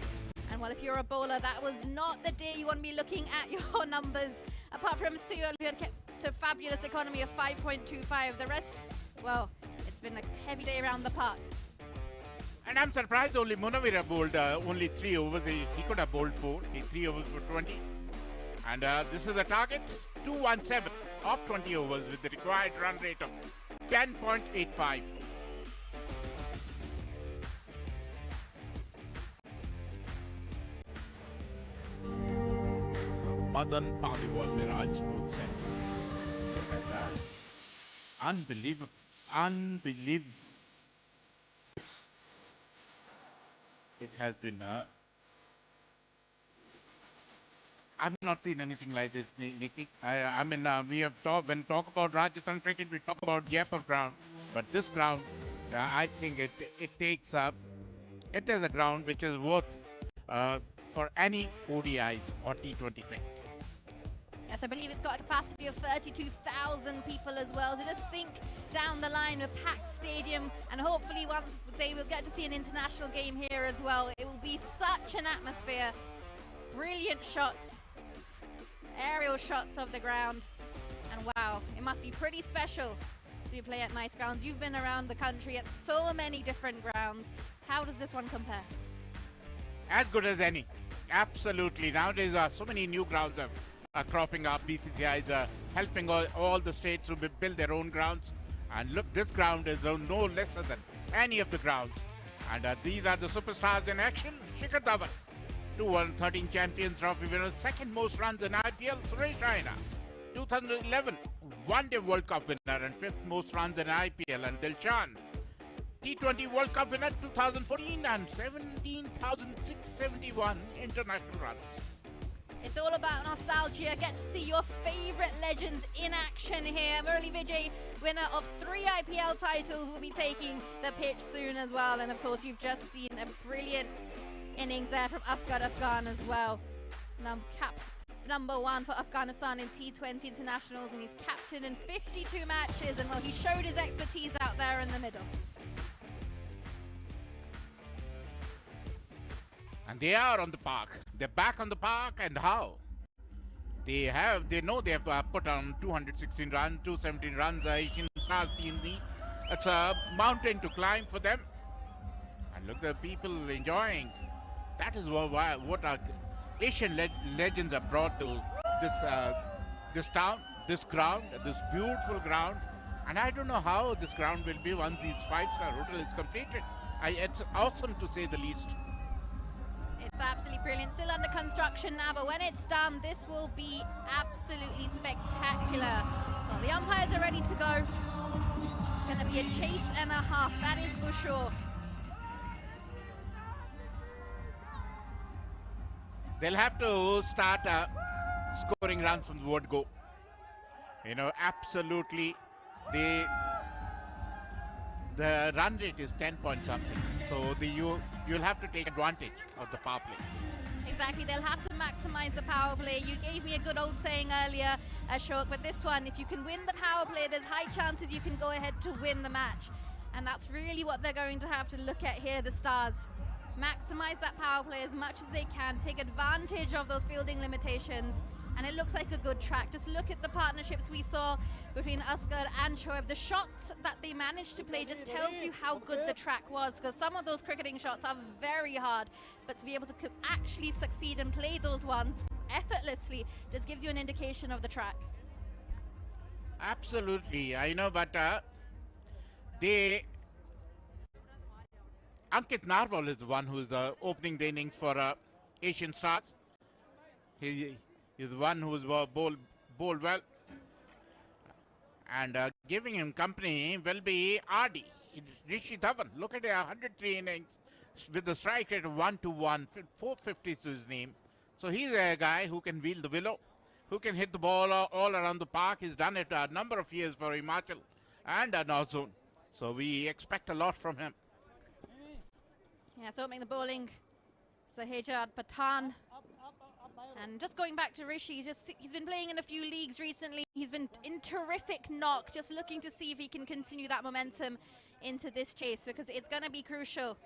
Speaker 8: And well, if you're a bowler, that was not the day you want to be looking at your numbers. Apart from 𝗂𝗏, who had kept a fabulous economy of 5.25. The rest, well, it's been a heavy day around the park.
Speaker 7: And I'm surprised only Munawwir bowled only 3 overs. He could have bowled 4. He 3 overs for 20. And this is the target, 217 of 20 overs with the required run rate of 10.85. Madan Paliwal-Miraj would say. Unbelievable. It has been I've not seen anything like this, Nikki. I mean, we have when we talk about Rajasthan cricket, we talk about Jaipur ground, but this ground, I think it takes up. It is a ground which is worth for any ODIs or T20 cricket.
Speaker 8: Yes, I believe it's got a capacity of 32,000 people as well. So just think down the line, a packed stadium, and hopefully one day we'll get to see an international game here as well. It will be such an atmosphere. Brilliant shots. Aerial shots of the ground, and wow, it must be pretty special to play at nice grounds. You've been around the country at so many different grounds. How does this one compare?
Speaker 7: As good as any, absolutely. Nowadays so many new grounds are cropping up. BCCI is helping all the states to build their own grounds, and look, this ground is no lesser than any of the grounds, and these are the superstars in action. Shikhar Dhawan, 2013 Champions Trophy winner, second most runs in IPL, Suresh Raina, 2011 One-Day World Cup winner and 5th most runs in IPL, and Dilshan, T20 World Cup winner 2014 and 17,671 international runs.
Speaker 8: It's all about nostalgia. Get to see your favorite legends in action here. 𝗏𝗏𝗃𝗃, winner of 3 IPL titles, will be taking the pitch soon as well. And of course, you've just seen a brilliant innings there from Asghar Afghan as well. Cap number 1 for Afghanistan in T20 internationals, and he's captain in 52 matches, and well, he showed his expertise out there in the middle.
Speaker 7: And they are on the park. They're back on the park, and how? They know they have to put on 216 runs, 217 runs. Asian Stars T20i. It's a mountain to climb for them. And look, the people enjoying. That is what our Asian legends have brought to this town, this ground, this beautiful ground. And I don't know how this ground will be once this 5-star hotel is completed. It's awesome to say the least.
Speaker 8: It's absolutely brilliant. Still under construction now, but when it's done, this will be absolutely spectacular. Well, the umpires are ready to go. It's going to be a chase and a half, that is for sure.
Speaker 7: They'll have to start scoring runs from the word go. You know, absolutely. The run rate is 10 point something. So you'll have to take advantage of the power play.
Speaker 8: Exactly, they'll have to maximize the power play. You gave me a good old saying earlier, Ashok, but this one, if you can win the power play, there's high chances you can go ahead to win the match. And that's really what they're going to have to look at here, the Stars. Maximize that power play as much as they can, take advantage of those fielding limitations, and it looks like a good track. Just look at the partnerships we saw between Asghar and Shoaib. The shots that they managed to play just tells you how good the track was, because some of those cricketing shots are very hard, but to be able to actually succeed and play those ones effortlessly just gives you an indication of the track.
Speaker 7: Absolutely, I know, but Ankit Narwal is the one who is opening the innings for Asian Stars. He is the one who is bowled well. And giving him company will be 𝗬𝗏𝗃𝗏. Look at 103 innings with the strike rate of 121, 450 to his name. So he's a guy who can wield the willow, who can hit the ball all around the park. He's done it a number of years for Himachal and North Zone. So we expect a lot from him.
Speaker 8: Yes, opening the bowling, Shahjad Pathan. And just going back to 𝗬𝗏𝗃𝗏, he's been playing in a few leagues recently. He's been in terrific knock, just looking to see if he can continue that momentum into this chase, because it's going to be crucial.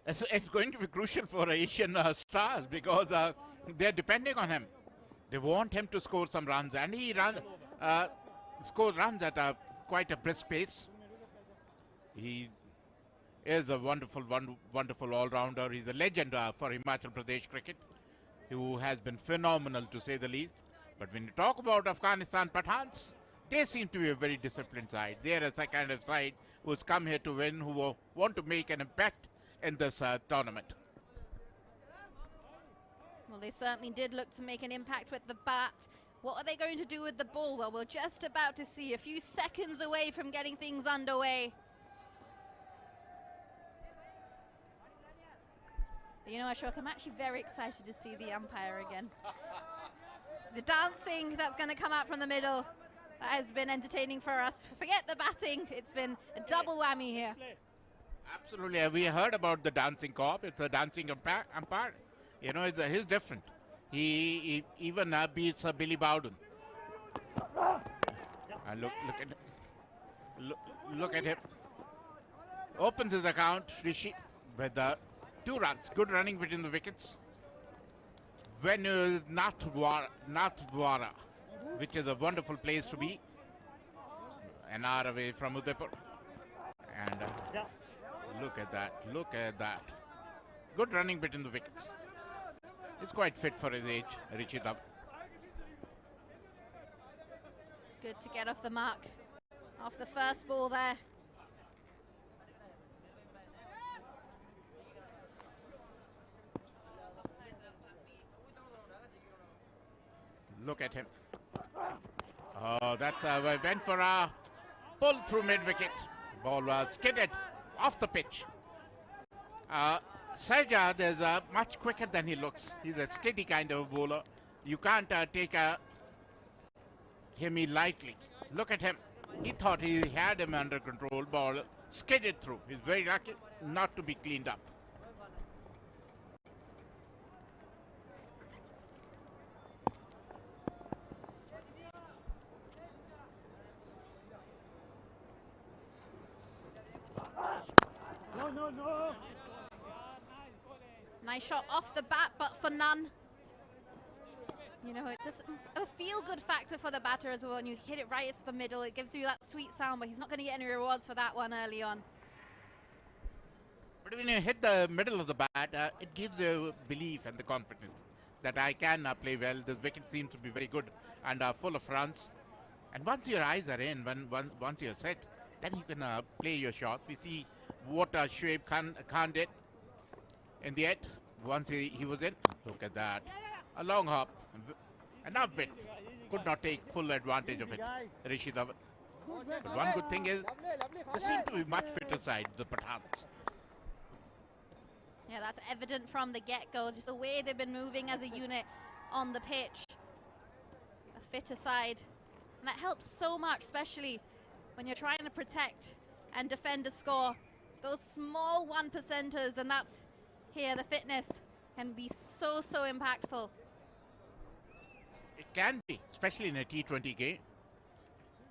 Speaker 7: It's going to be crucial for Asian Stars, because they're depending on him. They want him to score some runs, and he scores runs at quite a brisk pace. He is a wonderful all-rounder. He's a legend for Himachal Pradesh cricket, who has been phenomenal to say the least. But when you talk about Afghanistan Pathans, they seem to be a very disciplined side. They're a kind of side who's come here to win, who want to make an impact in this tournament.
Speaker 8: Well, they certainly did look to make an impact with the bat. What are they going to do with the ball? Well, we're just about to see, a few seconds away from getting things underway. You know, Ashok, I'm actually very excited to see the umpire again. The dancing that's going to come out from the middle has been entertaining for us. Forget the batting, it's been a double whammy here.
Speaker 7: Absolutely, we heard about the dancing cop. It's a dancing umpire. You know, he's different. He even beats Billy Bowden. Look at him. Opens his account, 𝗬𝗏𝗃𝗏, with 2 runs. Good running between the wickets. Venue is 𝗏𝗏𝗃𝗏, which is a wonderful place to be. An hour away from Udaipur. And look at that. Good running between the wickets. He's quite fit for his age, 𝗬𝗏𝗃𝗏.
Speaker 8: Good to get off the mark, off the first ball there.
Speaker 7: Look at him. Oh, that's went for a pull through mid-wicket. Ball was skidded off the pitch. Shahjad is much quicker than he looks. He's a steady kind of bowler. You can't take him lightly. Look at him. He thought he had him under control. Ball skidded through. He's very lucky not to be cleaned up.
Speaker 8: Nice shot off the bat, but for none. You know, it's just a feel-good factor for the batter as well. When you hit it right at the middle, it gives you that sweet sound, but he's not going to get any rewards for that one early on.
Speaker 7: But when you hit the middle of the bat, it gives you belief and the confidence that I can play well. The wicket seems to be very good and full of runs. And once your eyes are in, once you're set, then you can play your shots. We see what 𝗂𝗵𝗂𝗂 did in the end. Once he was in, look at that. A long hop, enough width. Could not take full advantage of it, 𝗬𝗫𝗍𝗏. But one good thing is, they seem to be much fitter side, the Pathans.
Speaker 8: Yeah, that's evident from the get-go, just the way they've been moving as a unit on the pitch. A fitter side. And that helps so much, especially when you're trying to protect and defend a score. Those small 1%ers, and that's here, the fitness can be so impactful.
Speaker 7: It can be, especially in a T20 game.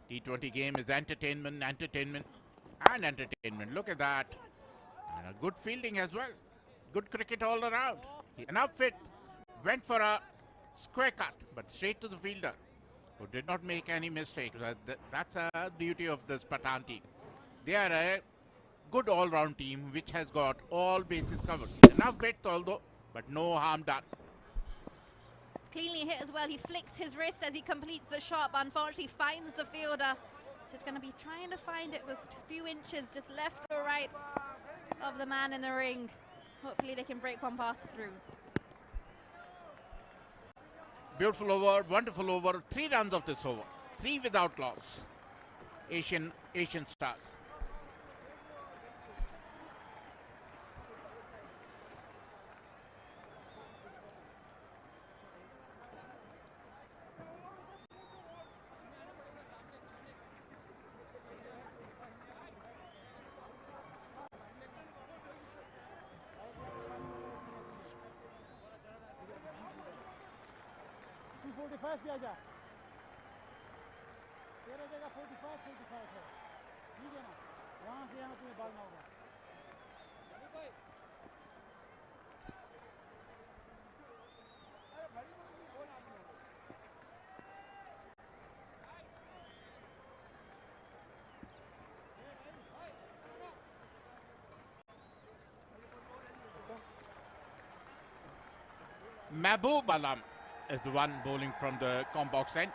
Speaker 7: T20 game is entertainment, and entertainment. Look at that. And a good fielding as well. Good cricket all around. Enough fit. Went for a square cut, but straight to the fielder, who did not make any mistakes. That's a beauty of this Pathan team. They are a good all-round team which has got all bases covered. Enough width although, but no harm done.
Speaker 8: It's cleanly hit as well. He flicks his wrist as he completes the shot, but unfortunately finds the fielder. Just going to be trying to find it with a few inches just left or right of the man in the ring. Hopefully they can break one pass through.
Speaker 7: Beautiful over, wonderful over. 3 runs of this over. 3 without loss. Asian Stars.
Speaker 9: 𝗵𝗺𝗃 पे आ जा तेरा जगह 45 है ठीक है ना वहां से यहाँ तुम्हें भागना होगा
Speaker 7: 𝗵𝗵𝗃𝗃 is the one bowling from the box end.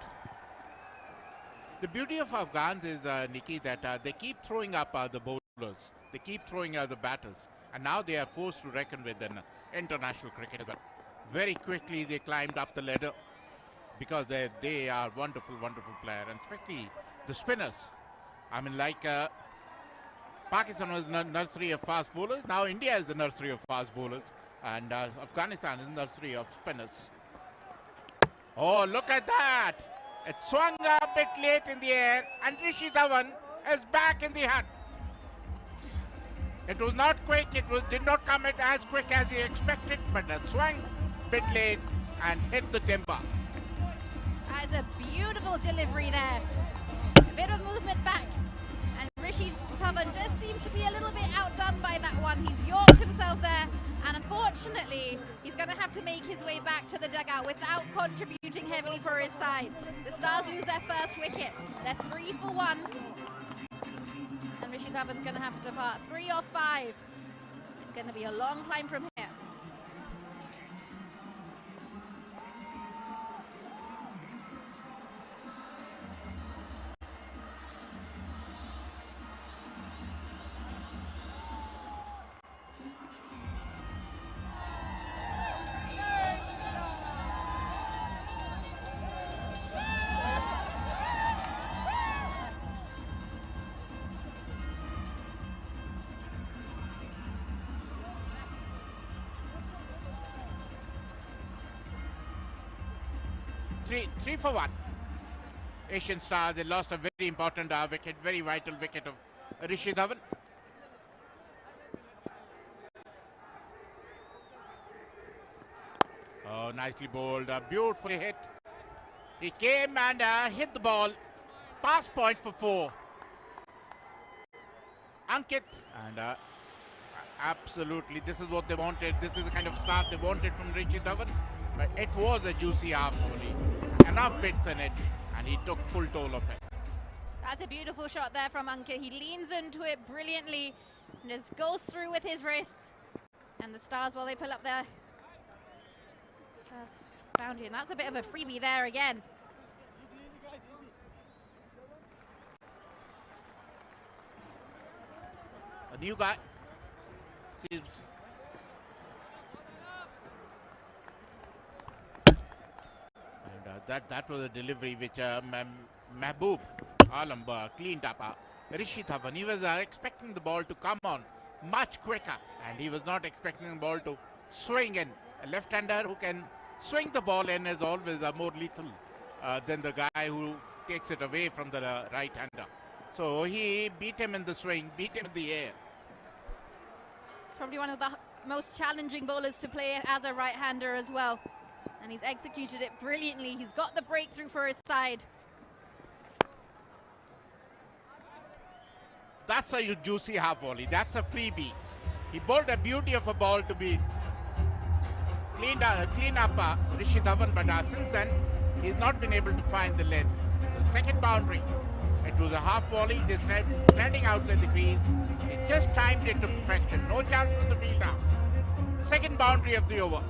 Speaker 7: The beauty of Afghans is, Nikki, that they keep throwing up the bowlers. They keep throwing out the batters. And now they are forced to reckon with in international cricket as well. Very quickly they climbed up the ladder because they are wonderful player. And especially the spinners. I mean, like Pakistan was the nursery of fast bowlers. Now India is the nursery of fast bowlers. And Afghanistan is the nursery of spinners. Oh, look at that! It swung a bit late in the air, and 𝗬𝗫𝗍𝗏 is back in the hut. It was not quick, did not come it as quick as he expected, but it swung a bit late and hit the timber.
Speaker 8: That is a beautiful delivery there. A bit of movement back, and 𝗬𝗫𝗏 just seems to be a little bit outdone by that one. He's yorked himself there. And unfortunately, he's going to have to make his way back to the dugout without contributing heavily for his side. The Stars lose their first wicket. They're 3 for 1. And 𝗬𝗫𝗏 is going to have to depart. 3 off 5. It's going to be a long climb from here.
Speaker 7: Three for 1. Asian Star, they lost a very important wicket, very vital wicket of 𝗬𝗫𝗏. Oh, nicely bowled, beautifully hit. He came and hit the ball. Pass point for 4. Ankit, and Absolutely. This is what they wanted. This is the kind of start they wanted from 𝗏𝗍 Dhawan. But it was a juicy half volley. Enough width in it. And he took full toll of it.
Speaker 8: That's a beautiful shot there from 𝗂𝗪𝗀. He leans into it brilliantly and just goes through with his wrists. And the Stars, well, they pull up their boundary. And that's a bit of a freebie there again.
Speaker 7: A new guy. Seems. And that was a delivery which Mahbub Alam cleaned up. 𝗏𝗍 Dhawan, he was expecting the ball to come on much quicker, and he was not expecting the ball to swing in. A left-hander who can swing the ball in is always more lethal than the guy who takes it away from the right-hander. So he beat him in the swing, beat him in the air.
Speaker 8: Probably one of the most challenging bowlers to play as a right-hander as well. And he's executed it brilliantly. He's got the breakthrough for his side.
Speaker 7: That's a juicy half volley. That's a freebie. He bowled a beauty of a ball to be clean up 𝗏𝗍 Dhawan, but since then he's not been able to find the length. So second boundary. It was a half volley, just standing outside the crease. He just timed it to perfection. No chance from the fielder. Second boundary of the over.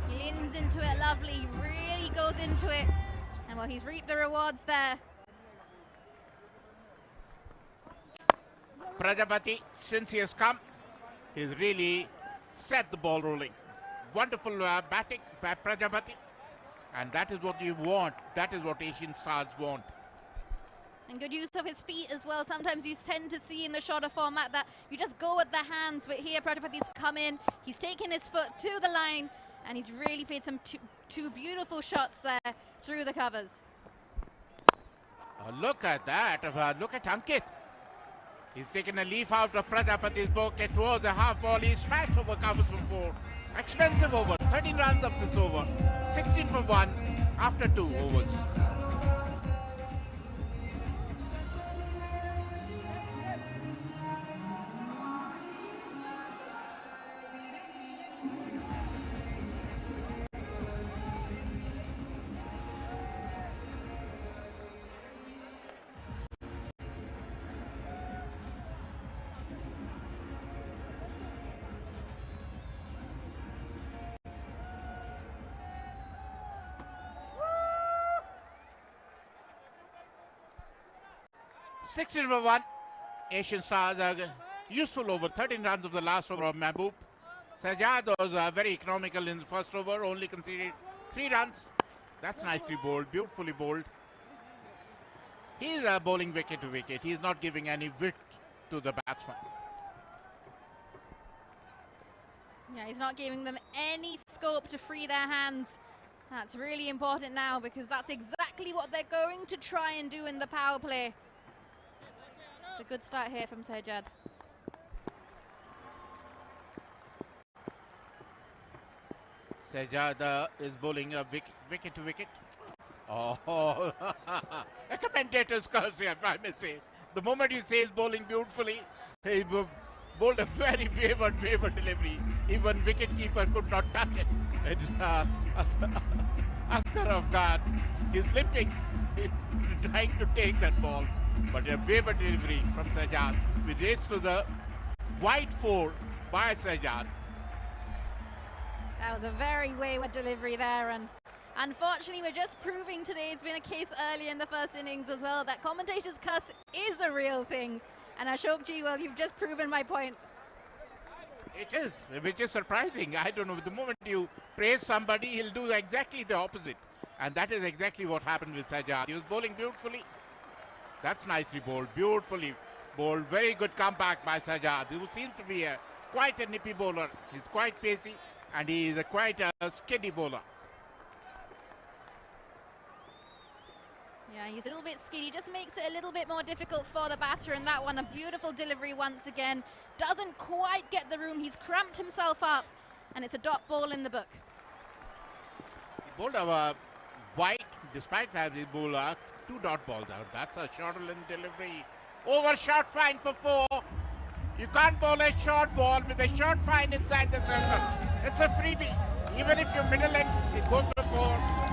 Speaker 8: He leans into it lovely. He really goes into it. And well, he's reaped the rewards there.
Speaker 7: 𝗵𝗪𝗻, since he has come, he's really set the ball rolling. Wonderful batting by 𝗵𝗪𝗻. And that is what you want. That is what Asian Stars want.
Speaker 8: And good use of his feet as well. Sometimes you tend to see in the shorter format that you just go with the hands, but here 𝗵𝗪𝗻's come in, he's taken his foot to the line, and he's really played some two beautiful shots there through the covers.
Speaker 7: Look at that. Look at Ankit. He's taken a leaf out of 𝗵𝗪𝗻's book. It was a half volley, smashed over covers from 4. Expensive over, 13 runs of this over. 16 for 1 after 2 overs. Sixteen for 1. Asian Stars are useful over. 13 runs of the last over of Mahbub. Sajjad was very economical in the first over, only conceded 3 runs. That's nicely bowled, beautifully bowled. He's bowling wicket to wicket. He's not giving any width to the batsman.
Speaker 8: Yeah, he's not giving them any scope to free their hands. That's really important now, because that's exactly what they're going to try and do in the power play. It's a good start here from Sajjad.
Speaker 7: Sajjad is bowling a wicket to wicket. Oh, a commentator's curse here, if I may say. The moment you say he's bowling beautifully, he bowled a very wayward delivery. Even wicketkeeper could not touch it. Asghar is limping, trying to take that ball. But a wayward delivery from Sajjad. We race to the wide 4 by Sajjad.
Speaker 8: That was a very wayward delivery there, and unfortunately we're just proving today, it's been a case early in the first innings as well, that commentator's curse is a real thing. And 𝗂𝗪𝗻, well, you've just proven my point.
Speaker 7: It is, which is surprising. I don't know, the moment you praise somebody, he'll do exactly the opposite. And that is exactly what happened with Sajjad. He was bowling beautifully. That's nicely bowled, beautifully bowled. Very good comeback by Sajjad, who seems to be quite a nippy bowler. He's quite pacey, and he is quite a skiddy bowler.
Speaker 8: Yeah, he's a little bit skiddy, just makes it a little bit more difficult for the batter, and that one, a beautiful delivery once again. Doesn't quite get the room, he's cramped himself up, and it's a dot ball in the book.
Speaker 7: He bowled a wide, despite that he bowled 2 dot balls out. That's a shorturl delivery. Overshot, fine for 4. You can't bowl a short ball with a short fine inside the circle. It's a freebie. Even if you middle it, it goes for 4.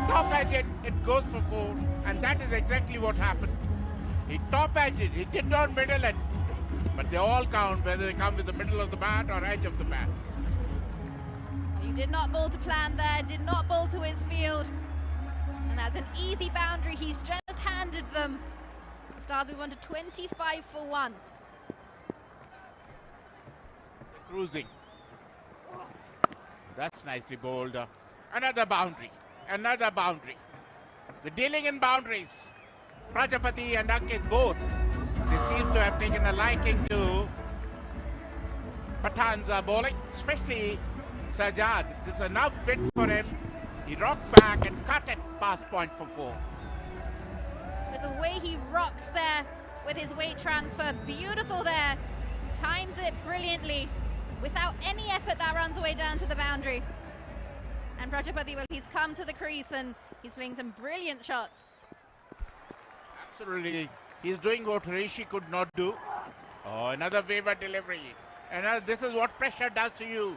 Speaker 7: Top edge it goes for 4. And that is exactly what happened. He top edged it. He did not middle it. But they all count, whether they come with the middle of the bat or edge of the bat.
Speaker 8: He did not bowl to plan there, did not bowl to his field. And that's an easy boundary he's just handed them. The Stars move on to 25 for 1.
Speaker 7: Cruising. That's nicely bowled. Another boundary. Another boundary. The dealing in boundaries. Prajapati and Ankit both. They seem to have taken a liking to Pathan's bowling, especially Sajjad. This is enough bit for him. He rocked back and cut it past point for 4.
Speaker 8: With the way he rocks there with his weight transfer, beautiful there. Times it brilliantly. Without any effort, that runs away down to the boundary. And Prajapati, well, he's come to the crease and he's playing some brilliant shots.
Speaker 7: Absolutely. He's doing what Rishi could not do. Oh, another waiver delivery. And this is what pressure does to you.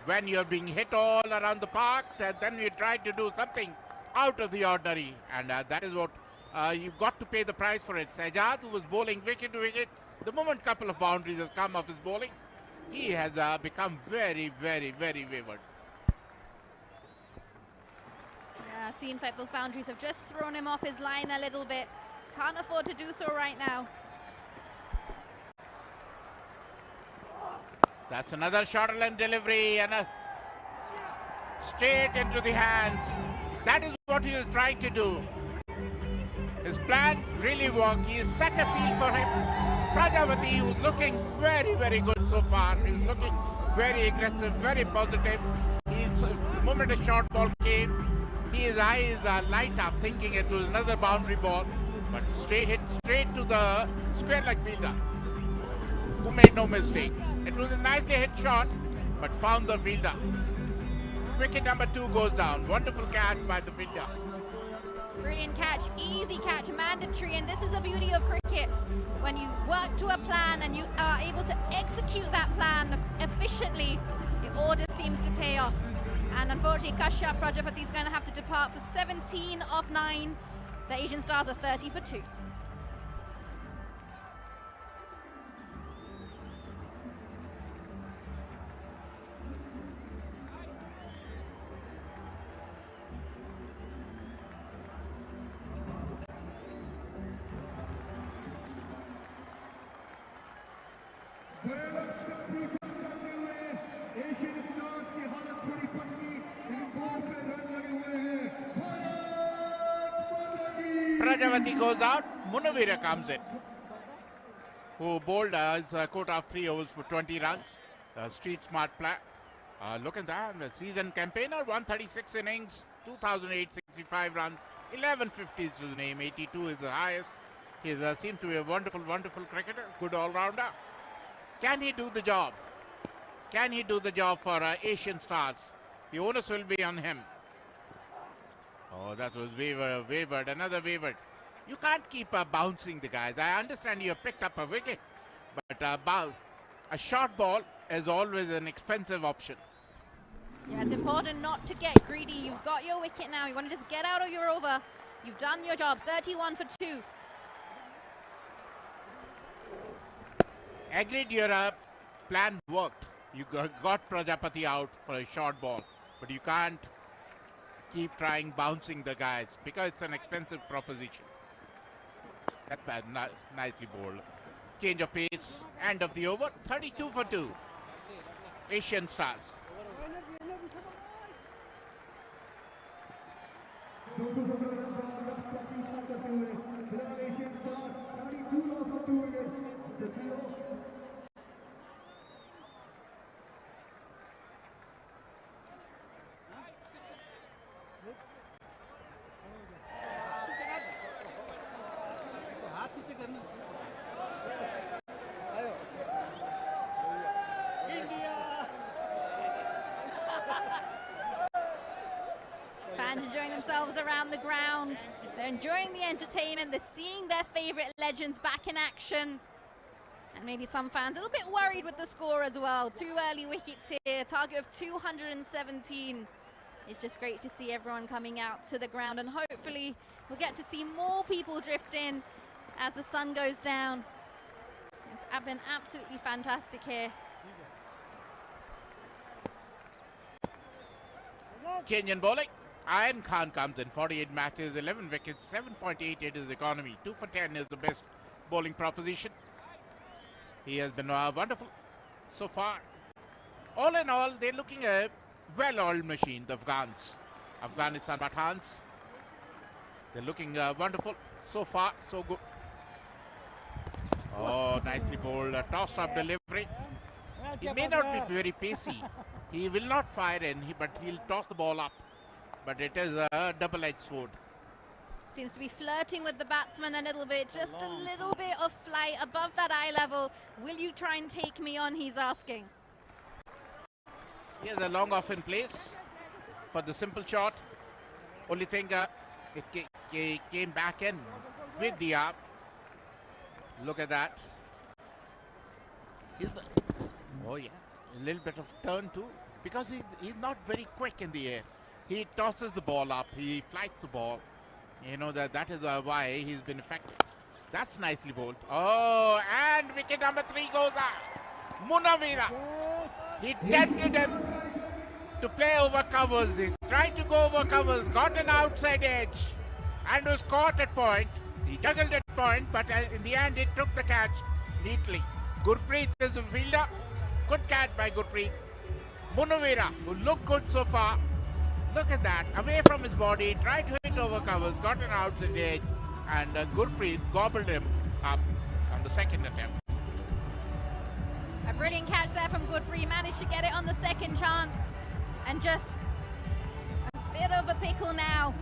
Speaker 7: When you're being hit all around the park, then you try to do something out of the ordinary. And that is what you've got to pay the price for it. Sajjad, who was bowling wicket to wicket, the moment a couple of boundaries have come off his bowling, he has become very, very, very wayward.
Speaker 8: Yeah, seems like those boundaries have just thrown him off his line a little bit. Can't afford to do so right now.
Speaker 7: That's another shorter length delivery and a straight into the hands. That is what he was trying to do. His plan really worked. He has set a field for him. Prajapati, who's looking very, very good so far. He's looking very aggressive, very positive. The moment a short ball came, his eyes light up, thinking it was another boundary ball. But hit straight to the square leg fielder, who made no mistake. It was a nicely hit shot, but found the fielder. Wicket number 2 goes down. Wonderful catch by the fielder.
Speaker 8: Brilliant catch, easy catch, mandatory, and this is the beauty of cricket. When you work to a plan and you are able to execute that plan efficiently, the order seems to pay off. And unfortunately, Kashyap Prajapati is going to have to depart for 17 of 9. The Asian Stars are 30 for 2.
Speaker 7: Prajapati goes out, Munawira comes in, who bowled his quota of 3 overs for 20 runs. Street smart player. Look at that, a seasoned campaigner, 136 innings, 2,865 runs, 1150 is his name, 82 is the highest. He seems to be a wonderful, wonderful cricketer, good all-rounder. Can he do the job? Can he do the job for Asian Stars? The onus will be on him. Oh, that was wavered, another wavered. You can't keep bouncing the guys. I understand you have picked up a wicket, but a short ball is always an expensive option.
Speaker 8: Yeah, it's important not to get greedy. You've got your wicket now. You want to just get out of your over. You've done your job. 31 for 2.
Speaker 7: Agreed, your plan worked. You got Prajapati out for a short ball, but you can't keep trying bouncing the guys because it's an expensive proposition. That's bad. Nicely bowled. Change of pace. End of the over. 32 for 2. Asian Stars.
Speaker 8: Fans enjoying themselves around the ground. They're enjoying the entertainment. They're seeing their favorite legends back in action. And And maybe some fans a little bit worried with the score as well. 2 early wickets here, target of 217. It's just great to see everyone coming out to the ground, and hopefully we'll get to see more people drift in as the sun goes down. It's been absolutely fantastic here.
Speaker 7: Kenyan bowling. Ian Khan comes in, 48 matches, 11 wickets, 7.88 is economy. 2 for 10 is the best bowling proposition. He has been wonderful so far. All in all, they're looking a well-oiled machine, the Afghans. Afghanistan Pathans. They're looking wonderful. So far, so good. Oh, nicely bowled. Tossed up delivery. He may not be very pacey. He will not fire in, but he'll toss the ball up. But it is a double-edged sword.
Speaker 8: Seems to be flirting with the batsman a little bit. Just a little bit of flight above that eye level. Will you try and take me on, he's asking.
Speaker 7: He has a long off in place for the simple shot. Only thing, it came back in with the arm. Look at that. Oh yeah, a little bit of turn too, because he's not very quick in the air. He tosses the ball up, he flights the ball. You know that is why he's been effective. That's nicely bowled. Oh, and wicket number 3 goes out. Munawira. He tempted him to play over covers. He tried to go over covers, got an outside edge, and was caught at point. He juggled at point, but in the end, he took the catch neatly. 𝗂𝗃𝗃 is the fielder. Good catch by 𝗂𝗃𝗃. Munawira, who looked good so far. Look at that, away from his body, tried to hit over covers, got an outside edge, and 𝗂𝗃𝗃 gobbled him up on the second attempt.
Speaker 8: A brilliant catch there from 𝗂𝗃𝗃. Managed to get it on the second chance, and just a bit of a pickle now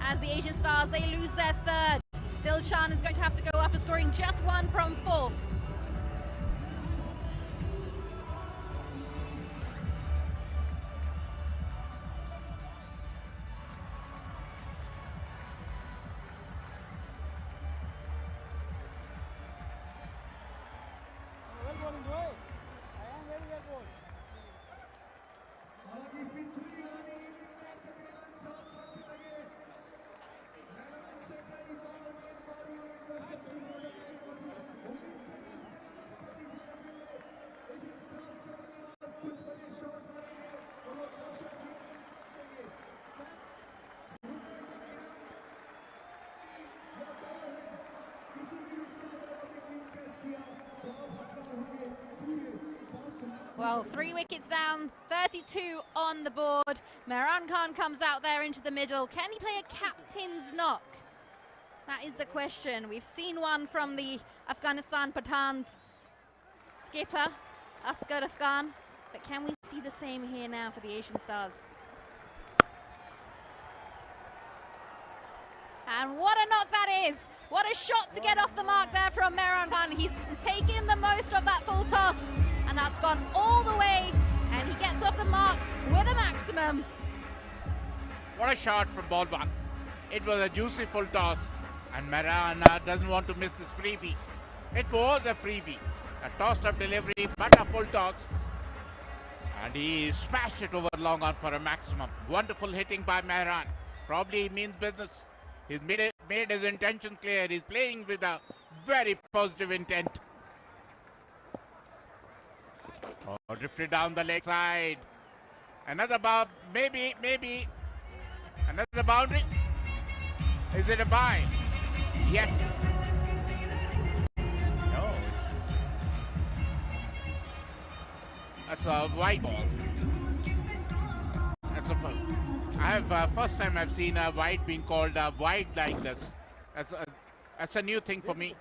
Speaker 8: as the Asian Stars, they lose their third. Dilshan is going to have to go after scoring just 1 from 4. Well, 3 wickets down, 32 on the board. Imran Khan comes out there into the middle. Can he play a captain's knock? That is the question. We've seen one from the Afghanistan Pathans skipper, Asghar Afghan, but can we see the same here now for the Asian Stars? And what a knock that is! What a shot to get off the mark there from Imran Khan. He's taken the most of that full toss, and that's gone all the way, and he gets off the mark with a maximum.
Speaker 7: What a shot from ball 1. It was a juicy full toss, and Imran doesn't want to miss this freebie. It was a freebie, a tossed up delivery, but a full toss. And he smashed it over long on for a maximum. Wonderful hitting by Imran. Probably means business. He's made his intention clear. He's playing with a very positive intent. Oh, drifted down the leg side. Another bob, maybe another boundary. Is it a bye? Yes. No. That's a wide ball. That's a first time I've seen a wide being called wide like this. That's a new thing for me.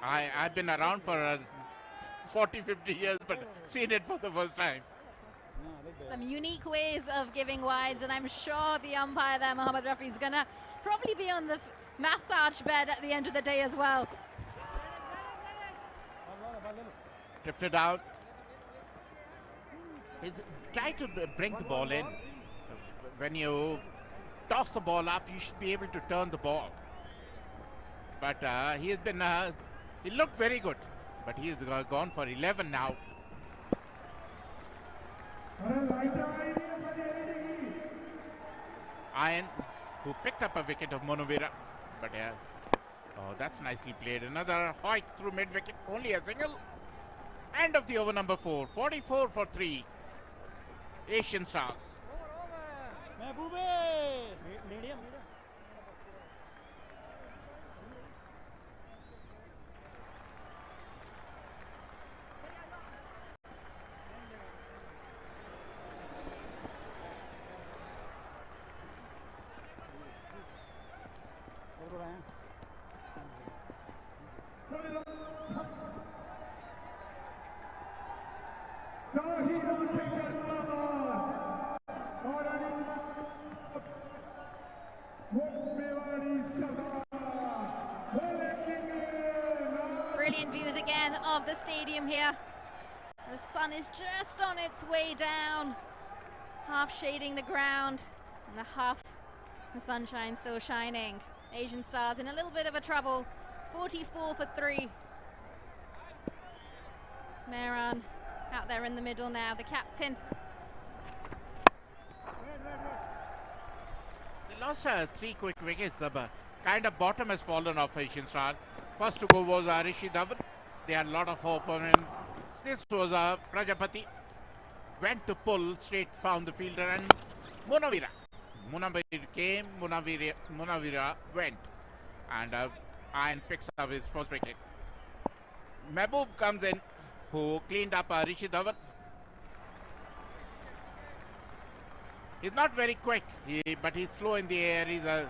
Speaker 7: I've been around for 40-50 years, but seen it for the first time.
Speaker 8: Some unique ways of giving wides, and I'm sure the umpire there, Mohammad Rafi, is going to probably be on the massage bed at the end of the day as well.
Speaker 7: Drifted out. He's tried to bring the ball in. When you toss the ball up, you should be able to turn the ball. But he looked very good. but he's gone for 11 now. Iron, who picked up a wicket of Monavira, but oh, that's nicely played. Another hike through mid wicket, only a single. End of the over number 4, 44 for 3. Asian Stars.
Speaker 8: Brilliant views again of the stadium here. The sun is just on its way down, half shading the ground, and the sunshine still shining. Asian Stars in a little bit of a trouble. 44 for 3. Mehran out there in the middle now, the captain.
Speaker 7: They lost 3 quick wickets. The kind of bottom has fallen off Asian Stars. First to go was Rishi Dhawan. They had a lot of hope on him. This was Prajapati. Went to pull, straight found the fielder, and Munawira. Munawira came, Munawira went. And Iron picks up his first wicket. Mehboob comes in, who cleaned up Rishi Dhawan. He's not very quick, but he's slow in the air. He's a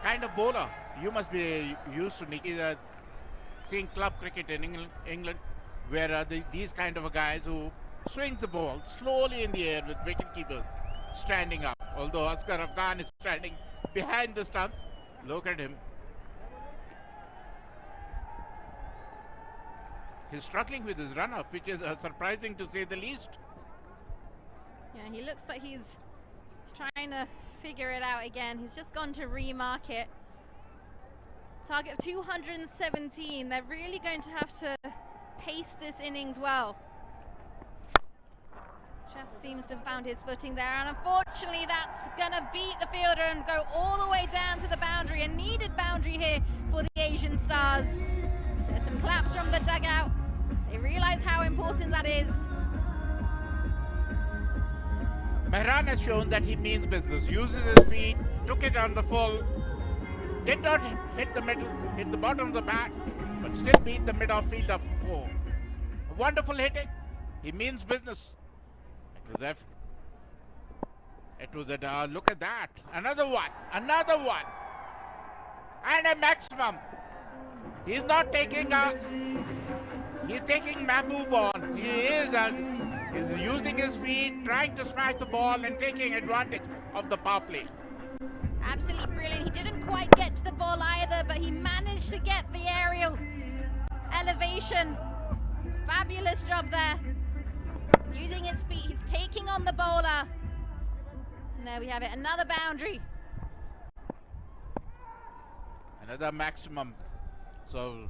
Speaker 7: kind of bowler. You must be used to, Nikki, seeing club cricket in England, where these kind of guys who swings the ball slowly in the air with wicket keepers standing up. Although Asghar Afghan is standing behind the stumps. Look at him. He's struggling with his run-up, which is surprising to say the least.
Speaker 8: Yeah, he looks like he's trying to figure it out again. He's just gone to remark it. Target of 217. They're really going to have to pace this innings well. Just seems to have found his footing there, and unfortunately that's gonna beat the fielder and go all the way down to the boundary. A needed boundary here for the Asian Stars. There's some claps from the dugout. They realize how important that is.
Speaker 7: Mehran has shown that he means business. Uses his feet, took it on the full. Did not hit the middle, hit the bottom of the bat, but still beat the mid-off fielder for 4. Wonderful hitting. He means business. It was a look at that. Another one. And a maximum. He's not taking he's taking Mehboob on. He is using his feet, trying to smash the ball and taking advantage of the power play.
Speaker 8: Absolutely brilliant. He didn't quite get to the ball either, but he managed to get the aerial elevation. Fabulous job there. He's using his feet. He's taking on the bowler. And there we have it. Another boundary.
Speaker 7: Another maximum. So,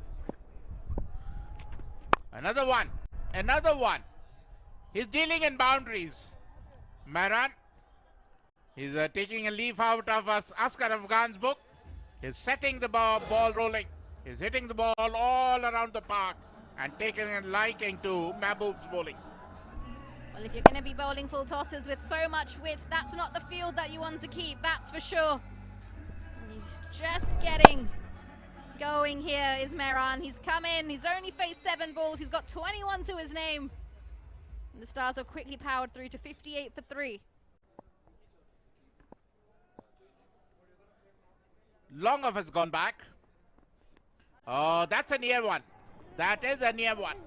Speaker 7: another one. He's dealing in boundaries. Mehran. He's taking a leaf out of Asghar Afghan's book. He's setting the ball rolling. He's hitting the ball all around the park and taking a liking to Mehboob's bowling.
Speaker 8: Well, if you're going to be bowling full tossers with so much width, that's not the field that you want to keep, that's for sure. He's just getting going here is Mehran. He's come in, he's only faced 7 balls, he's got 21 to his name. And the Stars have quickly powered through to 58 for 3.
Speaker 7: Long off has gone back. Oh, that's a near one. That is a near one.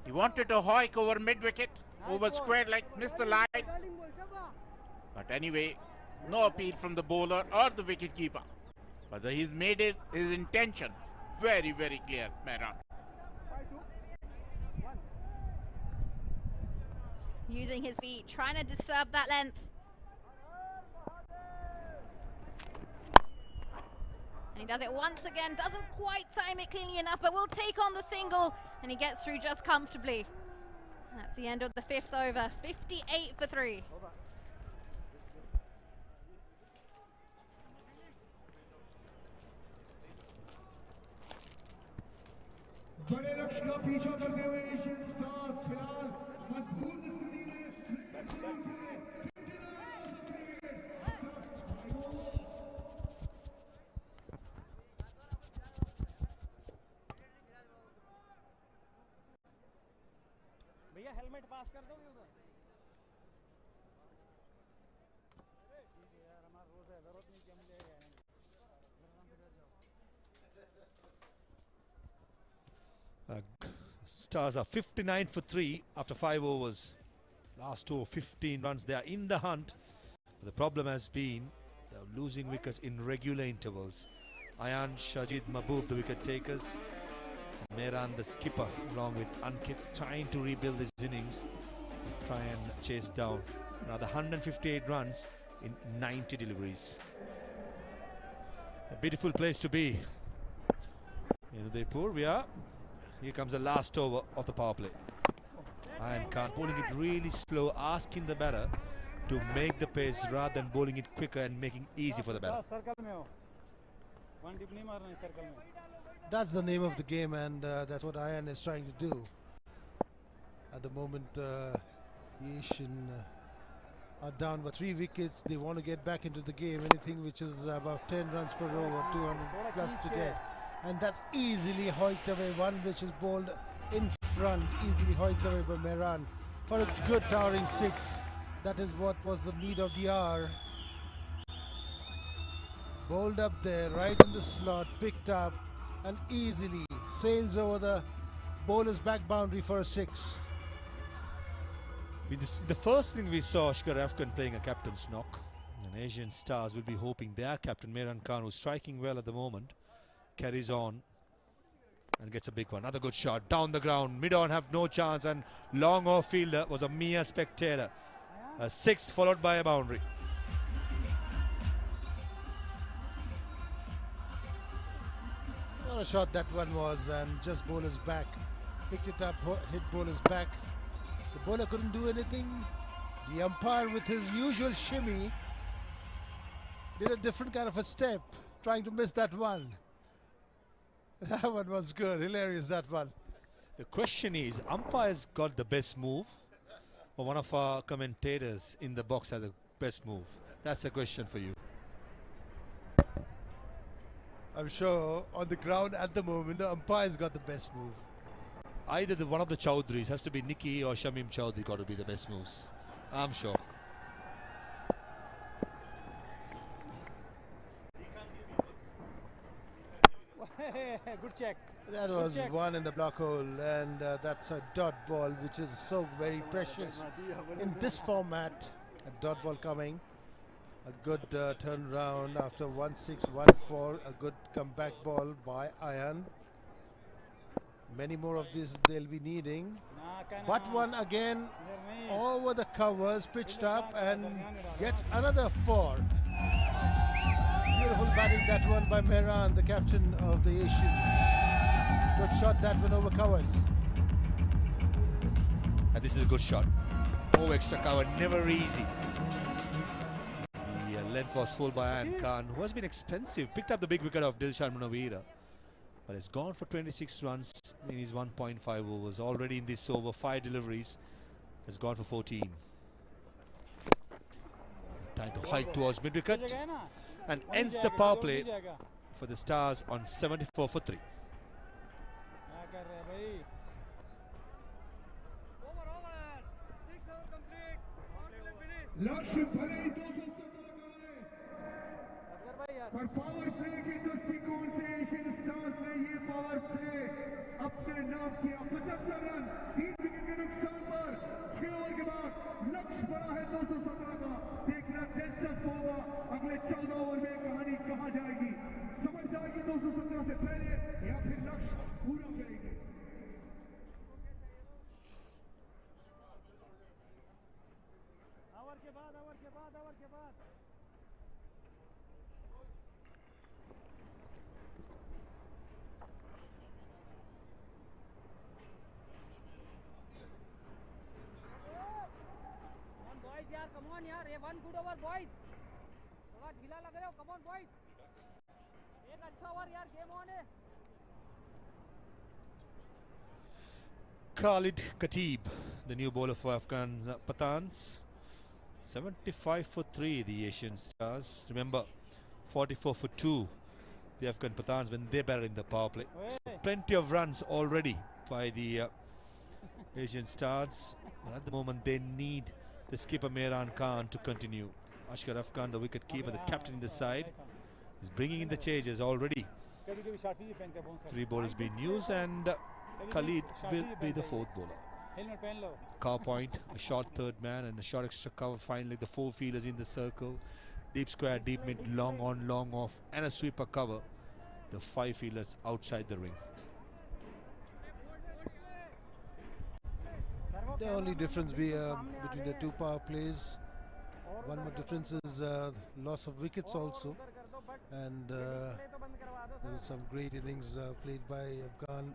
Speaker 7: He wanted to hike over mid-wicket, over square leg, missed the line. But anyway, no appeal from the bowler or the wicket-keeper. But he's made it his intention very, very clear, Mehran.
Speaker 8: Using his feet, trying to disturb that length. And he does it once again, doesn't quite time it cleanly enough, but will take on the single, and he gets through just comfortably. That's the end of the 5th over, 58 for 3.
Speaker 9: बड़े लक्ष्य का पीछा करते हुए Asian stars फिलहाल मजबूत स्थिति में
Speaker 4: भैया हेलमेट पास कर दोगे उधर यार हमारा रोज है जरूरत नहीं कि हम ले आए
Speaker 2: Stars are 59 for 3 after 5 overs. Last over 15 runs. They are in the hunt. The problem has been they're losing wickets in regular intervals. Ayan, Shajid, Mahbub, the wicket takers. And Mehran, the skipper, along with Ankit, trying to rebuild his innings. Try and chase down another 158 runs in 90 deliveries. A beautiful place to be. In Udaipur, we are. Here comes the last over of the power play. And Khan bowling it really slow, asking the batter to make the pace rather than bowling it quicker and making easy for the batter. That's the name of the game, and that's what Ayan is trying to do. At the moment, Asian are down by 3 wickets. They want to get back into the game. Anything which is above 10 runs per over, 200 plus to get. And that's easily hoiked away. One which is bowled in front, easily hoiked away by Mehran for a good towering 6. That is what was the need of the hour. Bowled up there, right in the slot, picked up, and easily sails over the bowler's back boundary for a 6. The first thing we saw 𝗂𝗃 playing a captain's knock. And Asian Stars will be hoping their captain Mehran Khan, who's striking well at the moment, carries on and gets a big one. Another good shot down the ground. Mid-on have no chance, and long off fielder was a mere spectator. A 6 followed by a boundary. What a shot that one was, and just bowler's back. Picked it up, hit bowler's back. The bowler couldn't do anything. The umpire, with his usual shimmy, did a different kind of a step, trying to miss that one. That one was good, hilarious, that one. The question is, umpire's got the best move, or one of our commentators in the box has the best move? That's the question for you. I'm sure on the ground at the moment, the umpire's got the best move. Either one of the Chowdhuries, has to be Nikki or Shamim Chowdhury, got to be the best moves. I'm sure.
Speaker 4: Good check.
Speaker 2: That was one in the block hole, and that's a dot ball, which is so very precious in this format. A dot ball coming. A good turnaround after 1-6, 1-4. A good comeback ball by Ayan. Many more of these they'll be needing. But one again over the covers, pitched up, and gets another 4. Beautiful batting, that one by Mehran, the captain of the Asians. Good shot, that one over covers. And this is a good shot. Oh, extra cover, never easy. The length was full by Ayan Khan, who has been expensive. Picked up the big wicket of Dilshan Munawira, but has gone for 26 runs in his 1.5 overs. Already in this over, 5 deliveries, has gone for 14. Time to hike towards mid-wicket, and ends the power play for the Stars on 74 for 3.
Speaker 9: लक्ष्य भले ही 217 लगाए, पर power play के दृष्टिकोण से Asian stars ने ये power play अपने नाम किया। 75 रन 3 विकेट के नुकसान पर 6 ओवर के बाद लक्ष्य बड़ा है 217 का। देखना दिलचस्प होगा अगले 14 ओवर में कहानी कहां जाएगी, समझ जाएगी 217 से पहले या फिर लक्ष्य पूरा करेंगे।
Speaker 2: 𝗂𝗫𝗂𝗃𝗃, the new bowler for Afghan Pathans. 75 for 3, the Asian Stars. Remember, 44 for 2, the Afghan Pathans when they batted in the power play. So plenty of runs already by the Asian Stars. But at the moment, they need the skipper Imran Khan to continue. Asghar Afghan, the wicket keeper, the captain in the side, is bringing in the changes already. 3 bowlers being used, and Khalid will be the 4th bowler. Cover point, a short third man and a short extra cover. Finally, the 4 fielders in the circle. Deep square, deep mid, long on, long off, and a sweeper cover. The 5 fielders outside the ring. The only difference between the 2 power plays, one more difference is loss of wickets also, and there was some great innings played by Afghan,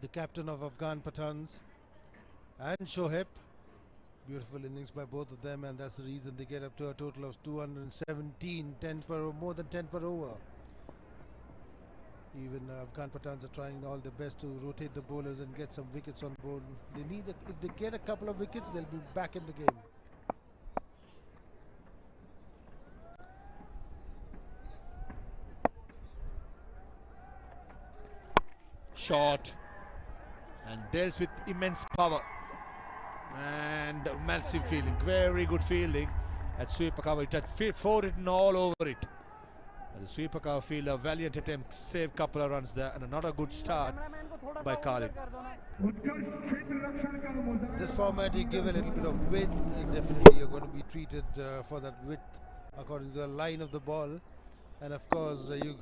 Speaker 2: the captain of Afghan Pathans, and Shoaib. Beautiful innings by both of them, and that's the reason they get up to a total of 217, 10 per, more than 10 per over. Even Afghan Pathans are trying all their best to rotate the bowlers and get some wickets on board. They need, if they get a couple of wickets, they'll be back in the game. Shot, and deals with immense power and massive fielding, very good fielding at sweeper cover. It had 4 written all over it. The sweeper cover fielder, valiant attempt, saved couple of runs there, and another good start by 𝗂𝗫𝗂𝗃. This format, you give a little bit of width, and definitely you're going to be treated for that width according to the line of the ball. And of course, you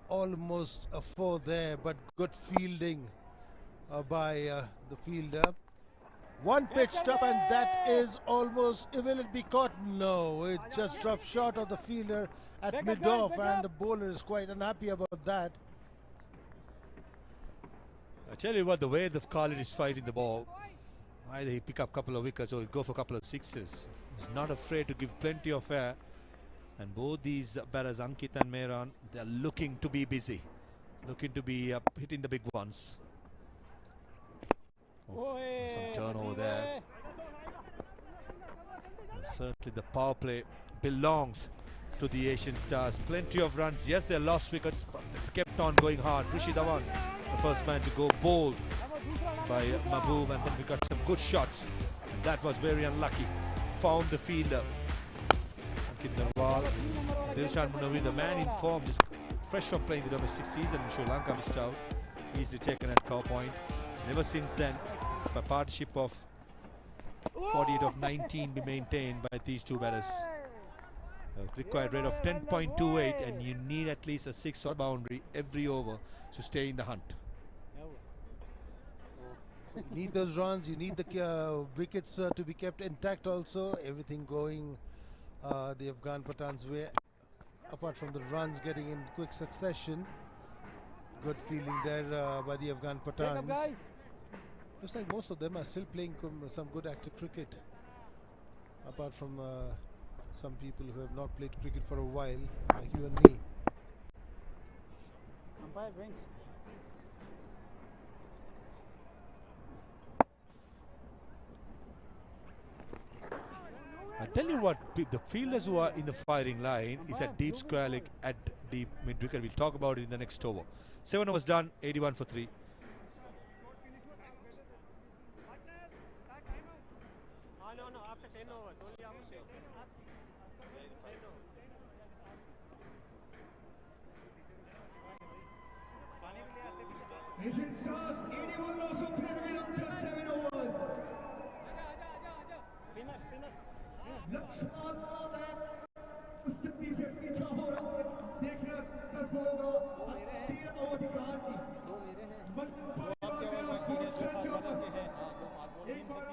Speaker 2: almost a 4 there, but good fielding by the fielder. One pitched up, and that is almost, will it be caught? No, it just dropped short of the fielder at mid-off, and the bowler is quite unhappy about that. I tell you what, the way the 𝗂𝗫𝗂𝗃 is fighting the ball, either he pick up a couple of wickets or he'll go for a couple of sixes. He's not afraid to give plenty of air. And both these batters, Ankit and Mehran, they're looking to be busy, looking to be hitting the big ones. Oh, some turnover there. And certainly the power play belongs to the Asian Stars. Plenty of runs. Yes, they lost wickets, but they kept on going hard. Rishi Dhawan, the first man to go bold by Mahbub, and then we got some good shots. And that was very unlucky. Found the fielder. Dilshan Munawir, the man in form, just fresh from playing the domestic season in Sri Lanka, missed out. Easily taken at cover point. Never since then, a partnership of 48 of 19 be maintained by these 2 batters. Required rate of 10.28, and you need at least a 6 or boundary every over to stay in the hunt. You need those runs, you need the wickets to be kept intact also. Everything going the Afghan Pathans way, apart from the runs getting in quick succession. Good feeling there by the Afghan Pathans. Looks like most of them are still playing some good active cricket, apart from some people who have not played cricket for a while, like you and me.
Speaker 4: Umpire wins.
Speaker 2: I tell you what, the fielders who are in the firing line is at deep square leg at the mid wicket. We'll talk about it in the next over. 7 overs done, 81 for 3.
Speaker 9: Asian Stars 81 also played after 7 overs. 𝗏𝗏𝗂𝗃𝗃 उसके पीछे पीछा हो रहा है, देखना 10 ball दो, 3 over की कहानी। एक बार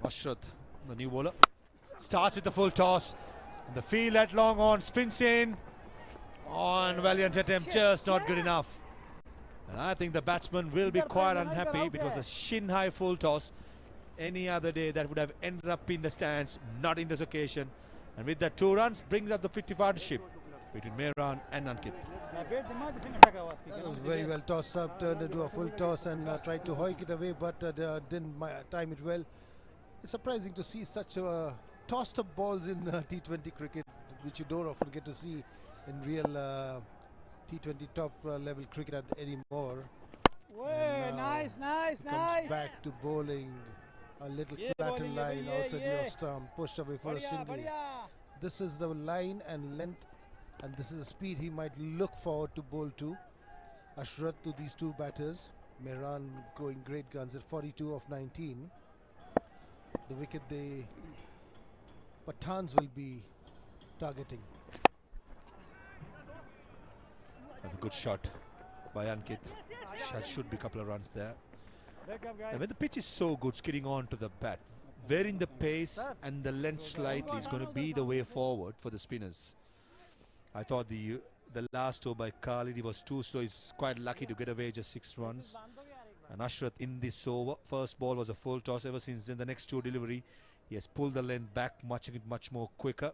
Speaker 2: Ashrad, the new bowler, starts with the full toss. The field at long on, sprints in. On valiant attempt, just not good enough. And I think the batsman will be quite unhappy. It was a shin high full toss. Any other day that would have ended up in the stands, not in this occasion. And with that 2 runs, brings up the 50 partnership between Mehran and Ankit. That was very well tossed up, turned into a full toss and tried to hoik it away, but didn't time it well. It's surprising to see such tossed up balls in T20 cricket, which you don't often get to see in real T20 top level cricket anymore.
Speaker 12: Nice.
Speaker 2: Comes back to bowling a little flatter line outside the off stump, pushed away for a single. This is the line and length, and this is the speed he might look forward to bowl to. Ashrad to these 2 batters. Mehran going great guns at 42 of 19. The wicket the Pathans will be targeting. That's a good shot by Ankit. Should be a couple of runs there. And when the pitch is so good, skidding on to the bat, varying the pace and the length slightly is going to be the way forward for the spinners. I thought the last over by Khalid was too slow. He's quite lucky to get away just 6 runs. And Ashrad in this over, first ball was a full toss. Ever since then, the next 2 delivery, he has pulled the length back much more quicker.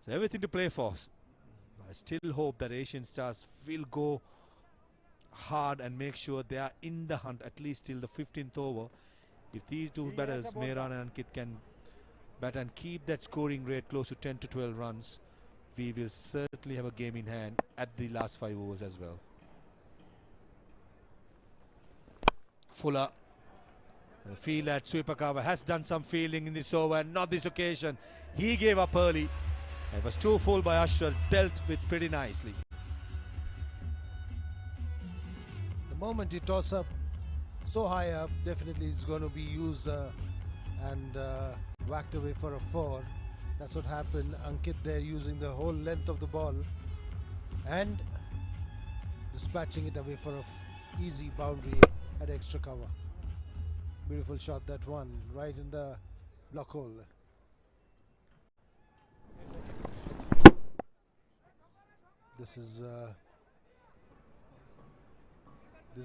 Speaker 2: So everything to play for. I still hope that Asian Stars will go hard and make sure they are in the hunt at least till the 15th over. If these 2 batters, Mehran and Ankit, can bat and keep that scoring rate close to 10 to 12 runs, we will certainly have a game in hand at the last 5 overs as well. Fuller, the field at 𝗂𝗵𝗂𝗃 has done some fielding in this over, and not this occasion. He gave up early. It was too full by Ashrad, dealt with pretty nicely. The moment you toss up so high up, definitely it's going to be used and whacked away for a 4. That's what happened. Ankit there using the whole length of the ball and dispatching it away for a easy boundary at extra cover. Beautiful shot, that one, right in the block hole. This is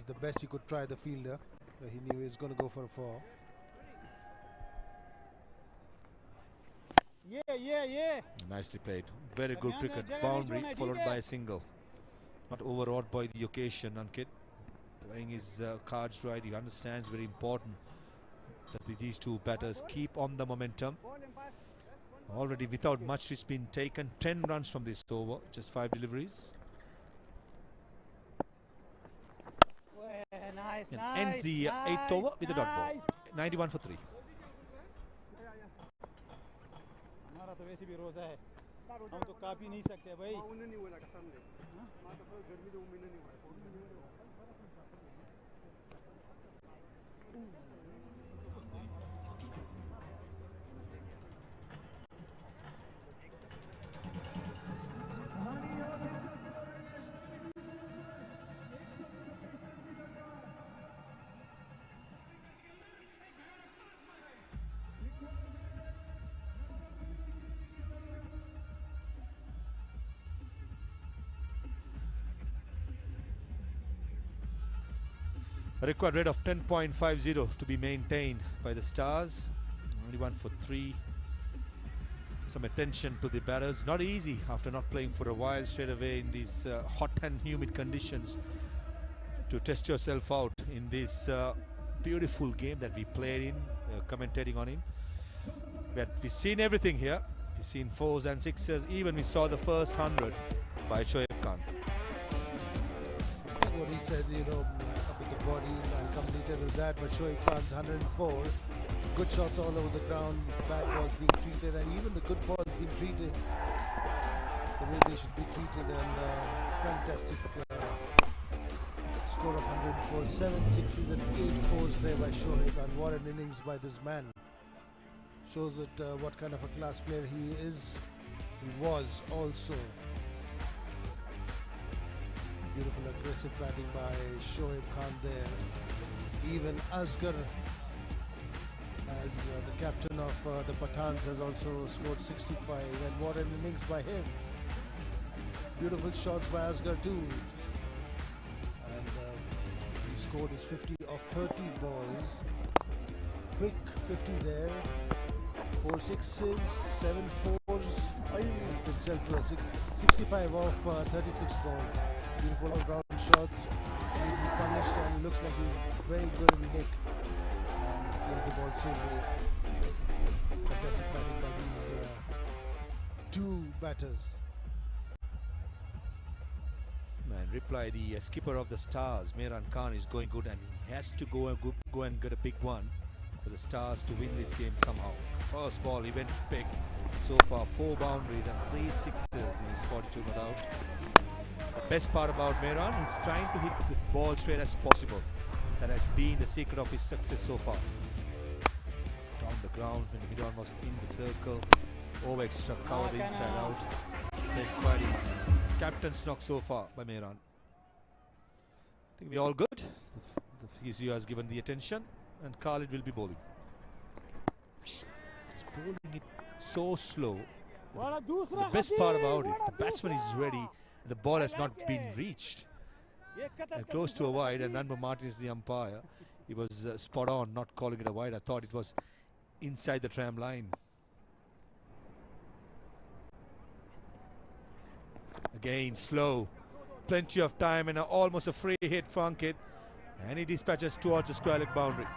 Speaker 2: the best he could try, the fielder. He knew he was going to go for a 4.
Speaker 12: Yeah.
Speaker 2: Nicely played. Very good cricket. Boundary followed by a single. Not overawed by the occasion. Ankit playing his cards right. He understands very important that these 2 batters keep on the momentum. Already without much risk been taken. 10 runs from this over. Just 5 deliveries.
Speaker 12: Nice.
Speaker 2: Ends the 8th over with a dot ball. 91 for 3.
Speaker 4: हमारा तो वैसे भी रोजा है, हम तो copy नहीं सकते भाई।
Speaker 2: A required rate of 10.50 to be maintained by the Stars. Only 1 for 3. Some attention to the batters. Not easy after not playing for a while straight away in these hot and humid conditions to test yourself out in this beautiful game that we played in, commentating on him. But we've seen everything here. We've seen 4s and 6s. Even we saw the first 100 by Shoaib Khan. What he said, you know, up with the body, I'll come later with that, but Shoaib Khan's 104. Good shots all over the ground, bad balls being treated, and even the good balls being treated the way they should be treated, and fantastic score of 104. 7 6s and 8 4s there by Shoaib, and what an innings by this man. Shows it what kind of a class player he is. He was also. Beautiful aggressive batting by Shoaib Khan there. Even Asghar as the captain of the Pathans has also scored 65, and what an innings by him. Beautiful shots by Asghar too, and he scored his 50 of 30 balls. Quick 50 there, 4 sixes, 7 fours, himself to a 65 of 36 balls. Beautiful all-round shots. He punished and looks like he's very good in nick. And plays the ball safely. Fantastic batting by these two batters.
Speaker 13: Man, reply the skipper of the Stars, Imran Khan, is going good, and he has to go and get a big one for the Stars to win this game somehow. First ball, he went big. So far, 4 boundaries and 3 sixes in his 42 not out. The best part about Imran is trying to hit the ball straight as possible. That has been the secret of his success so far. Down the ground when Imran was in the circle. Over extra cover the inside out. Quiet's captain's knock so far by Imran. I think we're all good. The physio has given the attention, and Khalid will be bowling. He's bowling it so slow. The best part about it, the batsman is ready. The ball has not been reached. And close to a wide, and 𝗏𝗺 Martin is the umpire. He was spot on, not calling it a wide. I thought it was inside the tram line. Again, slow. Plenty of time and almost a free hit for Ankit. And he dispatches towards the square leg boundary.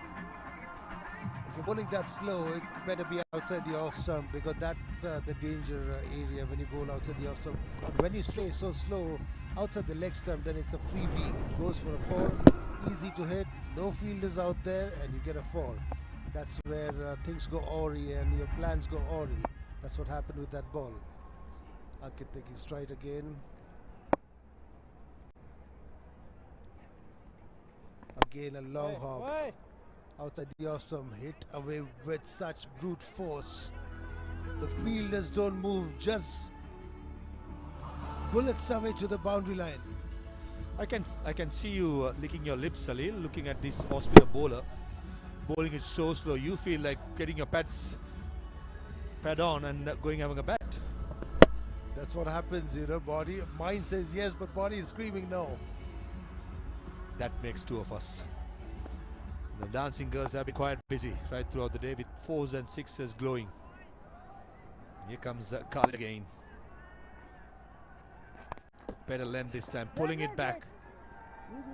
Speaker 2: If you're bowling that slow, it better be outside the off stump, because that's the danger area when you bowl outside the off stump. But when you stray so slow outside the leg stump, then it's a freebie. Goes for a 4, easy to hit, no fielders out there, and you get a 4. That's where things go awry and your plans go awry. That's what happened with that ball. Ankit taking stride again. Again a long hop. Outside the off stump, hit away with such brute force. The fielders don't move, just bullets away to the boundary line.
Speaker 13: I can see you licking your lips, Salil, looking at this Australia bowler. Bowling it so slow, you feel like getting your pad on and having a bat.
Speaker 2: That's what happens, you know. Mind says yes, but body is screaming no.
Speaker 13: That makes 2 of us. The dancing girls have been quite busy right throughout the day with 4s and 6s glowing. Here comes Khalid again. Better length this time, pulling it back.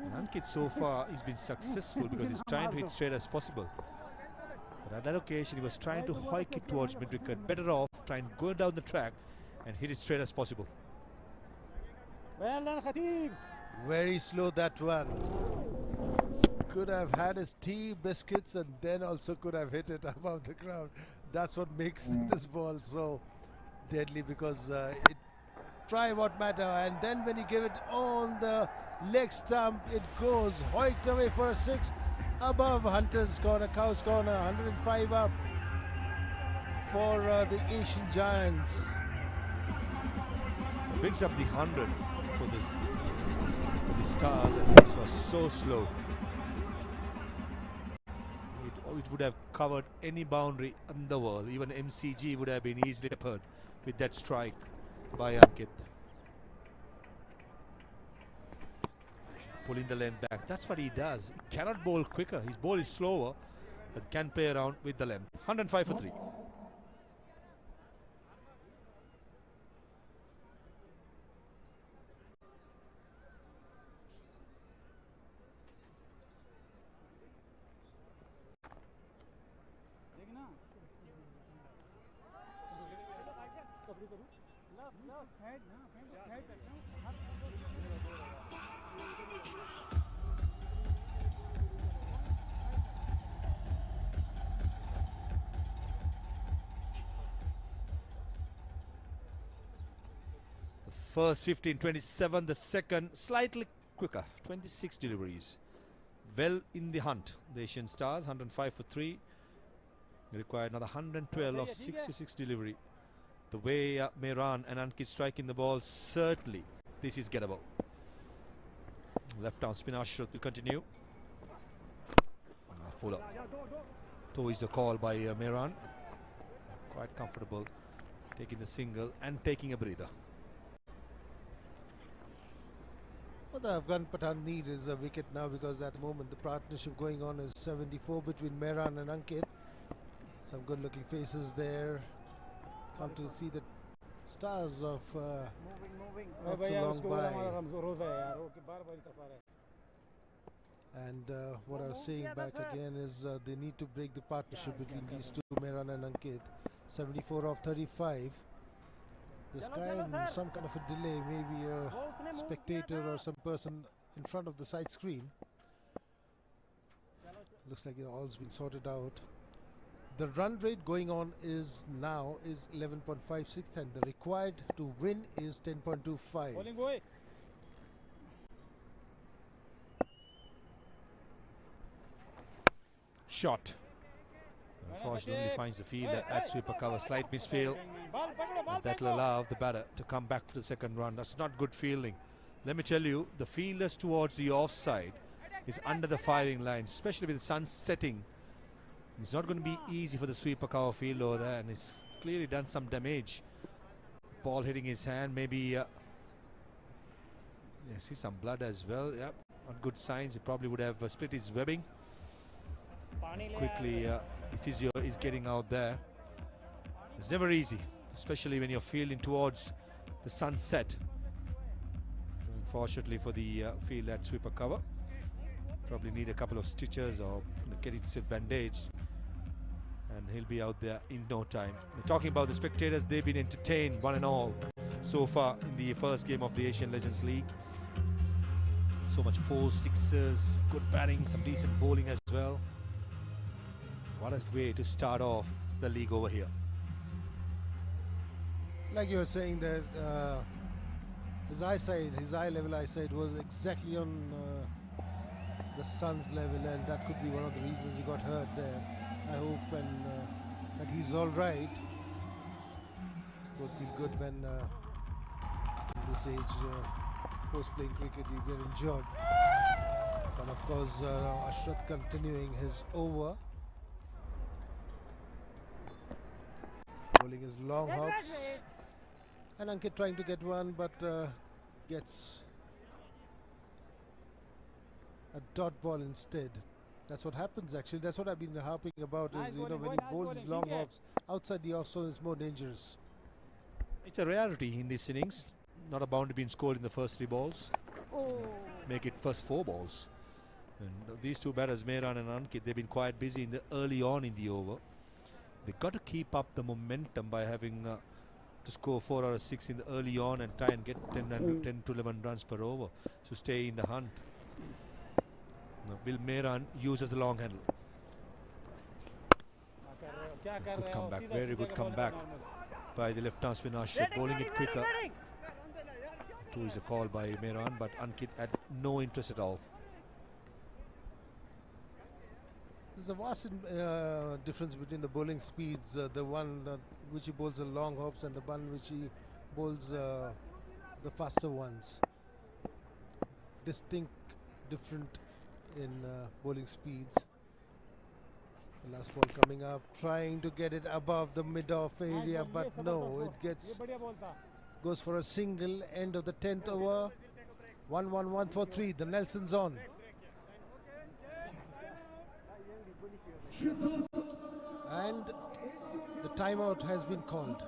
Speaker 13: And Ankit so far he's been successful because he's trying to hit straight as possible. But at that occasion he was trying to hike it towards mid-wicket. Better off trying to go down the track and hit it straight as possible.
Speaker 12: Well done, Khatib.
Speaker 2: Very slow that one. Could have had his tea, biscuits, and then also could have hit it above the ground. That's what makes this ball so deadly, because try what matter, and then when you give it on the leg stump, it goes hoiked away for a 6 above Hunter's corner, Cow's corner. 105 up for the Asian Giants.
Speaker 13: Brings up the 100 for the Stars, and this was so slow. It would have covered any boundary in the world. Even MCG would have been easily peppered with that strike by Ankit. Pulling the length back. That's what he does. He cannot bowl quicker. His ball is slower, but can play around with the length. 105 for 3. First 15-27, the second slightly quicker, 26 deliveries. Well in the hunt, the Asian Stars, 105 for 3. They require another 112 of 66 delivery. The way Imran and Ankit striking the ball, certainly this is gettable. Left arm spin Ashraf will continue. Fuller. 𝗃𝗂𝗀𝗃𝗀𝗃𝗃 by Mehran. Quite comfortable taking the single and taking a breather.
Speaker 2: What the Afghan Pathan need is a wicket now, because at the moment the partnership going on is 74 between Mehran and 𝗂𝗍𝒃. Some good looking faces there. Come to see the stars of not so long by. And what I was saying back again is they need to break the partnership between these two, Mehran and 𝗂𝗍𝒃. 74 of 35. This guy in some kind of a delay, maybe a spectator or some person in front of the side screen. Looks like it all's been sorted out. The run rate going on is now is 11.56, and the required to win is 10.25.
Speaker 13: Shot. Unfortunately, finds the fielder at sweeper cover. Slight misfield. And that will allow the batter to come back for the second run. That's not good fielding. Let me tell you, the fielders towards the offside is under the firing line, especially with the sun setting. It's not going to be easy for the sweeper cover field over there, and it's clearly done some damage. Ball hitting his hand, maybe. Yeah, see some blood as well. Yep, not good signs. He probably would have split his webbing. Quickly, 𝗃𝗍𝗄𝗃 is getting out there. It's never easy, especially when you're fielding towards the sunset. Unfortunately for the field at sweeper cover, probably need a couple of stitches or get it bandaged, and he'll be out there in no time. We're talking about the spectators, they've been entertained one and all so far in the first game of the Asian Legends League. So much 4s, 6s, good batting, some decent bowling as well. What a way to start off the league over here.
Speaker 2: Like you were saying that his eyesight, his eye level eyesight was exactly on the sun's level, and that could be one of the reasons he got hurt there. I hope that he's all right. It would feel good when in this age, post-playing cricket, you get injured. But of course, Ashrath continuing his over. Bowling his long hops. And 𝗂𝗍𝒃 trying to get one, but gets a dot ball instead. That's what happens actually. That's what I've been harping about, is when he bowls his long hops outside the off zone, it's more dangerous.
Speaker 13: It's a rarity in these innings. Not a boundary being scored in the first 3 balls. Make it first 4 balls. And these two batters, Mehran and 𝗂𝗍𝒃, they've been quite busy in the early on in the over. They've got to keep up the momentum by having to score 4 out of 6 in the early on and try and get 10 to 11 runs per over to stay in the hunt. Now, will Mehran use as the long handle? Good comeback, very good comeback by the left-arm spinner Ashrath, bowling it quicker. Is a call by Mehran, but 𝗂𝗃 had no interest at all.
Speaker 2: There's a vast difference between the bowling speeds, the one which he bowls the long hops and the one which he bowls the faster ones. Distinct different in bowling speeds. The last ball coming up, trying to get it above the mid-off area, but no, it goes for a single. End of the 10th over. 1-1-1 for 3. The Nelson's on. And the timeout has been called.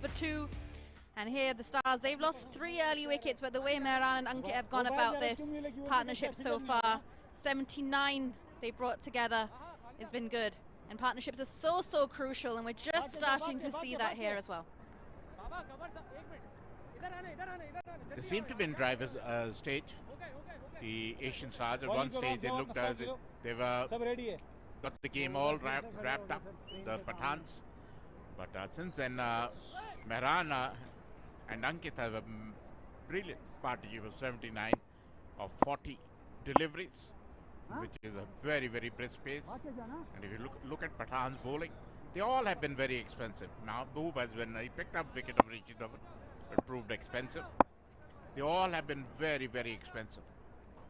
Speaker 8: for 2. And here the Stars, they've lost 3 early wickets, but the way Mehran and 𝗂𝗚𝗏 have gone about this partnership so far, 79 they brought together, has been good. And partnerships are so crucial, and we're just starting to see that here as well.
Speaker 7: They seem to be in driver's stage. The Asian Stars at one stage they looked at they've got the game all wrapped up, the Pathans. But since then, Mehran and 𝗂𝗚𝗏 have a brilliant partnership of 79 of 40 deliveries, which is a very brisk pace. And if you look at Pathan's bowling, they all have been very expensive. Now Mahboob has been, he picked up wicket of 𝗃𝗍𝗏, but proved expensive. They all have been very expensive.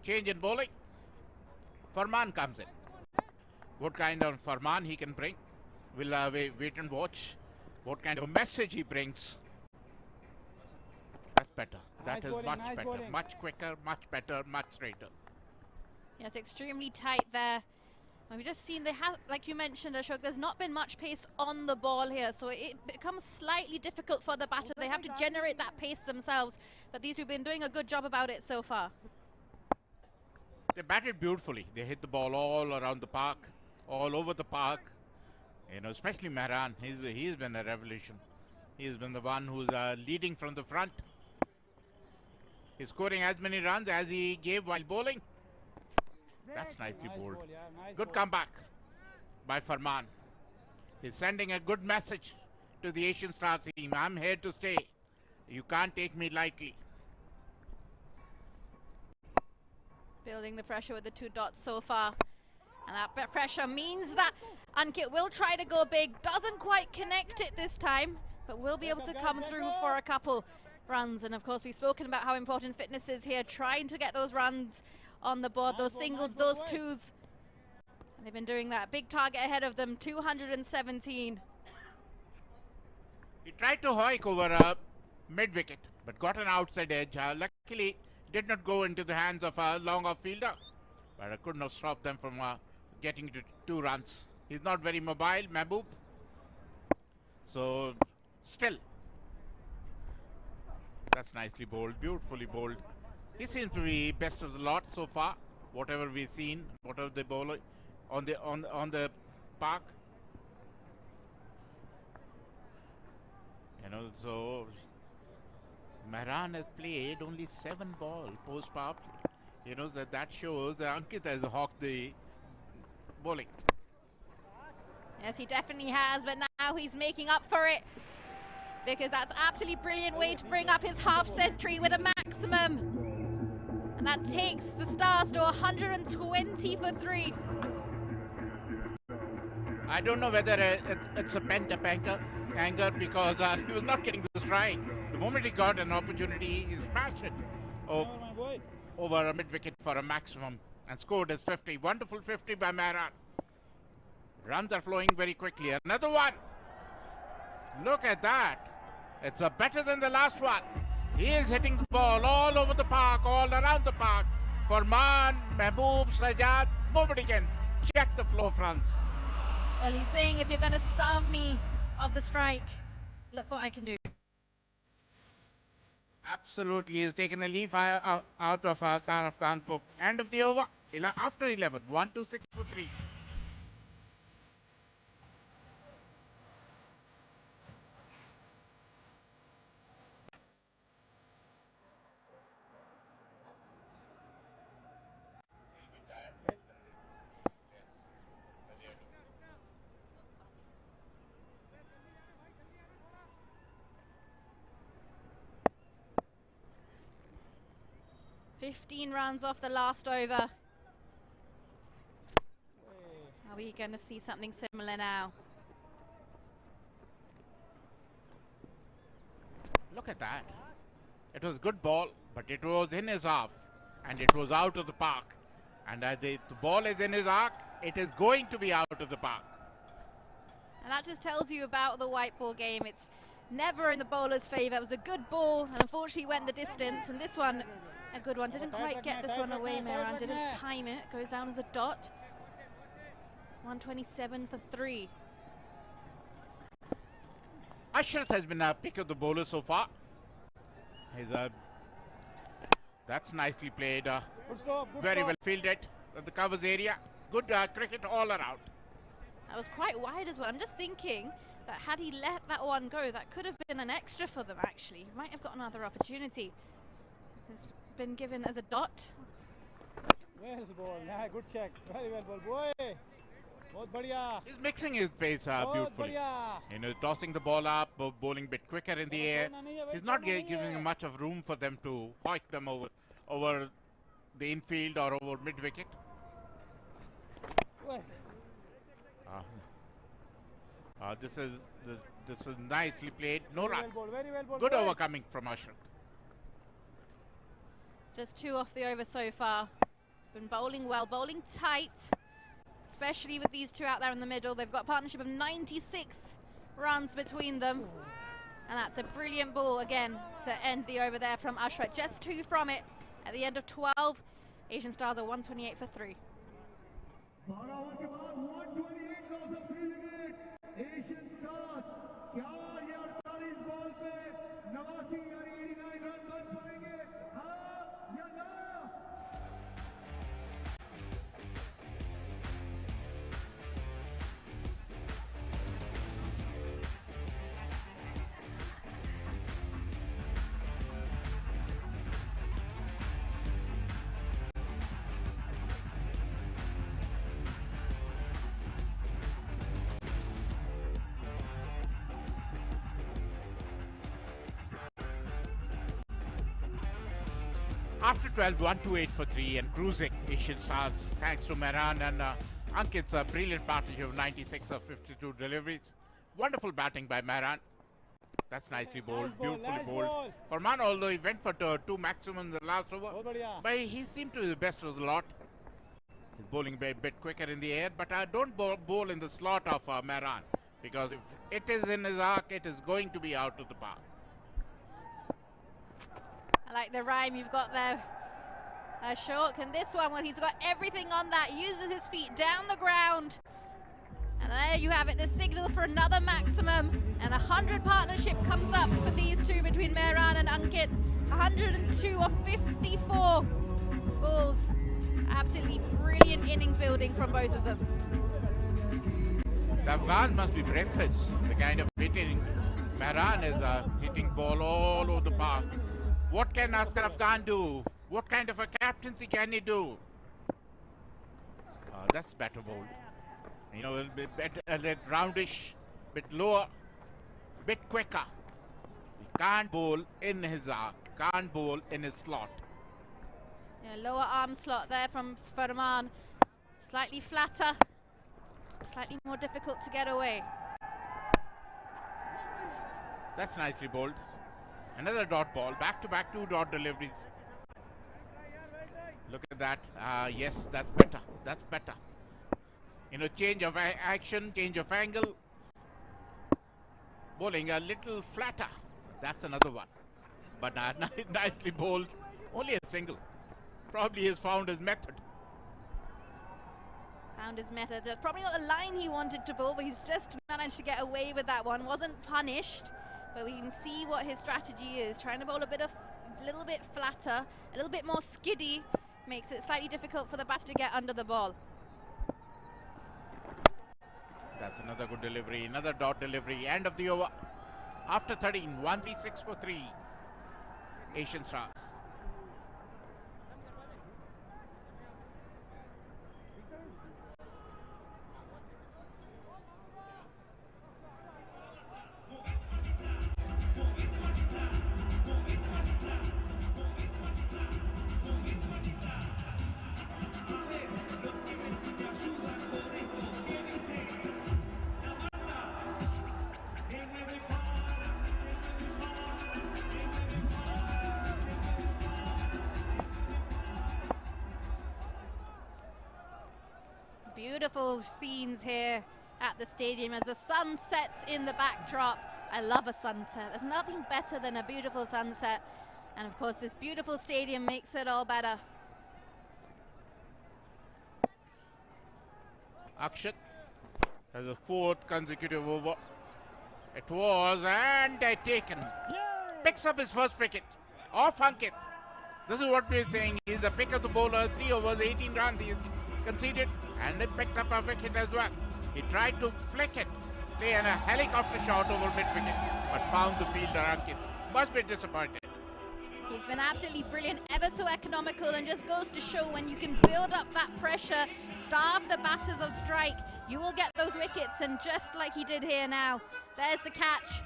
Speaker 7: Change in bowling. Farman comes in. What kind of Farman he can bring, we'll wait and watch. What kind of message he brings. That's better. That is much better, much quicker, much better, much straighter.
Speaker 8: Yes, extremely tight there. And we've just seen they have, like you mentioned, Ashok, there's not been much pace on the ball here, so it becomes slightly difficult for the batter. They have to generate that pace themselves, but these have been doing a good job about it so far.
Speaker 7: They batted beautifully. They hit the ball all around the park, all over the park. You know, especially Mehran, he's been a revolution. He's been the one who's leading from the front. He's scoring as many runs as he gave while bowling. That's nicely bowled. Good comeback by Farman. He's sending a good message to the Asian Stars team. I'm here to stay. You can't take me lightly.
Speaker 8: Building the pressure with the 2 dots so far. And that pressure means that 𝗂𝗏𝗏 will try to go big. Doesn't quite connect it this time, but will be able to come through for a couple runs. And of course, we've spoken about how important fitness is here, trying to get those runs on the board, those singles, those 2s. And they've been doing that. Big target ahead of them, 217.
Speaker 7: He tried to hoik over mid-wicket, but got an outside edge. Luckily, did not go into the hands of a long-off fielder, but I could not stop them from getting to 2 runs. He's not very mobile, Mahboob. So, still, that's nicely bowled, beautifully bowled. He seems to be best of the lot so far. Whatever we've seen, whatever the bowler on the park. You know, so Mehran has played only 7 balls post power play. You know, that shows that 𝗂𝗏𝗏 has hawked the bowling.
Speaker 8: Yes, he definitely has, but now he's making up for it, because that's an absolutely brilliant way to bring up his half century with a maximum. And that takes the Stars to 120 for 3.
Speaker 7: I don't know whether it's a pent-up anger because he was not getting the strike. The moment he got an opportunity, he smashed it over a mid-wicket for a maximum and scored his 50. Wonderful 50 by Mehran. Runs are flowing very quickly. Another one. Look at that. It's better than the last one. He is hitting the ball all over the park, all around the park. Farman, Mahboob, Sajjad, nobody can check the flow of runs.
Speaker 8: Well, he's saying, if you're going to starve me of the strike, look what I can do.
Speaker 7: Absolutely, he's taken a leaf out of Saraf Khan's book. End of the over, after 11, 126 for 3.
Speaker 8: Fifteen runs off the last over. Are we going to see something similar now?
Speaker 7: Look at that. It was a good ball, but it was in his half and it was out of the park. And the ball is in his arc, it is going to be out of the park.
Speaker 8: And that just tells you about the white ball game. It's never in the bowler's favour. It was a good ball, and unfortunately went the distance. And this one, a good one. Didn't quite get this one away, Mehran. Didn't time it. Goes down as a dot. 127 for 3.
Speaker 7: Ashrath has been a pick of the bowler so far. That's nicely played. Very well fielded at the covers area. Good cricket all around.
Speaker 8: That was quite wide as well. I'm just thinking that had he let that one go, that could have been an extra for them actually. He might have got another opportunity. It's been given as a dot.
Speaker 12: Well ball, yeah, good check. Very well ball, boy. Bahut badhiya.
Speaker 7: He's mixing his pace beautifully. Tossing the ball up, bowling a bit quicker in the air. He's not giving much of room for them to hoik them over the infield or over mid-wicket. This is nicely played. No run. Good overcoming from Ashrath.
Speaker 8: Just 2 off the over so far. Been bowling well, bowling tight, especially with these 2 out there in the middle. They've got a partnership of 96 runs between them. And that's a brilliant ball again to end the over there from Ashrath. Just 2 from it at the end of 12. Asian Stars are 128 for 3.
Speaker 9: Asian Stars क्या ये 48 ball पे 89 यानी 89 run बन पाएंगे हाँ या ना
Speaker 7: After 12, 128 for 3 and cruising. Asian Stars, thanks to Mehran and Ankit's brilliant partnership of 96 of 52 deliveries. Wonderful batting by Mehran. That's nicely bowled, beautifully bowled. Farman, although he went for 2 maximum in the last over, but he seemed to be the best of the lot. He's bowling a bit quicker in the air, but don't bowl in the slot of Mehran, because if it is in his arc, it is going to be out of the park.
Speaker 8: I like the rhyme you've got there, Ashok. And this one, well, he's got everything on that. Uses his feet down the ground. And there you have it, the signal for another maximum. And 100 partnership comes up for these 2 between Mehran and Ankit. 102 of 54 balls. Absolutely brilliant innings building from both of them.
Speaker 7: The Afghan must be breathless. The kind of hitting Mehran is hitting ball all over the park. What can Asghar Afghan do? What kind of a captaincy can he do? That's better bowled. A little bit better, a little roundish, bit lower, bit quicker. He can't bowl in his arc, can't bowl in his slot.
Speaker 8: Yeah, lower arm slot there from Farman. Slightly flatter, slightly more difficult to get away.
Speaker 7: That's nicely bowled. Another dot ball, back-to-back 2 dot deliveries. Look at that. Yes, that's better. That's better. Change of action, change of angle. Bowling a little flatter. That's another one. But nicely bowled. Only a single. Probably has found his method.
Speaker 8: Found his method. That's probably not the line he wanted to bowl, but he's just managed to get away with that one. Wasn't punished. But we can see what his strategy is. Trying to bowl a little bit flatter, a little bit more skiddy, makes it slightly difficult for the batter to get under the ball.
Speaker 7: That's another good delivery, another dot delivery. End of the over. After 13, 136 for 3. Asian Stars.
Speaker 8: Beautiful scenes here at the stadium as the sun sets in the backdrop. I love a sunset. There's nothing better than a beautiful sunset. And of course, this beautiful stadium makes it all better.
Speaker 7: Akshat has a 4th consecutive over. It was, and taken. Picks up his first wicket off Ankit. This is what we're saying. He's the pick of the bowler. 3 overs, 18 runs he has conceded, and he picked up a wicket as well. He tried to flick it, play a helicopter shot over mid-wicket, but found the fielder Ankit. Must be disappointed.
Speaker 8: He's been absolutely brilliant, ever so economical, and just goes to show when you can build up that pressure, starve the batters of strike, you will get those wickets, and just like he did here now, there's the catch.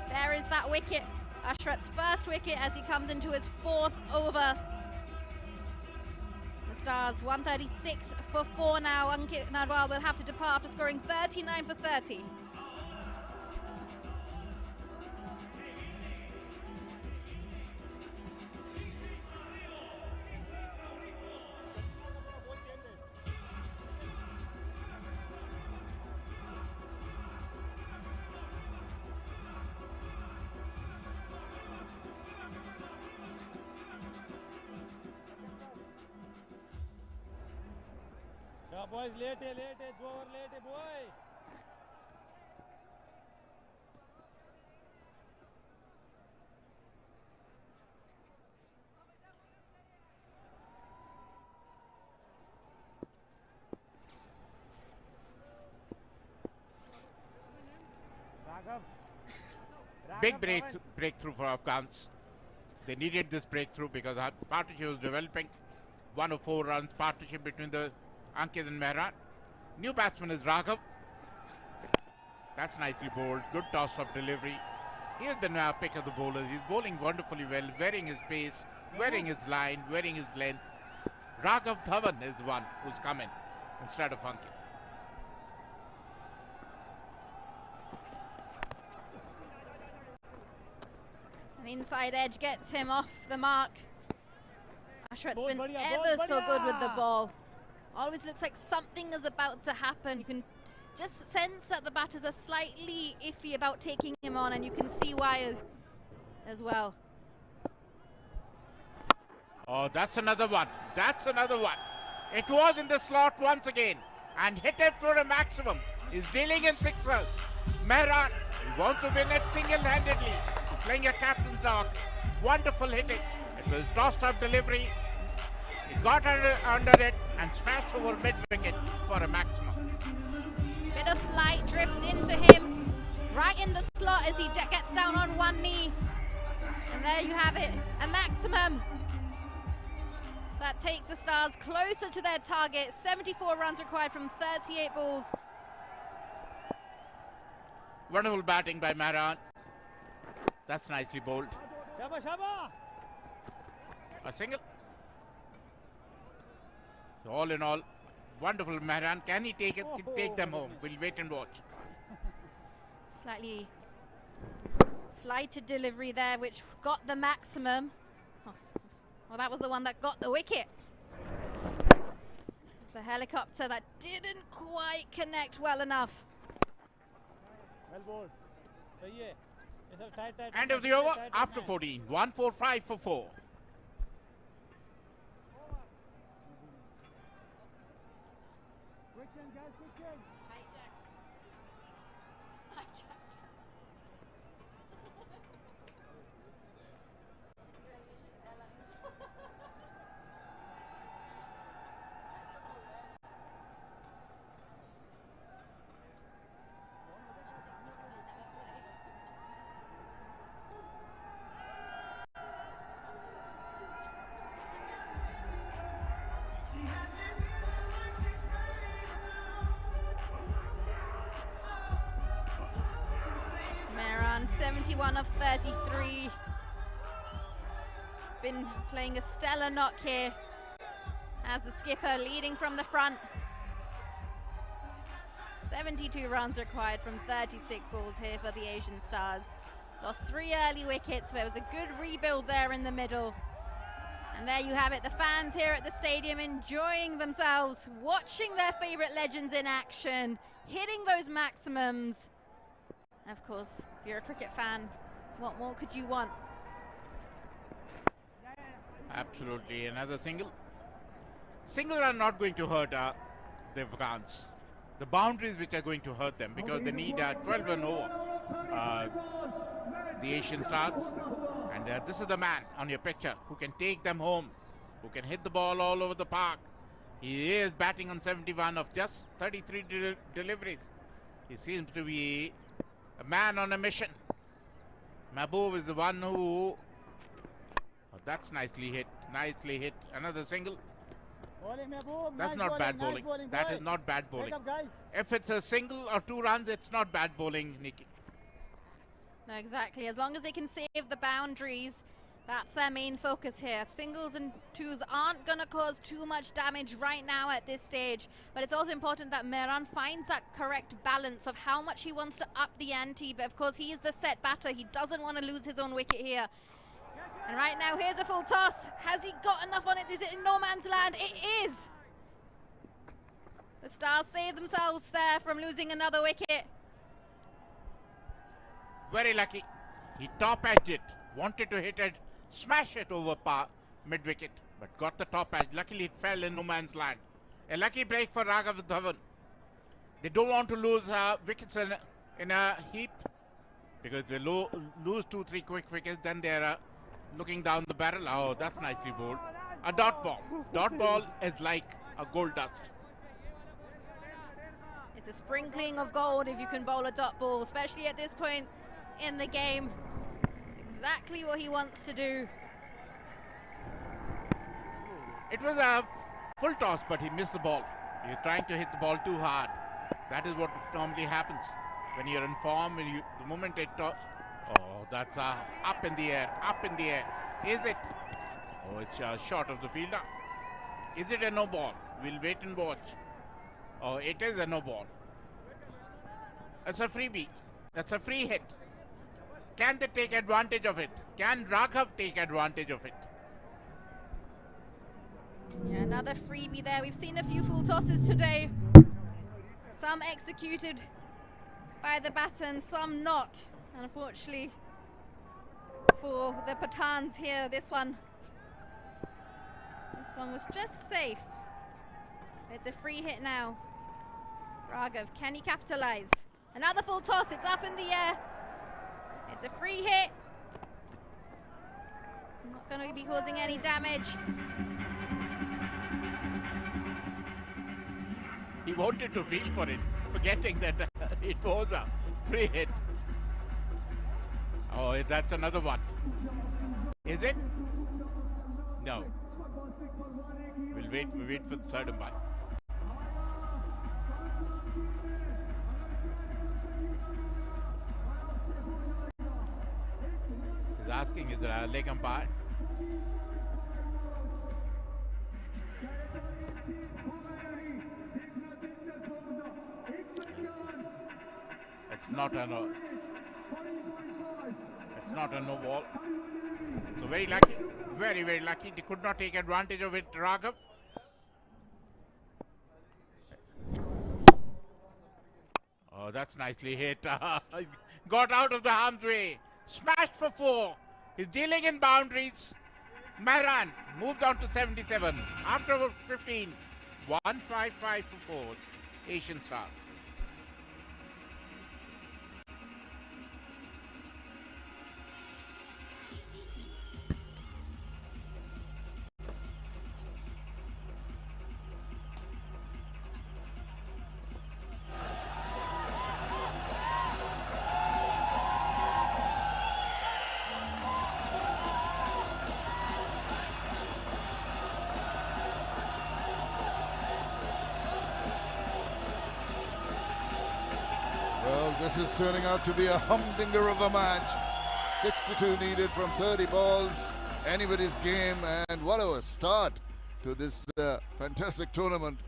Speaker 8: There is that wicket. Ashrat's first wicket as he comes into his 4th over. The Stars 136 for 4 now. Ankit Nadwal will have to depart after scoring 39 for 30.
Speaker 12: boys, late, 2 over late, boy.
Speaker 7: Big breakthrough for Afghans. They needed this breakthrough because our partnership was developing. 104 runs partnership between the Ankit and Mehran. New batsman is Raghav. That's nicely bowled. Good toss-up delivery. Here's the pick of the bowlers. He's bowling wonderfully well, wearing his pace, wearing his line, wearing his length. Raghav Dhawan is the one who's come in instead of Ankit.
Speaker 8: An inside edge gets him off the mark. Ashrat's been ever so good with the ball. Always looks like something is about to happen. You can just sense that the batters are slightly iffy about taking him on, and you can see why as well.
Speaker 7: Oh, that's another one. That's another one. It was in the slot once again and hit it for a maximum. He's dealing in sixers. Mehran, he wants to win it single-handedly. He's playing a captain's knock. Wonderful hitting. It was tossed-up delivery. He got under it and smashed over mid-wicket for a maximum.
Speaker 8: Bit of flight drifts into him, right in the slot as he gets down on one knee. And there you have it, a maximum. That takes the Stars closer to their target. 74 runs required from 38 balls.
Speaker 7: Wonderful batting by Mehran. That's nicely bowled.
Speaker 12: Shaba, shaba.
Speaker 7: A single. So all in all, wonderful Mehran. Can he take them home? We'll wait and watch.
Speaker 8: Slightly flighted delivery there, which got the maximum. Oh, well, that was the one that got the wicket. The helicopter that didn't quite connect well enough.
Speaker 12: Well bowled.
Speaker 7: End of the over after 14. 145 for 4.
Speaker 8: Mehran, 71 of 33. Been playing a stellar knock here as the skipper leading from the front. 72 runs required from 36 balls here for the Asian Stars. Lost 3 early wickets, but it was a good rebuild there in the middle. And there you have it, the fans here at the stadium enjoying themselves, watching their favourite legends in action, hitting those maximums. Of course, if you're a cricket fan, what more could you want?
Speaker 7: Absolutely, another single. Single are not going to hurt the Afghans. the boundaries which are going to hurt them, because they need 12 and over, the Asian Stars. And this is the man on your picture who can take them home, who can hit the ball all over the park. He is batting on 71 of just 33 deliveries. He seems to be a man on a mission. Mahbub is the one who... Oh, that's nicely hit. Nicely hit. Another single. That's not bad bowling. That is not bad bowling. If it's a single or 2 runs, it's not bad bowling, Nikki.
Speaker 8: No, exactly. As long as they can save the boundaries, that's their main focus here. Singles and 2s aren't going to cause too much damage right now at this stage, but it's also important that Mehran finds that correct balance of how much he wants to up the ante. But of course, he is the set batter. He doesn't want to lose his own wicket here. And right now, here's a full toss. Has he got enough on it? Is it in no man's land? It is. The Stars save themselves there from losing another wicket.
Speaker 7: Very lucky. He top-edged it. Wanted to hit it, smash it over mid-wicket, but got the top edge. Luckily, it fell in no man's land. A lucky break for Raghav Dhawan. They don't want to lose wickets in a heap, because they lose 2-3 quick wickets, then they're looking down the barrel. Oh, that's nicely bowled. A dot ball. Dot ball is like a gold dust.
Speaker 8: It's a sprinkling of gold if you can bowl a dot ball, especially at this point in the game. It's exactly what he wants to do.
Speaker 7: It was a full toss, but he missed the ball. You're trying to hit the ball too hard. That is what normally happens when you're in form. The moment it oh, that's up in the air, up in the air. Is it? Oh, it's short of the fielder. Is it a no ball? We'll wait and watch. Oh, it is a no ball. It's a freebie. That's a free hit. Can they take advantage of it? Can Raghav take advantage of it?
Speaker 8: Yeah, another freebie there. We've seen a few full tosses today. Some executed by the Pathans, some not. Unfortunately for the Pathans here, this one was just safe. It's a free hit now. Raghav, can he capitalize? Another full toss, it's up in the air. It's a free hit. Not going to be causing any damage.
Speaker 7: He wanted to feel for it, forgetting that it was a free hit. Oh, that's another one. Is it? No. We'll wait for the third umpire. He's asking, is there a leg umpire? It's not a no. It's not a no ball. So very lucky, very lucky. They could not take advantage of it, Raghav. Oh, that's nicely hit. Got out of the harm's way. Smashed for 4. He's dealing in boundaries. Mehran moved on to 77. After 15, 155 for 4. Asian Stars.
Speaker 6: This is turning out to be a humdinger of a match. 62 needed from 30 balls. Anybody's game, and what a start to this fantastic tournament.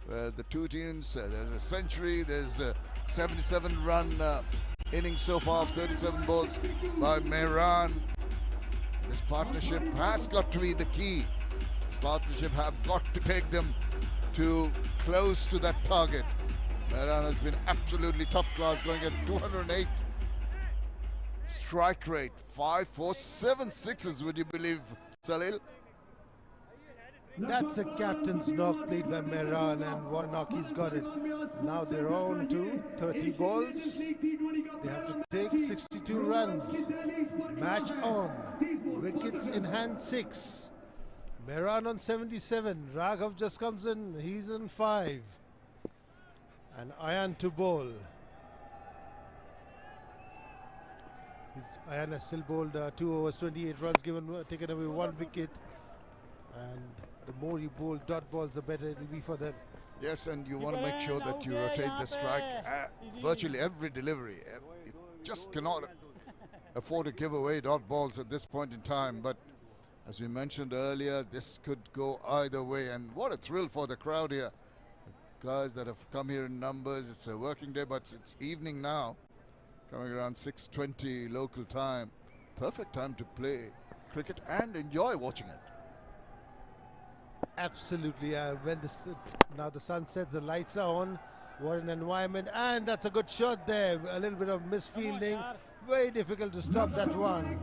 Speaker 6: The two teams, there's a century, there's a 77-run innings so far of 37 balls by Mehran. This partnership has got to be the key. This partnership have got to take them to close to that target. Mehran has been absolutely top class, going at 208 strike rate, 5, 4, 7 sixes, would you believe, Salil?
Speaker 2: That's a captain's knock played by Mehran, and what knock he's got it. Now they're on to 30 balls. They have to take 62 runs. Match on. Wickets in hand 6. Mehran on 77. Raghav just comes in. He's on 5. And Ayan to bowl. Ayan has still bowled 2 overs, 28 runs, taken away 1 wicket. And the more you bowl dot balls, the better it will be for them.
Speaker 6: Yes, and you want to make sure that you rotate the strike virtually every delivery. You just cannot afford to give away dot balls at this point in time. But as we mentioned earlier, this could go either way. And what a thrill for the crowd here. Guys that have come here in numbers. It's a working day, but it's evening now. Coming around 6:20 local time. Perfect time to play cricket and enjoy watching it.
Speaker 2: Absolutely. Now the sun sets, the lights are on. What an environment. And that's a good shot there. A little bit of misfielding. Very difficult to stop that one.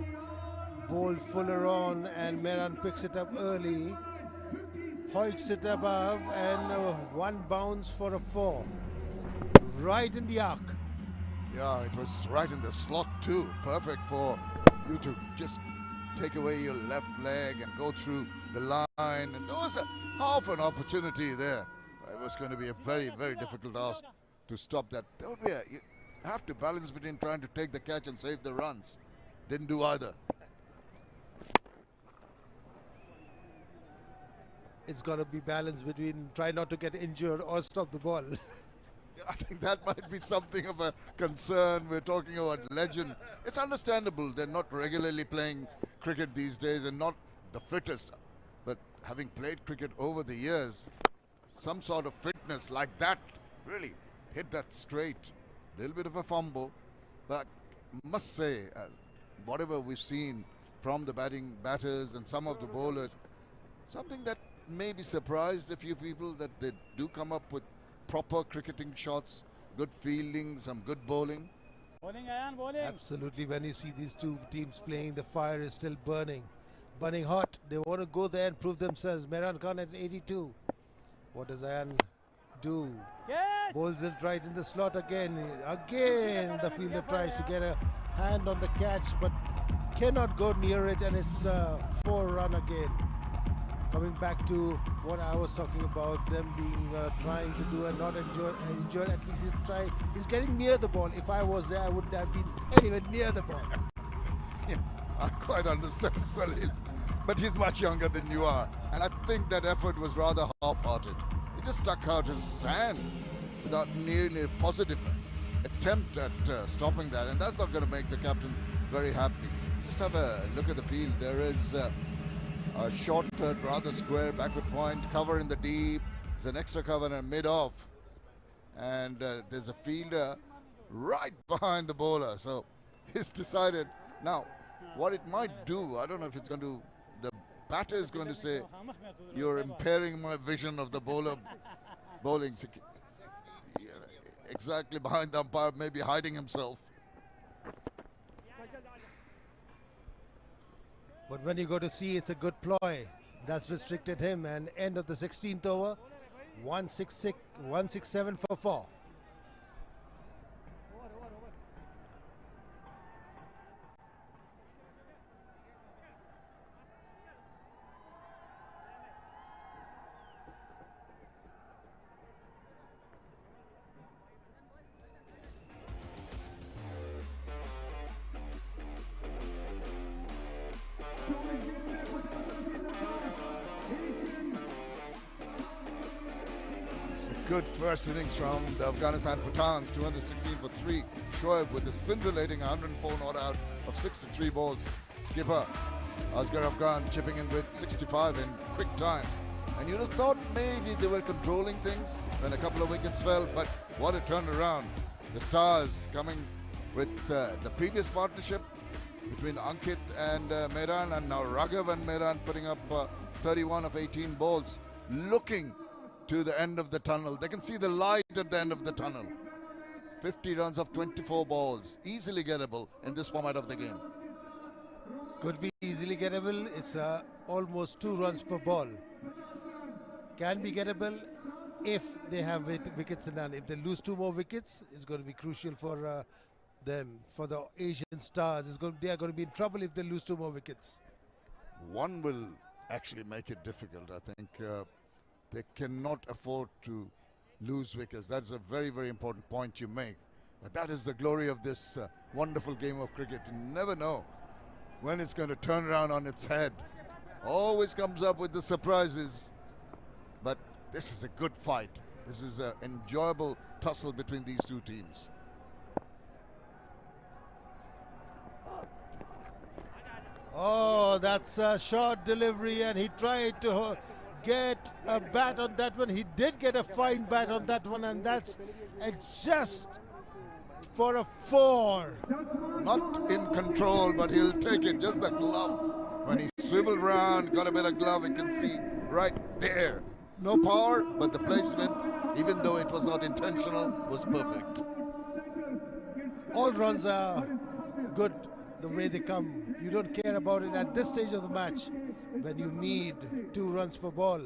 Speaker 2: Ball fuller on, and Mehran picks it up early. Hoiks it above, and 1 bounce for a 4. Right in the arc.
Speaker 6: Yeah, it was right in the slot too. Perfect for you to just take away your left leg and go through the line. And there was half an opportunity there. It was going to be a very, very difficult task to stop that. There would be you have to balance between trying to take the catch and save the runs. Didn't do either.
Speaker 2: It's got to be balanced between try not to get injured or stop the ball.
Speaker 6: I think that might be something of a concern. We're talking about legend. It's understandable they're not regularly playing cricket these days and not the fittest. But having played cricket over the years, some sort of fitness like that really hit that straight. A little bit of a fumble. But I must say, whatever we've seen from the batters and some of the bowlers, something that maybe surprised a few people, that they do come up with proper cricketing shots, good fielding, some good bowling.
Speaker 12: Bowling, Ayan, bowling.
Speaker 2: Absolutely. When you see these two teams playing, the fire is still burning hot. They want to go there and prove themselves. Mehran Khan at 82. What does Ayan do?
Speaker 12: Catch.
Speaker 2: Bowls it right in the slot again. Again, the fielder tries to get a hand on the catch, but cannot go near it, and it's 4 run again. Coming back to what I was talking about, them being trying to do and not enjoy. At least he's getting near the ball. If I was there, I wouldn't have been anywhere near the ball.
Speaker 6: Yeah, I quite understand, Salil. But he's much younger than you are, and I think that effort was rather half-hearted. He just stuck out his hand without nearly a positive attempt at stopping that, and that's not going to make the captain very happy. Just have a look at the field. There is a short third, rather square backward point, cover in the deep. There's an extra cover and mid-off, and there's a fielder right behind the bowler. So he's decided now what it might do. I don't know if it's going to. The batter is going to say, "You're impairing my vision of the bowler bowling." Yeah, exactly behind the umpire, maybe hiding himself.
Speaker 2: But when you go to see, it's a good ploy. That's restricted him. And end of the 16th over, 167 for 4.
Speaker 6: Good first innings from the Afghanistan Pathans, 216 for 3. Shoaib with a scintillating 104 not out of 63 balls. Skipper Asghar Afghan chipping in with 65 in quick time. And you'd have thought maybe they were controlling things when a couple of wickets fell, but what a turnaround. The Stars coming with the previous partnership between Ankit and Mehran, and now Raghav and Mehran putting up 31 of 18 balls, looking to the end of the tunnel. They can see the light at the end of the tunnel. 50 runs of 24 balls, easily gettable in this format of the game.
Speaker 2: Could be easily gettable. It's almost 2 runs per ball. can be gettable if they have wickets in hand. If they lose 2 more wickets, it's going to be crucial for them, for the Asian stars. They are going to be in trouble if they lose 2 more wickets.
Speaker 6: One will actually make it difficult. I think they cannot afford to lose wickets. That's a very, very important point you make. But that is the glory of this wonderful game of cricket. You never know when it's going to turn around on its head. Always comes up with the surprises. But this is a good fight. This is an enjoyable tussle between these two teams.
Speaker 2: Oh, that's a short delivery, and he tried to get a bat on that one. He did get a fine bat on that one, and that's just for a 4.
Speaker 6: Not in control, but he'll take it. Just the glove. When he swiveled round, got a bit of glove, you can see right there. No power, but the placement, even though it was not intentional, was perfect.
Speaker 2: All runs are good the way they come. You don't care about it at this stage of the match when you need 2 runs per ball.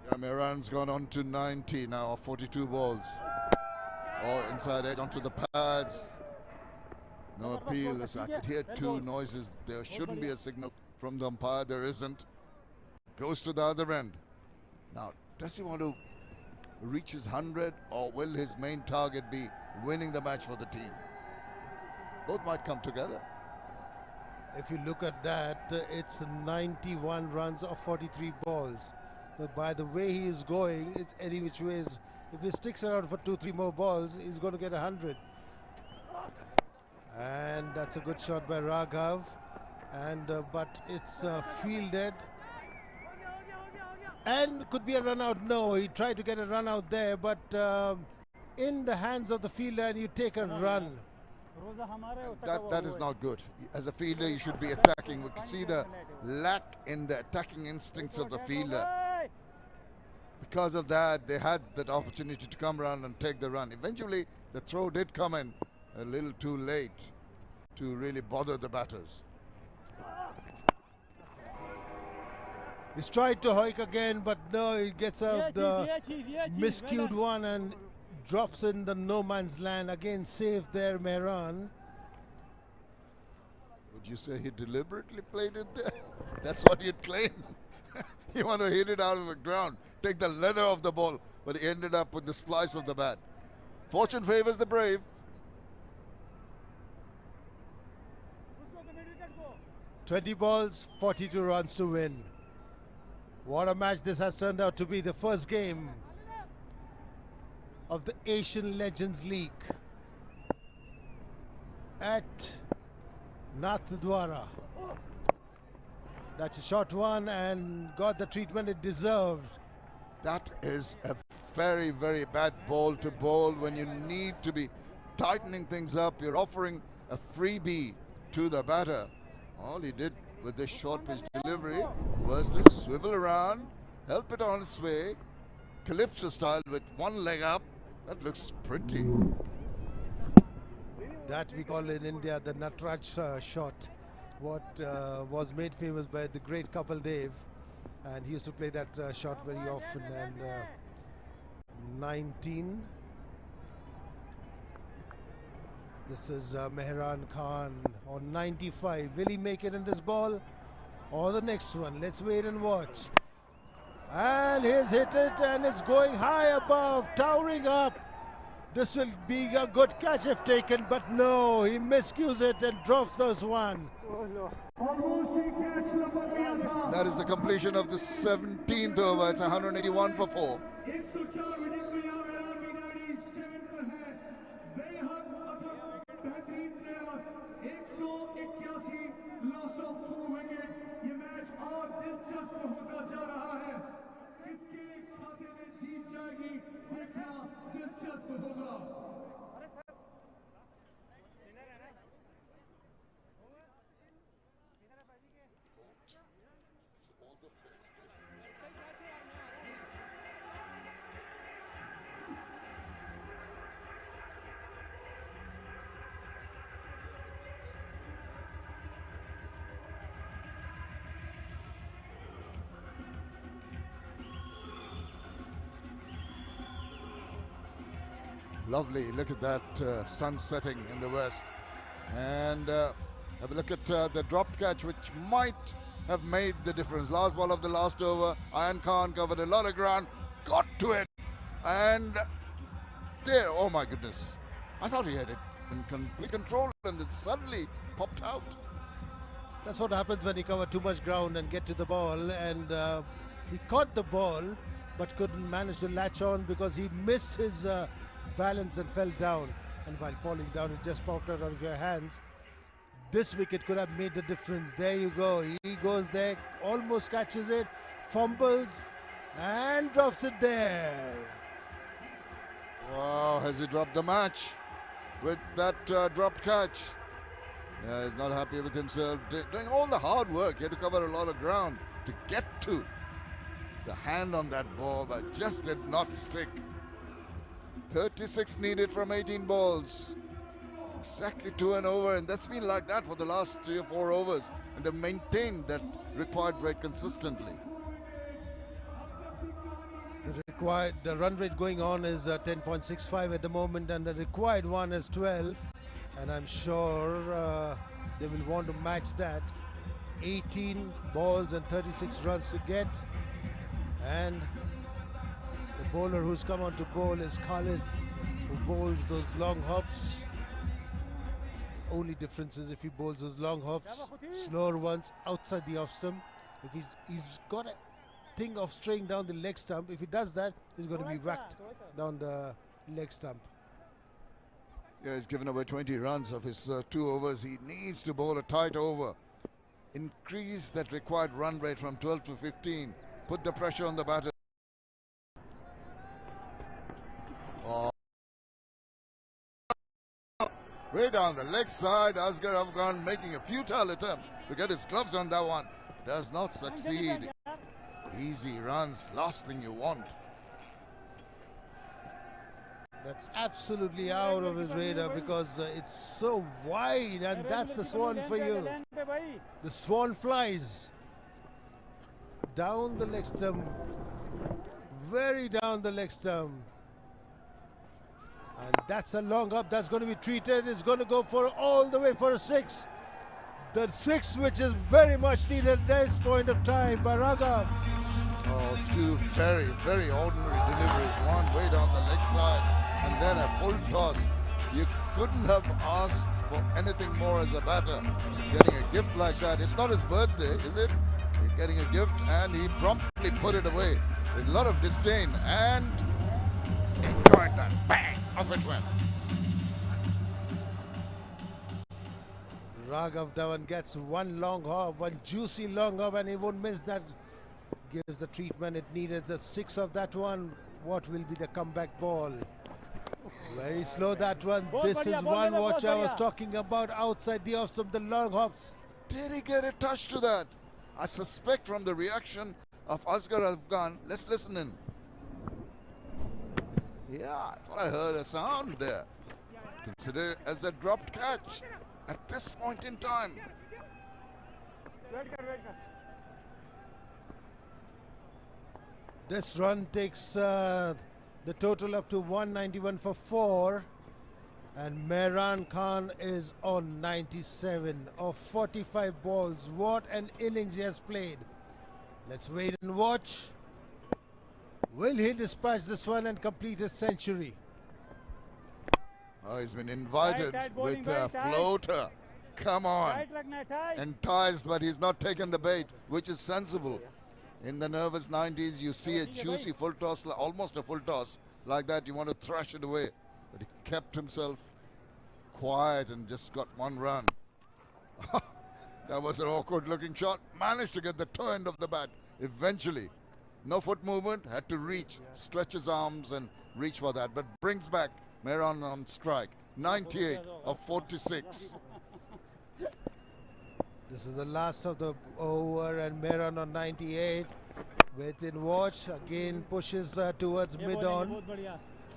Speaker 6: Yeah, Mehran's gone on to 90 now, 42 balls. All inside edge onto the pads. No appeal. I could hear 2 noises. There shouldn't be a signal from the umpire. There isn't. Goes to the other end. Now, does he want to reach his 100, or will his main target be winning the match for the team? Both might come together.
Speaker 2: If you look at that, it's 91 runs of 43 balls. So by the way he is going, it's any which ways. If he sticks around for 2-3 more balls, he's going to get 100. And that's a good shot by Raghav. And but it's fielded. And could be a run out. No, he tried to get a run out there, but in the hands of the fielder, and you take a run.
Speaker 6: That is not good. As a fielder, you should be attacking. We can see the lack in the attacking instincts of the fielder. Because of that, they had that opportunity to come around and take the run. Eventually, the throw did come in a little too late to really bother the batters.
Speaker 2: He's tried to hike again, but no, he gets out the miscued one and drops in the no man's land. Again, saved there, Mehran.
Speaker 6: Would you say he deliberately played it there? That's what he'd claim. He wanted to hit it out of the ground, take the leather off the ball, but he ended up with the slice of the bat. Fortune favors the brave.
Speaker 2: "20 balls, 42 runs to win." What a match this has turned out to be. The first game of the Asian Legends League at Nathdwara. That's a short one and got the treatment it deserved.
Speaker 6: That is a very, very bad ball to bowl when you need to be tightening things up. You're offering a freebie to the batter. All he did with this short pitch delivery was to swivel around, help it on its way, Calypso style with one leg up. That looks pretty.
Speaker 2: That we call in India the Natraj shot, what was made famous by the great 𝗂𝗪𝗲𝗂, and he used to play that shot very often. And 19. This is Mehran Khan on 95. Will he make it in this ball or the next one? Let's wait and watch. And he's hit it, and it's going high above, towering up. This will be a good catch if taken, but no, he miscues it and drops this one.
Speaker 6: That is the completion of the 17th over. It's 181 for 4. Lovely. Look at that sun setting in the west. And have a look at the drop catch, which might have made the difference. Last ball of the last over. Ayaan Khan covered a lot of ground, got to it, and there, oh my goodness. I thought he had it in complete control, and it suddenly popped out.
Speaker 2: That's what happens when you cover too much ground and get to the ball. And he caught the ball, but couldn't manage to latch on because he missed his balance and fell down. And while falling down, it just popped out of your hands. This wicket could have made the difference. There you go. He goes there, almost catches it, fumbles, and drops it there.
Speaker 6: Wow, has he dropped the match with that dropped catch? Yeah, he's not happy with himself. Doing all the hard work, he had to cover a lot of ground to get to the hand on that ball, but just did not stick. 36 needed from 18 balls. Exactly 2 and over, and that's been like that for the last 3 or 4 overs, and they've maintained that required rate consistently.
Speaker 2: The run rate going on is 10.65 at the moment, and the required one is 12, and I'm sure they will want to match that. 18 balls and 36 runs to get, and the bowler who's come on to bowl is Khalid, who bowls those long hops. The only difference is if he bowls those long hops, slower ones outside the off stump. If he's got a thing of straying down the leg stump, if he does that, he's going to be whacked down the leg stump.
Speaker 6: Yeah, he's given away 20 runs of his 2 overs. He needs to bowl a tight over. Increase that required run rate from 12 to 15. Put the pressure on the batter. Oh. Way down the leg side, Asghar Afghan making a futile attempt to get his gloves on that one. Does not succeed. Easy runs, last thing you want.
Speaker 2: That's absolutely out of his radar because it's so wide, and that's the swan for you. The swan flies down the leg stump, very down the leg stump. And that's a long up, that's going to be treated. It's going to go for all the way for a 6. The 6 which is very much needed at this point of time by Raghav.
Speaker 6: Oh, 2 very, very ordinary deliveries. One way down the leg side and then a full toss. You couldn't have asked for anything more as a batter. Getting a gift like that. It's not his birthday, is it? He's getting a gift and he promptly put it away with a lot of disdain and enjoyed that. Bang! Off it went.
Speaker 2: Raghav Dhawan gets one long hop, one juicy long hop, and he won't miss that. Gives the treatment it needed. The 6 of that one. What will be the comeback ball? Very slow that one. This is one watch I was talking about outside the off stump, the long hops.
Speaker 6: Did he get a touch to that? I suspect from the reaction of Asghar Afghan. Let's listen in. Yeah, I thought I heard a sound there. Consider it as a dropped catch at this point in time.
Speaker 2: This run takes the total up to 191 for 4, and Mehran Khan is on 97 of 45 balls. What an innings he has played. Let's wait and watch. Will he dispatch this one and complete his century?
Speaker 6: Oh, he's been invited with a floater. Come on. Enticed, but he's not taken the bait, which is sensible. In the nervous 90s, you see a juicy full toss, almost a full toss. Like that, you want to thrash it away. But he kept himself quiet and just got 1 run. That was an awkward looking shot. Managed to get the toe end of the bat eventually. No foot movement, had to reach, stretch his arms and reach for that. But brings back Mehran on strike. 98 of 46.
Speaker 2: This is the last of the over, and Mehran on 98. Wait and watch. Again pushes towards mid-on.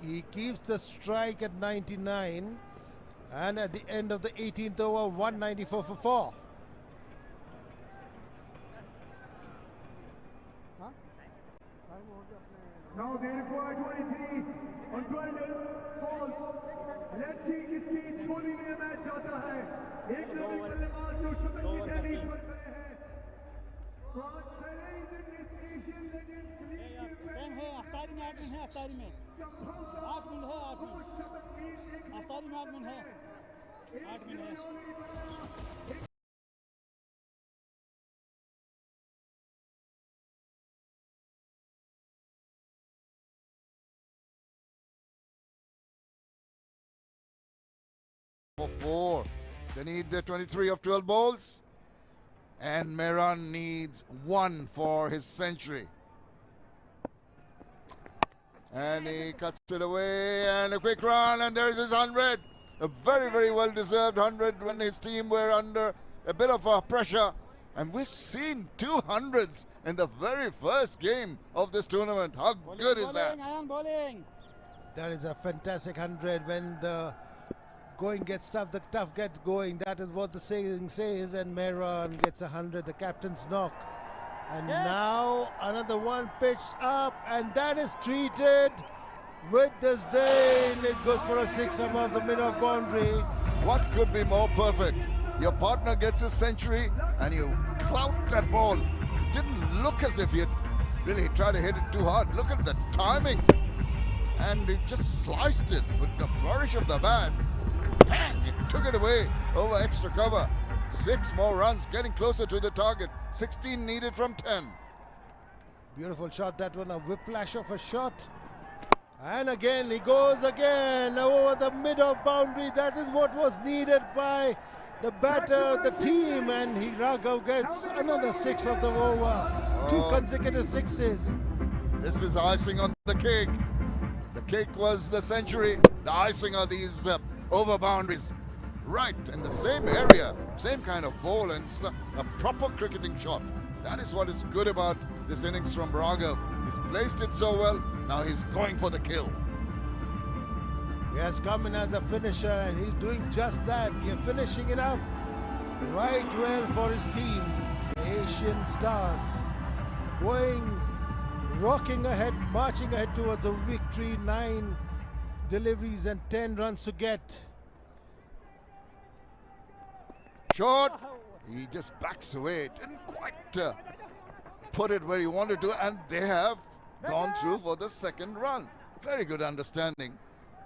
Speaker 2: He keeps the strike at 99. And at the end of the 18th over, 194 for 4.
Speaker 9: Now they require 23 on 12 balls.
Speaker 12: अफ्तारी में 8 minute है 8 minute अफ्तारी में 8 minute है 8 minute है
Speaker 6: For 4. They need the 23 of 12 balls. And Mehran needs 1 for his century. And he cuts it away and a quick run and there's his 100. A very, very well deserved 100 when his team were under a bit of pressure. And we've seen 200s in the very first game of this tournament. How good is that?
Speaker 2: That is a fantastic 100. When the going gets tough, the tough gets going. That is what the saying says. And Mehran gets 100, the captain's knock. And now another one pitched up, and that is treated with disdain. It goes for a 6 above the mid-off boundary.
Speaker 6: What could be more perfect? Your partner gets a century and you clout that ball. It didn't look as if he had really tried to hit it too hard. Look at the timing. And he just sliced it with the flourish of the bat. Bang! It took it away over extra cover. 6 more runs, getting closer to the target. 16 needed from 10.
Speaker 2: Beautiful shot, that one, a whiplash of a shot. And again, he goes again over the mid-off boundary. That is what was needed by the batter, the team. And Raghav gets another 6 of the over. 2 consecutive 6s.
Speaker 6: This is icing on the cake. The cake was the century. The icing are these over boundaries. Right in the same area, same kind of ball, and a proper cricketing shot. That is what is good about this innings from Raghav. He's placed it so well, now he's going for the kill.
Speaker 2: He has come in as a finisher and he's doing just that. He's finishing it up right well for his team, the Asian Stars. Rocking ahead, marching ahead towards a victory. 9 deliveries and 10 runs to get.
Speaker 6: Short, he just backs away. Didn't quite put it where he wanted to, and they have gone through for the second run. Very good understanding.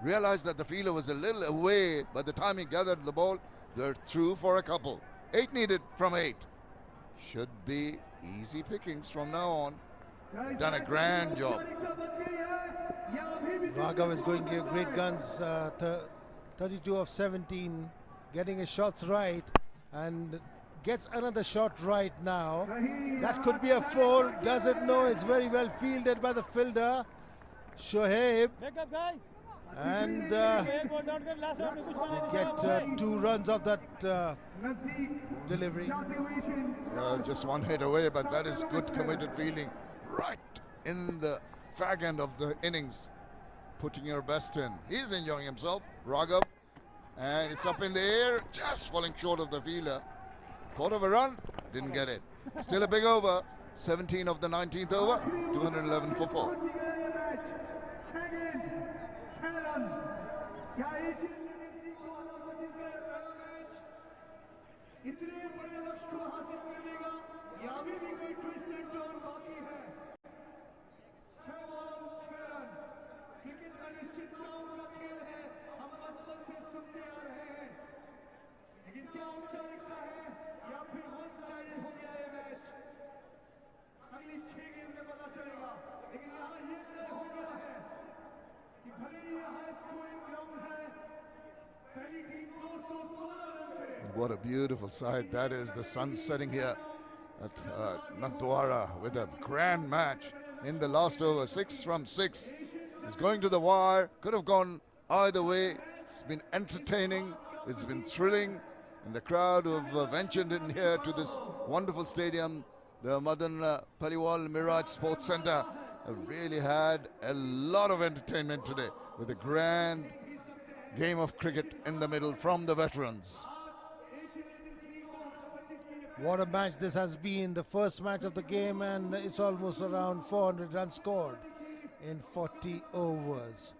Speaker 6: Realized that the fielder was a little away. By the time he gathered the ball, they're through for a couple. 8 needed from 8. Should be easy pickings from now on. Done a grand job.
Speaker 2: Raghav is going to great guns. 32 of 17, getting his shots right, and gets another shot right now. That could be a 4. Doesn't know. It's very well fielded by the fielder, Shoaib. And get 2 runs of that delivery.
Speaker 6: Just 1 hit away, but that is good committed fielding. Right in the fag end of the innings, putting your best in. He's enjoying himself, Raghav, and it's up in the air, just falling short of the fielder. Thought of a run, didn't get it. Still a big over, 17 of the 19th over, 211 for 4. What a beautiful sight that is. The sun setting here at Nathdwara with a grand match in the last over. 6 from 6. He's going to the wire. Could have gone either way. It's been entertaining. It's been thrilling. And the crowd who have ventured in here to this wonderful stadium, the Madan Paliwal Miraj Sports Centre, have really had a lot of entertainment today with a grand game of cricket in the middle from the veterans.
Speaker 2: What a match this has been, the first match of the game, and it's almost around 400 runs scored in 40 overs.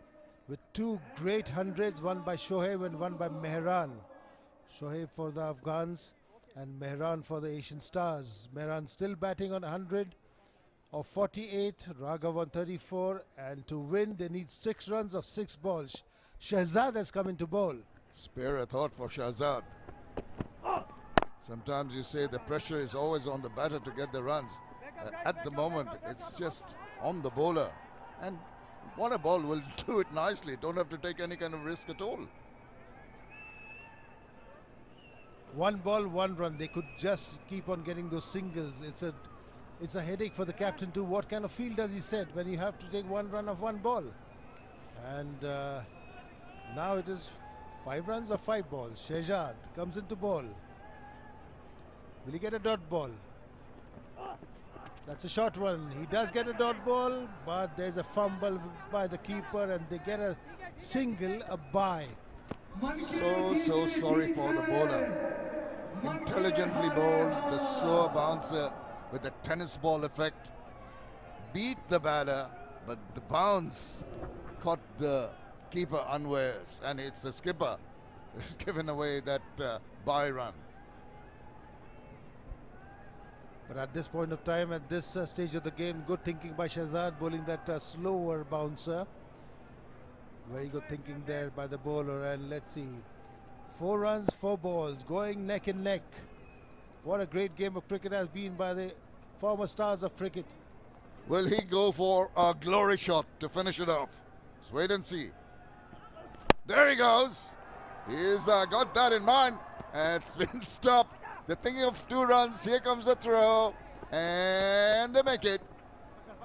Speaker 2: With 2 great hundreds, one by Shoaib and one by Mehran. Shoaib for the Afghans and Mehran for the Asian Stars. Mehran still batting on 100. of 48, Raghav on 34, and to win they need 6 runs of 6 balls. Shehzad has come into bowl.
Speaker 6: Spare a thought for Shehzad. Sometimes you say the pressure is always on the batter to get the runs. At the moment, it's just on the bowler. And what a ball will do it nicely. Don't have to take any kind of risk at all.
Speaker 2: 1 ball, 1 run. They could just keep on getting those singles. It's a headache for the captain too. What kind of field does he set when you have to take 1 run of 1 ball? And now it is 5 runs or 5 balls. Shehzad comes into ball. Will he get a dot ball? That's a short one. He does get a dot ball, but there's a fumble by the keeper and they get a single, a bye.
Speaker 6: So sorry for the bowler. Intelligently bowled, the slower bouncer with the tennis ball effect. Beat the batter, but the bounce caught the keeper unawares, and it's the skipper who's given away that bye run.
Speaker 2: But at this point of time, at this stage of the game, good thinking by Shehzad, bowling that slower bouncer. Very good thinking there by the bowler. And let's see, 4 runs, 4 balls, going neck and neck. What a great game of cricket has been by the former stars of cricket.
Speaker 6: Will he go for a glory shot to finish it off? Let's wait and see. There he goes. He's got that in mind. And it's been stopped. They're thinking of 2 runs. Here comes the throw. And they make it.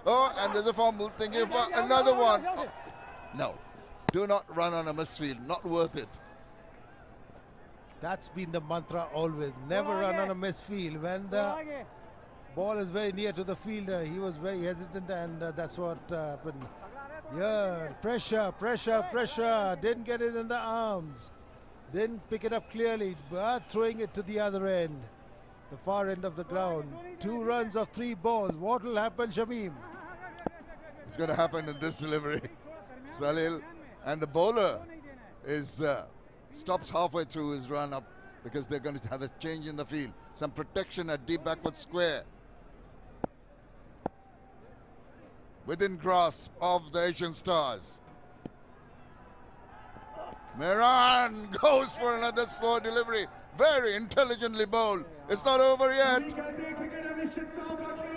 Speaker 6: Oh, and there's a fumble. Thinking of another one. Oh, no. Do not run on a misfield. Not worth it.
Speaker 2: That's been the mantra always. Never run on a misfield. When the ball is very near to the fielder, he was very hesitant, and that's what happened. Yeah, pressure, pressure, pressure. Didn't get it in the arms. Didn't pick it up clearly, but throwing it to the other end, the far end of the ground. 2 runs of 3 balls. What will happen, Shamim?
Speaker 6: It's going to happen in this delivery. Salil, and the bowler is stops halfway through his run up because they're going to have a change in the field. Some protection at deep backward square. Within grasp of the Asian stars. Mehran goes for another slow delivery. Very intelligently bowled. It's not over yet.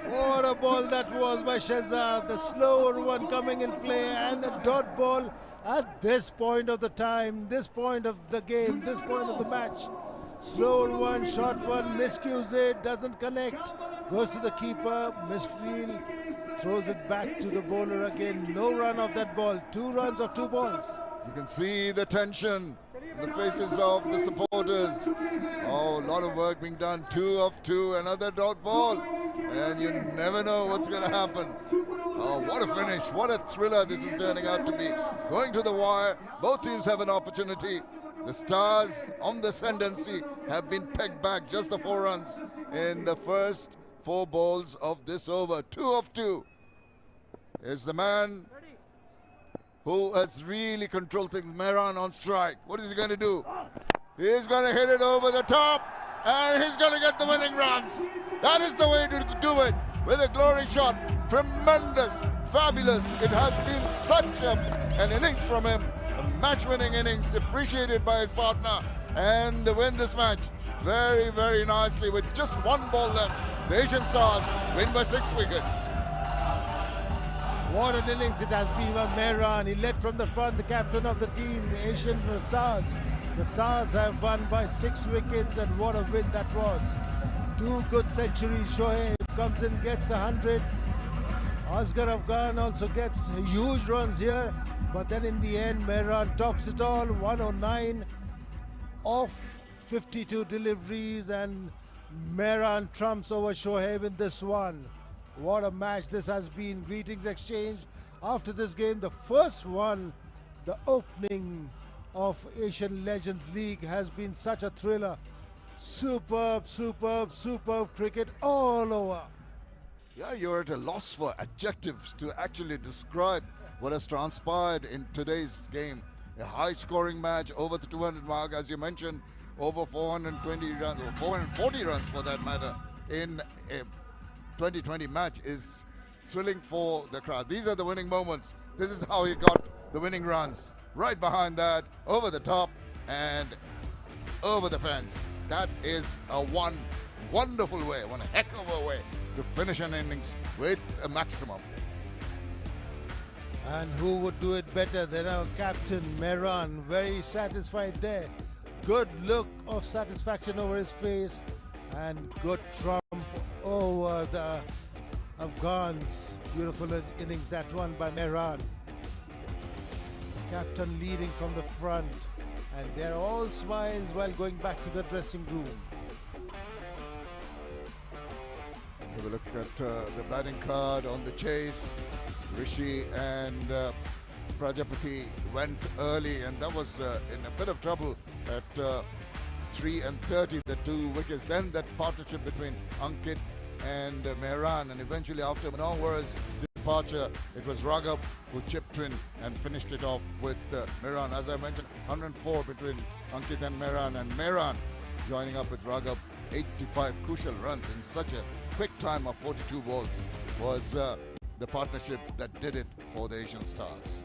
Speaker 2: What a ball that was by Shehzad. The slower one coming in play, and a dot ball at this point of the time, this point of the game, this point of the match. Slower one, short one, miscues it, doesn't connect, goes to the keeper, misfield, throws it back to the bowler again. No run of that ball. 2 runs of 2 balls.
Speaker 6: You can see the tension in the faces of the supporters. Oh, a lot of work being done. 2 of 2, another dot ball. And you never know what's going to happen. Oh, what a finish. What a thriller this is turning out to be. Going to the wire. Both teams have an opportunity. The Stars on the ascendancy have been pegged back just the 4 runs in the first 4 balls of this over. 2 of 2. Is the man who has really controlled things. Mehran on strike. What is he going to do? He's going to hit it over the top, and he's going to get the winning runs. That is the way to do it, with a glory shot. Tremendous, fabulous. It has been such an innings from him, a match-winning innings, appreciated by his partner, and they win this match very, very nicely with just 1 ball left. The Asian Stars win by 6 wickets.
Speaker 2: What an innings it has been by Mehran. He led from the front, the captain of the team, the Asian Stars. The Stars have won by 6 wickets, and what a win that was. 2 good centuries. Shoaib comes in, gets 100. Asghar Afghan also gets huge runs here, but then in the end, Mehran tops it all. 109 off 52 deliveries, and Mehran trumps over Shoaib in this one. What a match this has been. Greetings exchanged after this game. The first one, the opening of Asian Legends League, has been such a thriller. Superb, superb, superb cricket all over.
Speaker 6: Yeah, you're at a loss for adjectives to actually describe what has transpired in today's game. A high-scoring match over the 200 mark, as you mentioned, over 420 runs, or 440 runs for that matter, in a 2020 match is thrilling for the crowd. These are the winning moments. This is how he got the winning runs. Right behind that, over the top and over the fence. That is a wonderful way, one heck of a way to finish an innings with a maximum.
Speaker 2: And who would do it better than our captain, Mehran? Very satisfied there. Good look of satisfaction over his face and good trump over the Afghans. Beautiful innings, that one by Mehran. Captain leading from the front, and they're all smiles while going back to the dressing room.
Speaker 6: Have a look at the batting card on the chase. Rishi and 𝗵𝗵𝗃 went early, and that was in a bit of trouble at 3 and 30, the 2 wickets. Then that partnership between Ankit and Mehran, and eventually after Manohar's departure, it was Raghav who chipped in and finished it off with Mehran. As I mentioned, 104 between Ankit and Mehran joining up with Raghav. 85 crucial runs in such a quick time of 42 balls was the partnership that did it for the Asian Stars.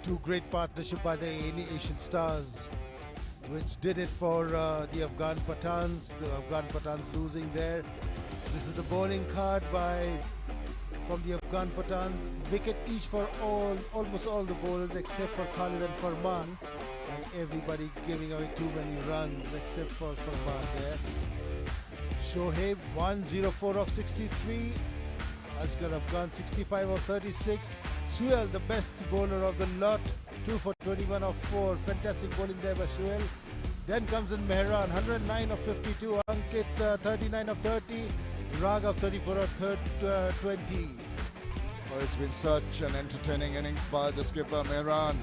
Speaker 2: Two great partnership by the Asian Stars, which did it for the Afghan Pathans. The Afghan Pathans losing there. This is the bowling card from the Afghan Pathans. Wicket each for almost all the bowlers except for Khalid and Farman, and everybody giving away too many runs except for Farman there. Shoaib 104 of 63. Asghar Afghan 65 of 36. 𝗁𝗃, the best bowler of the lot, 2 for 21 of 4. Fantastic bowling there by 𝗁𝗃. Then comes in Mehran, 109 of 52. Ankit 39 of 30. Raghav 34 of 20.
Speaker 6: Well, it's been such an entertaining innings by the skipper Mehran.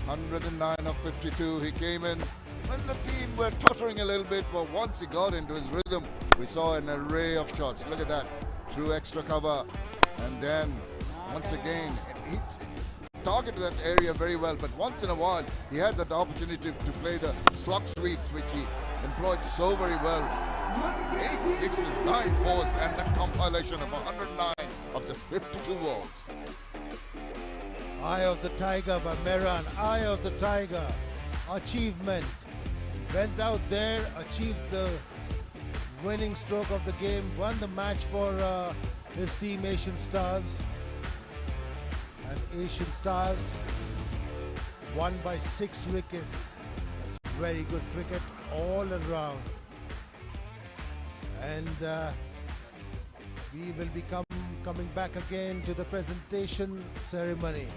Speaker 6: 109 of 52. He came in when the team were tottering a little bit, but once he got into his rhythm, we saw an array of shots. Look at that, through extra cover, and then once again he targeted that area very well, but once in a while he had that opportunity to play the slog sweep, which he employed so very well. 8 sixes, 9 fours, and that compilation of 109 of just 52 balls.
Speaker 2: Eye of the Tiger by Mehran. Eye of the Tiger. Achievement. Went out there, achieved the winning stroke of the game, won the match for his team Asian Stars. And Asian Stars won by 6 wickets. That's very good cricket all around. And we will be coming back again to the presentation ceremony.